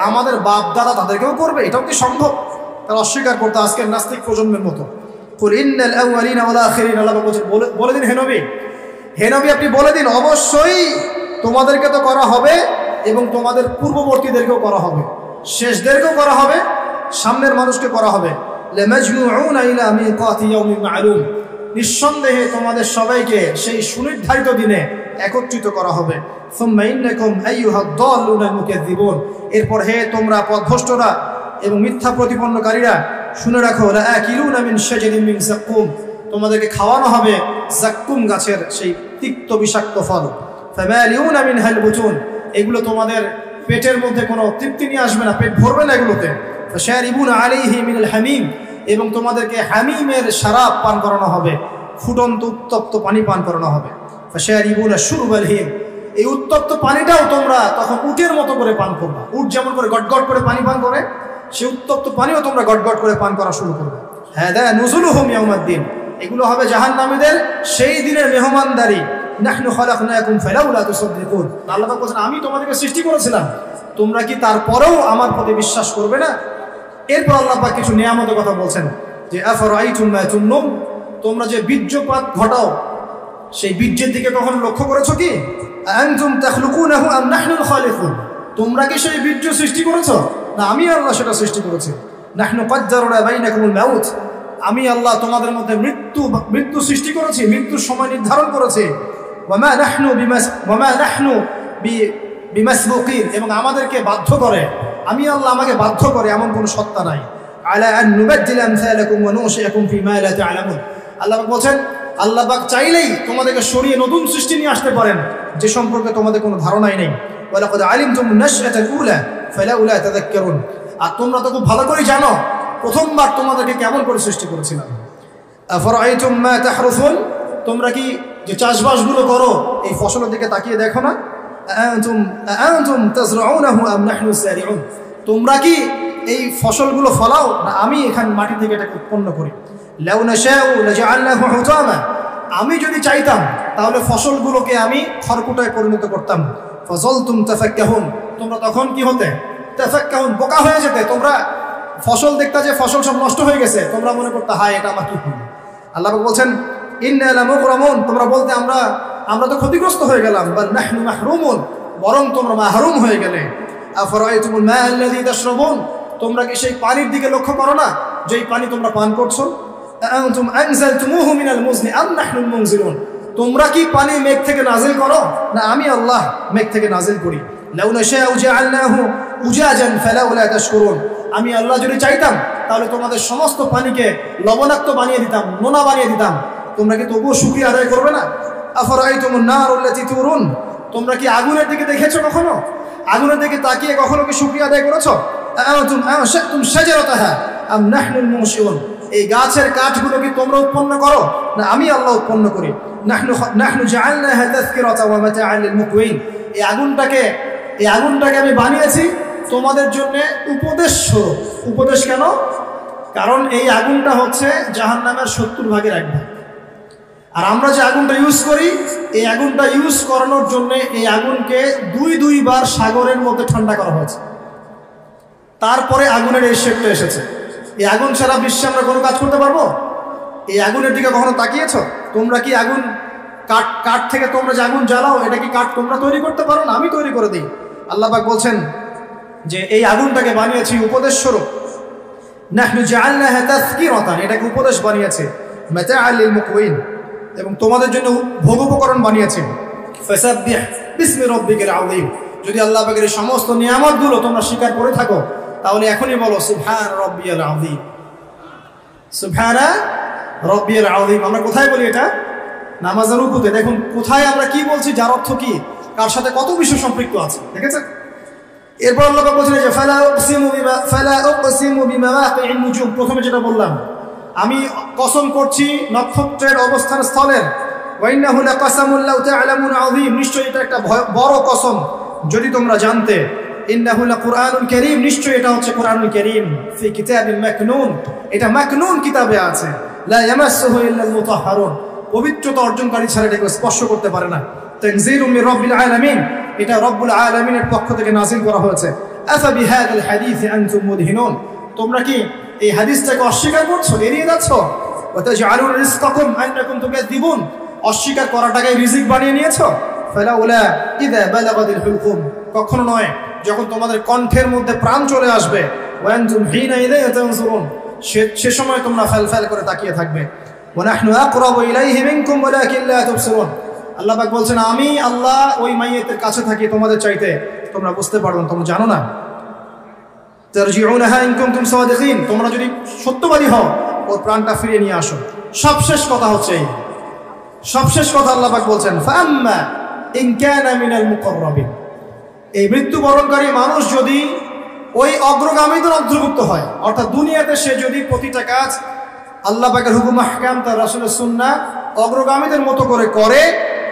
Speaker 1: আমাদের বাপ দাদা তাদেরকেও করবে, এটাও কি সম্ভব? তারা অস্বীকার করতো আজকের নাস্তিক প্রজন্মের মতো। কুল ইন্নাল আউয়ালিনা ওয়াল আখিরিন, আল্লাহ বলে দিন হে নবী আপনি বলে দিন অবশ্যই তোমাদেরকে তো করা হবে এবং তোমাদের পূর্ববর্তীদেরকেও করা হবে, শেষদেরকেও করা হবে, সামনের মানুষকে করা হবে। লামাজমুউনা ইলা মিকাতি ইয়াউমিন মা'লুম, নিঃসন্দেহে তোমাদের সবাইকে সেই সুনির্ধারিত দিনে একত্রিত করা হবে। সুম্মা ইন্নাকুম আইয়ুহাদ দাল্লুনাল মুকাজ্জিবুন, এরপর হে তোমরা পথভ্রষ্টরা এবং মিথ্যা প্রতিপন্নকারীরা শুনে রাখো, লাআকিলুনা মিন শাজারিন মিন যাক্কুম, তোমাদেরকে খাওয়ানো হবে যাক্কুম গাছের সেই তিক্ত বিষাক্ত ফল। ফামালিউনা মিনহাল বুতুন, এগুলো তোমাদের পেটের মধ্যে কোনো তৃপ্তি নিয়ে আসবে না, পেট ভরবে না এগুলোতে। ফাশারিবুনা আলাইহি মিনাল হামিম, এবং তোমাদেরকে হামিমের শরাব পান করানো হবে, ফুটন্ত উত্তপ্ত পানি পান করানো হবে। ফাশারিবুনা শুরবাল হিম, এই উত্তপ্ত পানিটাও তোমরা তখন উটের মতো করে পান করবে। উট যেমন করে গটগট করে পানি পান করে, সেই উত্তপ্ত পানিও তোমরা গটগট করে পান করা শুরু করবে। হাদা নুজুলুহুম ইয়াউমাদ্দিন, এগুলো হবে জাহান্নামীদের সেই দিনের মেহমানদারি। নাহনু খালাকনাকুম ফালাউলা তুসাদ্দিকুন, আল্লাহ পাক বলেন আমি তোমাদেরকে সৃষ্টি করেছিলাম, তোমরা কি তারপরেও আমার প্রতি বিশ্বাস করবে না? এরপর আল্লাহ পাক কিছু নিয়ামতের কথা বলছেন যে আফরাআইতুম মা তুমনুন, তোমরা যে বীর্যপাত ঘটাও সেই বীর্যের দিকে কখনো লক্ষ্য করেছো কি? আনতুম তাখলুকুনাহু আম নাহনুল খালিকুন, তোমরা কি সেই বীর্য সৃষ্টি করেছো না আমি আল্লাহ সেটা সৃষ্টি করেছি। নাহনু কদ্দারনা বাইনাকুমুল মাউত, আমি আল্লাহ তোমাদের মধ্যে মৃত্যু সৃষ্টি করেছি, মৃত্যুর সময় নির্ধারণ করেছি। ওয়ামা নাহনু বিমাসবুকিন, এবং আমাদেরকে বাধ্য করে, আমি আল্লাহ আমাকে বাধ্য করে এমন কোনো সত্তা নাই। আলা আন নুবাদদিল আমসালাকুম ওয়া নুশিআকুম ফিমা লা তা'লামুন, আল্লাহ পাক বলেন আল্লাহ পাক চাইলেই তোমাদেরকে সরিয়ে নতুন সৃষ্টি নিয়ে আসতে পারেন যে সম্পর্কে তোমাদের কোনো ধারণাই নেই। ওয়া লাকাদ আলিমতুম নাশআতাল উলা ফালাউলা তাযাক্কারুন, আর তোমরা তো খুব ভালো করে জানো প্রথমবার তোমাদেরকে কেমন করে সৃষ্টি করেছিলাম। আফরাআইতুম মা তাহরুসুন, তোমরা কি যে চাষবাসগুলো করো এই ফসলের দিকে তাকিয়ে দেখো না? আনতুম তাজরাউনাহু আম নাহনু সারিউন, তোমরা কি এই ফসলগুলো ফলাও না আমি এখান মাটি থেকে এটাকে উৎপন্ন করি? লাউ নাশাউ লাজআলনাহু হুতামা, আমি যদি চাইতাম তাহলে ফসলগুলোকে আমি খড়কুটায় পরিণত করতাম। ফাযালতুম তাফাক্কাহুন, তোমরা তখন কি হতে? তাফাক্কাহুন, বোকা হয়ে যেতে। তোমরা ফসল দেখতে যে ফসল সব নষ্ট হয়ে গেছে, তোমরা মনে করতে হায় এটা আমার কি হলো। আল্লাহ বলছেন ইন্না লামুগরামুন, তোমরা বলতে আমরা তো ক্ষতিগ্রস্ত হয়ে গেলাম। বাল নাহনু মাহরুমুন, বরং তোমরা মাহরুম হয়ে গেলে। আফরাআইতুমুল মা আল্লাযী তাশরাবুন, তোমরা কি সেই পানির দিকে লক্ষ্য করো না যেই পানি তোমরা পান করছো? আনতুম আনজালতুমুহু মিনাল মুজনি আম নাহনুল মুনজিলুন, তোমরা কি পানি মেঘ থেকে নাজিল করো না আমি আল্লাহ মেঘ থেকে নাজিল করি? লাউ নাশাউ জাআলনাহু উজাজান ফালাউলা তাশকুরুন, আমি আল্লাহ যদি চাইতাম তাহলে তোমাদের সমস্ত পানিকে লবণাক্ত বানিয়ে দিতাম, নোনা বানিয়ে দিতাম, তোমরা কি তবুও শুকরিয়া আদায় করবে না? আফরাআইতুমুন নারুল্লাতী তুরুন, তোমরা কি আগুনের দিকে দেখেছো কখনো? আগুনের দিকে তাকিয়ে কখনো কি শুকরিয়া আদায় করেছো? আনতুম আনশাতুম শাজারাতাহা আম নাহনুল মুনশিউন, এই গাছের কাঠগুলো কি তোমরা উৎপন্ন করো না আমি আল্লাহ উৎপন্ন করি? নাহনু জাআলনাহা তাযকিরাতাও ওয়া মাতাআন লিল মুকওয়িন, এই আগুনটাকে আমি বানিয়েছি তোমাদের জন্য উপদেশ কেন? কারণ এই আগুনটা হচ্ছে জাহান্নামের 70 ভাগের 1 ভাগ। আর আমরা যে আগুনটা ইউজ করি, এই আগুনটা ইউজ করানোর জন্য এই আগুনকে দুই বার সাগরের মধ্যে ঠান্ডা করা হয়েছে, তারপরে আগুনের এই শেপটা এসেছে। এই আগুন ছাড়া বিশ্বে আমরা কোনো কাজ করতে পারবো? এই আগুনের দিকে কখনো তাকিয়েছো? তোমরা কি আগুন কাঠ থেকে তোমরা যে আগুন জ্বালাও, এটা কি কাঠ তোমরা তৈরি করতে পারো না আমি তৈরি করে দিই? আল্লাহ পাক বলছেন যে এই আগুনটাকে বানিয়েছি উপদেশ স্বরূপ। নাহনু জাআলনাহা তাযকিরাতান, এটাকে উপদেশ বানিয়েছে। মাতাআন লিল মুকওয়িন, এবং তোমাদের জন্য ভোগ উপকরণ বানিয়েছে। ফাসাব্বিহ বিসমি রাব্বিকাল আযীম, যদি আল্লাহ পাকের সমস্ত নিয়ামতগুলো তোমরা স্বীকার করে থাকো তাহলে এখনই বলো সুবহান রাব্বিয়াল আযীম, সুবহান রাব্বিয়াল আযীম। আমরা কোথায় বলি এটা? নামাজের রুকুতে। দেখুন কোথায় আমরা কি বলছি, যার অর্থ কি, কার সাথে কত বিষয় সম্পৃক্ত আছে, দেখেছেন? এরপর আল্লাহ পাক বলেছেন যে ফালা উকসিমু বিমাওয়াকি'ন নুজুম, প্রথমে যেটা বললাম আমি কসম করছি নক্ষত্রের অবস্থান স্থলের। ওয়া ইন্নাহু লাকাসামুন লাউ তা'লামুন আযীম, নিশ্চয়ই এটা একটা বড় কসম যদি তোমরা জানতে। ইন্নাহু লাকুরআনুল কারীম, নিশ্চয়ই এটা হচ্ছে কোরআনুল কারীম। ফি কিতাবিন মাকনুন, এটা মাকনুন কিতাবে আছে। লা ইয়ামাসসুহু ইল্লাল মুতাহহারুন, পবিত্রতা অর্জনকারী ছাড়া এটাকে স্পর্শ করতে পারে না। তানজিলুম মির রাব্বিল আলামিন, এটা রব্বুল আলামিনের পক্ষ থেকে নাযিল করা হয়েছে। আফা বিহাদাল হাদীসি আনতুম মুদহিনুন, তোমরা কি এই হাদিসটাকে অস্বীকার করছো, এড়িয়ে যাচ্ছ? ওয়া তাজআলুন রিজকাকুম আন্নাকুম তুকাযযিবুন, অস্বীকার করাটাকে রিজিক বানিয়ে নিয়েছো। ফালাউলা ইযা বালাগাতিল হুলকুম, কখনো নয় যখন তোমাদের কণ্ঠের মধ্যে প্রাণ চলে আসবে। ওয়া আনতুম হিনা ইলাইহি তানজুরুন, সে সময় তোমরা ফেলফেল করে তাকিয়ে থাকবে। ওয়া নাহনু আকরাবু ইলাইহি মিনকুম ওয়ালাকিন লা তুবসিরুন, আল্লাহ পাক বলছেন আমি আল্লাহ ওই মাইয়িতের কাছে থাকি তোমাদের চাইতে, তোমরা বুঝতে পারো না, তোমরা জানো না। তারজিউনাহা ইন কুনতুম সাদিকিন, তোমরা যদি সত্যবাদী হও ওর প্রাণটা ফিরিয়ে নিয়ে আসো। সবশেষ কথা হচ্ছে এই, সবশেষ কথা আল্লাহ পাক বলছেন ফাআম্মা ইন কানা মিনাল মুকাররাবিন, এই মৃত্যুবরণকারী মানুষ যদি ওই অগ্রগামীদের অন্তর্ভুক্ত হয়, অর্থাৎ দুনিয়াতে সে যদি প্রতিটা কাজ আল্লাহ পাকের হুকুম আহকাম তার রাসূলের সুন্নাহ অগ্রগামীদের মতো করে করে,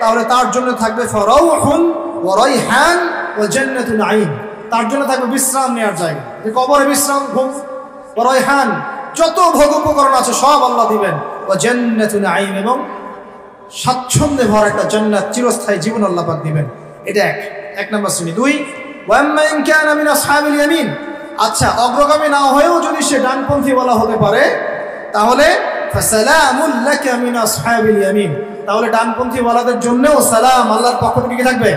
Speaker 1: তাহলে তার জন্য থাকবে ফারাউহুন ওয়া রাইহান ওয়া জান্নাতুন নাঈম, তার জন্য থাকবে বিশ্রাম নেওয়ার জায়গা, যে কবরে বিশ্রাম, ভোগ, ওয়া রাইহান, যত ভোগ উপকরণ আছে সব আল্লাহ দিবেন, ওয়া জান্নাতুন নাঈম, এবং স্বাচ্ছন্দ্যে ভরা একটা জান্নাত, চিরস্থায়ী জীবন আল্লাহ পাক দিবেন। এটা এক নম্বর শ্রেণী। দুই, ওয়া আম্মা ইন কানা মিন আসহাবিল ইয়ামিন, আচ্ছা অগ্রগামী না হয়েও যদি সে ডানপন্থী বলা হতে পারে, তাহলে ফাসালামুল লাকা মিন আসহাবিল ইয়ামিন, তাহলে ডানপন্থী ওয়ালাদের জন্যও সালাম আল্লাহর পক্ষ থেকে কি থাকবে?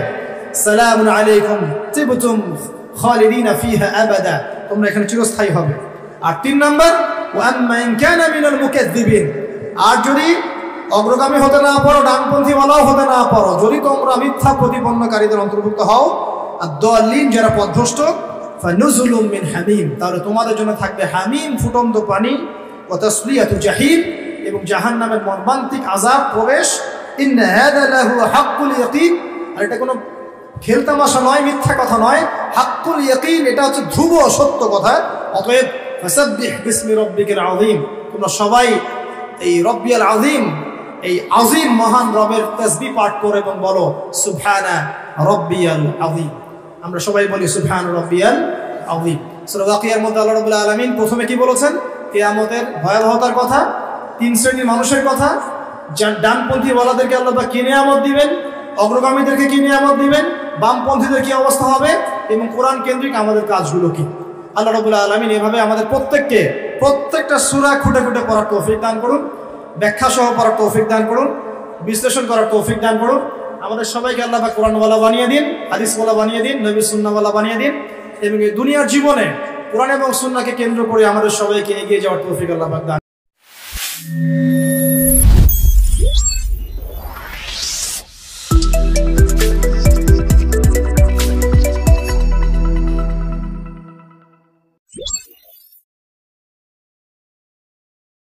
Speaker 1: সালামুন আলাইকুম তিবতুম খালিদিনা ফিহা আবাদা, তোমরা এখানে চিরস্থায়ী হবে। আর তিন নাম্বার, ওয়া আম্মা ইন কানা মিনাল মুকাযযিবিন, আর যদি অগ্রগামী হতে না পারো, ডানপন্থী ওয়ালাও হতে না পারো, যদি তোমরা মিথ্যা প্রতিপন্নকারীদের অন্তর্ভুক্ত হও, আর দাল্লিন যারা পথভ্রষ্ট, ফানুজুলুম মিন হামিম, তাহলে তোমাদের জন্য থাকবে হামিম, ফুটন্ত পানি, ওয়া তাসলিয়াতু জাহিম, এবং জাহান্নামের মর্মান্তিক আযাব প্রবেশ। ইন্না হাযা লাহু হাক্কুল ইয়াকিন, আর এটা কোনো খেলতামাশা নয়, মিথ্যা কথা নয়, হাক্কুল ইয়াকিন, এটা হচ্ছে ধ্রুব সত্য কথা। অতএব ফাসাব্বিহ বিসমি রাব্বিকাল আযীম, তোমরা সবাই এই রব্বিয়াল আযীম, এই আযীম মহান রবের তাসবিহ পাঠ করো এবং বলো সুবহানা রাব্বিয়াল আযীম। আমরা সবাই বলি সুবহানা রাব্বিয়াল আযীম। সূরা ওয়াকিয়ার মধ্যে আল্লাহ রাব্বুল আলামিন প্রথমে কি বলেছেন? কিয়ামতের ভয়াবহতার কথা, তিন শ্রেণীর মানুষের কথা, ডানপন্থী ওয়ালাদেরকে আল্লাহ পাক কি নিয়ামত দিবেন, অগ্রগামীদেরকে কি নিয়ামত দিবেন, বামপন্থীদের কি অবস্থা হবে, এবং কোরআন কেন্দ্রিক আমাদের কাজগুলো কি। আল্লাহ রাব্বুল আলামিন এভাবে আমাদের প্রত্যেককে প্রত্যেকটা সূরা খুঁটে খুঁটে পড়ার তৌফিক দান করুন, ব্যাখ্যা সহ পড়ার তৌফিক দান করুন, বিশ্লেষণ করার তৌফিক দান করুন। আমাদের সবাইকে আল্লাহ পাক কোরআনওয়ালা বানিয়ে দিন, হাদিসওয়ালা বানিয়ে দিন, নবী সুন্নাহওয়ালা বানিয়ে দিন, এবং এই দুনিয়ার জীবনে কোরআন এবং সুন্নাহকে কেন্দ্র করে আমাদের সবাইকে এগিয়ে যাওয়ার তৌফিক আল্লাহ পাক দান।